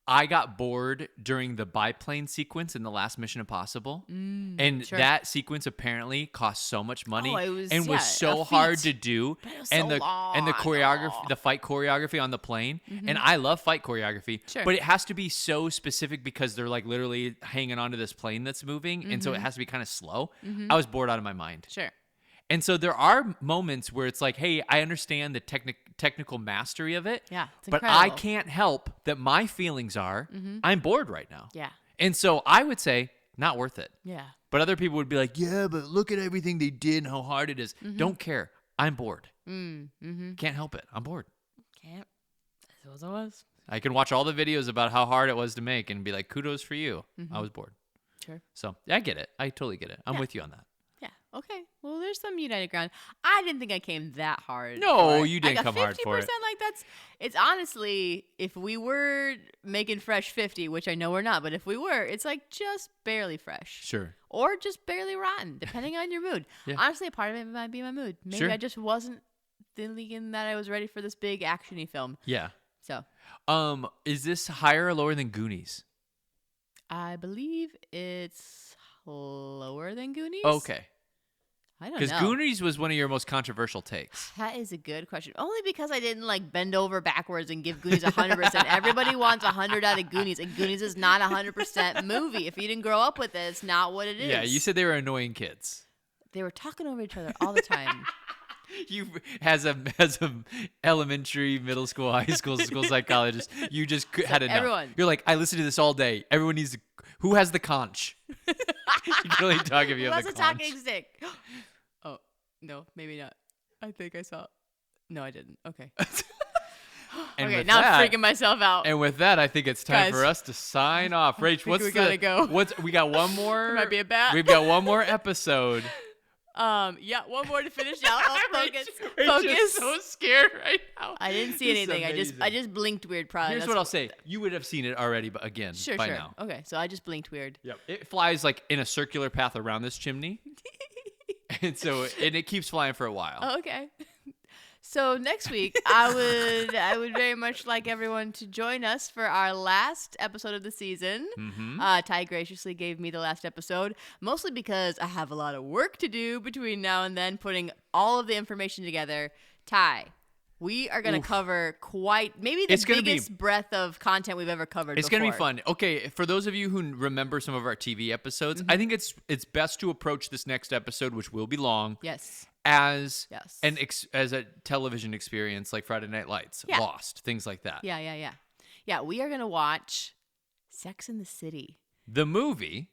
Speaker 1: I got bored during the biplane sequence in the last Mission Impossible. And
Speaker 2: sure.
Speaker 1: that sequence apparently cost so much money
Speaker 2: Oh, it was-
Speaker 1: and was
Speaker 2: yeah,
Speaker 1: so
Speaker 2: a
Speaker 1: hard
Speaker 2: feat.
Speaker 1: to do.
Speaker 2: But it was
Speaker 1: and
Speaker 2: so
Speaker 1: the and the
Speaker 2: long.
Speaker 1: choreography,
Speaker 2: Oh.
Speaker 1: the fight choreography on the plane. And I love fight choreography,
Speaker 2: Sure.
Speaker 1: but it has to be so specific because they're like literally hanging onto this plane that's moving, and so it has to be kind of slow. I was bored out of my mind.
Speaker 2: Sure.
Speaker 1: And so there are moments where it's like, hey, I understand the technical mastery of it.
Speaker 2: Yeah, it's
Speaker 1: but I
Speaker 2: incredible.
Speaker 1: can't help that my feelings are I'm bored right now.
Speaker 2: Yeah.
Speaker 1: And so I would say not worth it.
Speaker 2: Yeah.
Speaker 1: But other people would be like, yeah, but look at everything they did and how hard it is. Don't care. I'm bored. Can't help it. I'm bored.
Speaker 2: Can't. That's what it was.
Speaker 1: I can watch all the videos about how hard it was to make and be like, kudos for you. I was bored.
Speaker 2: Sure.
Speaker 1: So yeah, I get it. I totally get it. I'm with you on that.
Speaker 2: Yeah. Okay. Well, there's some united ground. I didn't think I came that hard.
Speaker 1: No,
Speaker 2: for it.
Speaker 1: you didn't
Speaker 2: Like a
Speaker 1: come hard for it.
Speaker 2: 50%, like it's honestly, if we were making fresh 50, which I know we're not, but if we were, it's like just barely fresh.
Speaker 1: Sure.
Speaker 2: Or just barely rotten, depending on your mood.
Speaker 1: Yeah.
Speaker 2: Honestly, a part of it might be my mood. Maybe
Speaker 1: Sure.
Speaker 2: I just wasn't thinking that I was ready for this big action-y film.
Speaker 1: Yeah.
Speaker 2: So
Speaker 1: Is this higher or lower than Goonies?
Speaker 2: I believe it's lower than Goonies.
Speaker 1: Okay.
Speaker 2: I don't
Speaker 1: Because
Speaker 2: know.
Speaker 1: Goonies was one of your most controversial takes.
Speaker 2: That is a good question. Only because I didn't like bend over backwards and give Goonies 100%. Everybody wants 100 out of Goonies, and Goonies is not a 100% movie. If you didn't grow up with it, it's not what it is.
Speaker 1: Yeah, you said they were annoying kids.
Speaker 2: They were talking over each other all the time.
Speaker 1: You as a elementary, middle school, high school, school psychologist, you just had enough.
Speaker 2: everyone.
Speaker 1: You're like, I listen to this all day. Everyone needs to. Who has the conch? You can only talk if you
Speaker 2: Who
Speaker 1: have
Speaker 2: has
Speaker 1: the
Speaker 2: a
Speaker 1: conch.
Speaker 2: talking stick? Oh, no, maybe not. I think I saw. No, I didn't. Okay.
Speaker 1: And
Speaker 2: Okay,
Speaker 1: with
Speaker 2: now
Speaker 1: that,
Speaker 2: I'm freaking myself out.
Speaker 1: And with that, I think it's time
Speaker 2: Guys,
Speaker 1: for us to sign off. Rach, what's
Speaker 2: we gotta go.
Speaker 1: What's we got one more?
Speaker 2: Might be a bat.
Speaker 1: We've got one more episode.
Speaker 2: Yeah, one more to finish out. Oh, focus.
Speaker 1: Rach is
Speaker 2: Focus.
Speaker 1: so scared right now.
Speaker 2: I didn't see
Speaker 1: It's
Speaker 2: anything. I
Speaker 1: amazing.
Speaker 2: just blinked weird. Probably.
Speaker 1: Here's
Speaker 2: That's
Speaker 1: what I'll say. You would have seen it already, but again,
Speaker 2: Sure,
Speaker 1: by
Speaker 2: sure.
Speaker 1: now.
Speaker 2: Okay, so I just blinked weird.
Speaker 1: Yep. It flies like in a circular path around this chimney. And it keeps flying for a while.
Speaker 2: Oh, okay. So next week, I would very much like everyone to join us for our last episode of the season.
Speaker 1: Mm-hmm.
Speaker 2: Ty graciously gave me the last episode, mostly because I have a lot of work to do between now and then, putting all of the information together. Ty, we are going to cover maybe the biggest breadth of content we've ever covered.
Speaker 1: It's going to be fun. Okay, for those of you who remember some of our TV episodes, I think it's best to approach this next episode, which will be long,
Speaker 2: Yes.
Speaker 1: as
Speaker 2: Yes.
Speaker 1: as a television experience like Friday Night Lights,
Speaker 2: Yeah.
Speaker 1: Lost, things like that.
Speaker 2: Yeah, we are going to watch Sex in the City.
Speaker 1: The movie,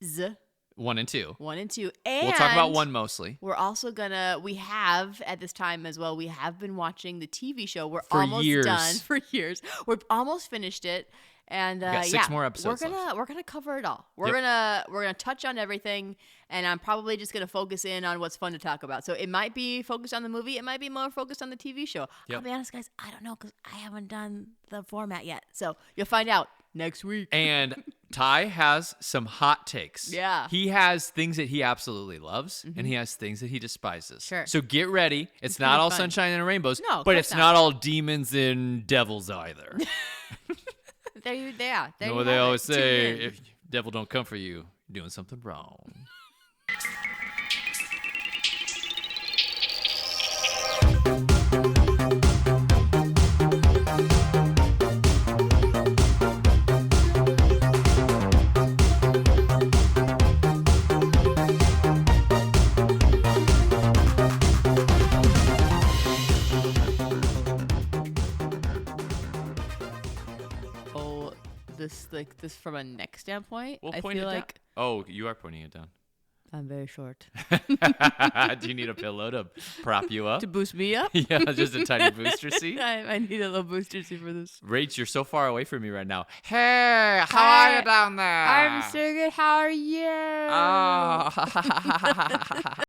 Speaker 2: Z
Speaker 1: 1 and 2.
Speaker 2: 1 and 2. And
Speaker 1: We'll talk about 1 mostly.
Speaker 2: We're also we have at this time as well, we have been watching the TV show. We're
Speaker 1: For
Speaker 2: almost
Speaker 1: years.
Speaker 2: done for years. We're almost finished it. And
Speaker 1: got 6 more episodes
Speaker 2: We're gonna cover it all. We're
Speaker 1: Yep.
Speaker 2: gonna touch on everything, and I'm probably just gonna focus in on what's fun to talk about. So it might be focused on the movie, it might be more focused on the TV show.
Speaker 1: Yep.
Speaker 2: I'll be honest, guys, I don't know because I haven't done the format yet. So you'll find out next week.
Speaker 1: And Ty has some hot takes.
Speaker 2: Yeah.
Speaker 1: He has things that he absolutely loves, and he has things that he despises.
Speaker 2: Sure.
Speaker 1: So get ready. It's not
Speaker 2: gonna be
Speaker 1: all
Speaker 2: fun.
Speaker 1: sunshine and rainbows,
Speaker 2: No, of
Speaker 1: but
Speaker 2: course
Speaker 1: it's
Speaker 2: not.
Speaker 1: not all demons and devils either.
Speaker 2: There they are. There
Speaker 1: You know
Speaker 2: you
Speaker 1: what they
Speaker 2: have
Speaker 1: always
Speaker 2: it. Tune
Speaker 1: say?
Speaker 2: in.
Speaker 1: If devil don't come for you, you're doing something wrong.
Speaker 2: Oh, this from a neck standpoint.
Speaker 1: We'll
Speaker 2: I
Speaker 1: point
Speaker 2: feel
Speaker 1: it
Speaker 2: like
Speaker 1: down. Oh, you are pointing it down.
Speaker 2: I'm very short.
Speaker 1: Do you need a pillow to prop you up?
Speaker 2: To boost me up?
Speaker 1: Yeah, just a tiny booster seat.
Speaker 2: I need a little booster seat for this.
Speaker 1: Rach, you're so far away from me right now. Hey, how are you down there?
Speaker 2: I'm so good. How are you?
Speaker 1: Oh.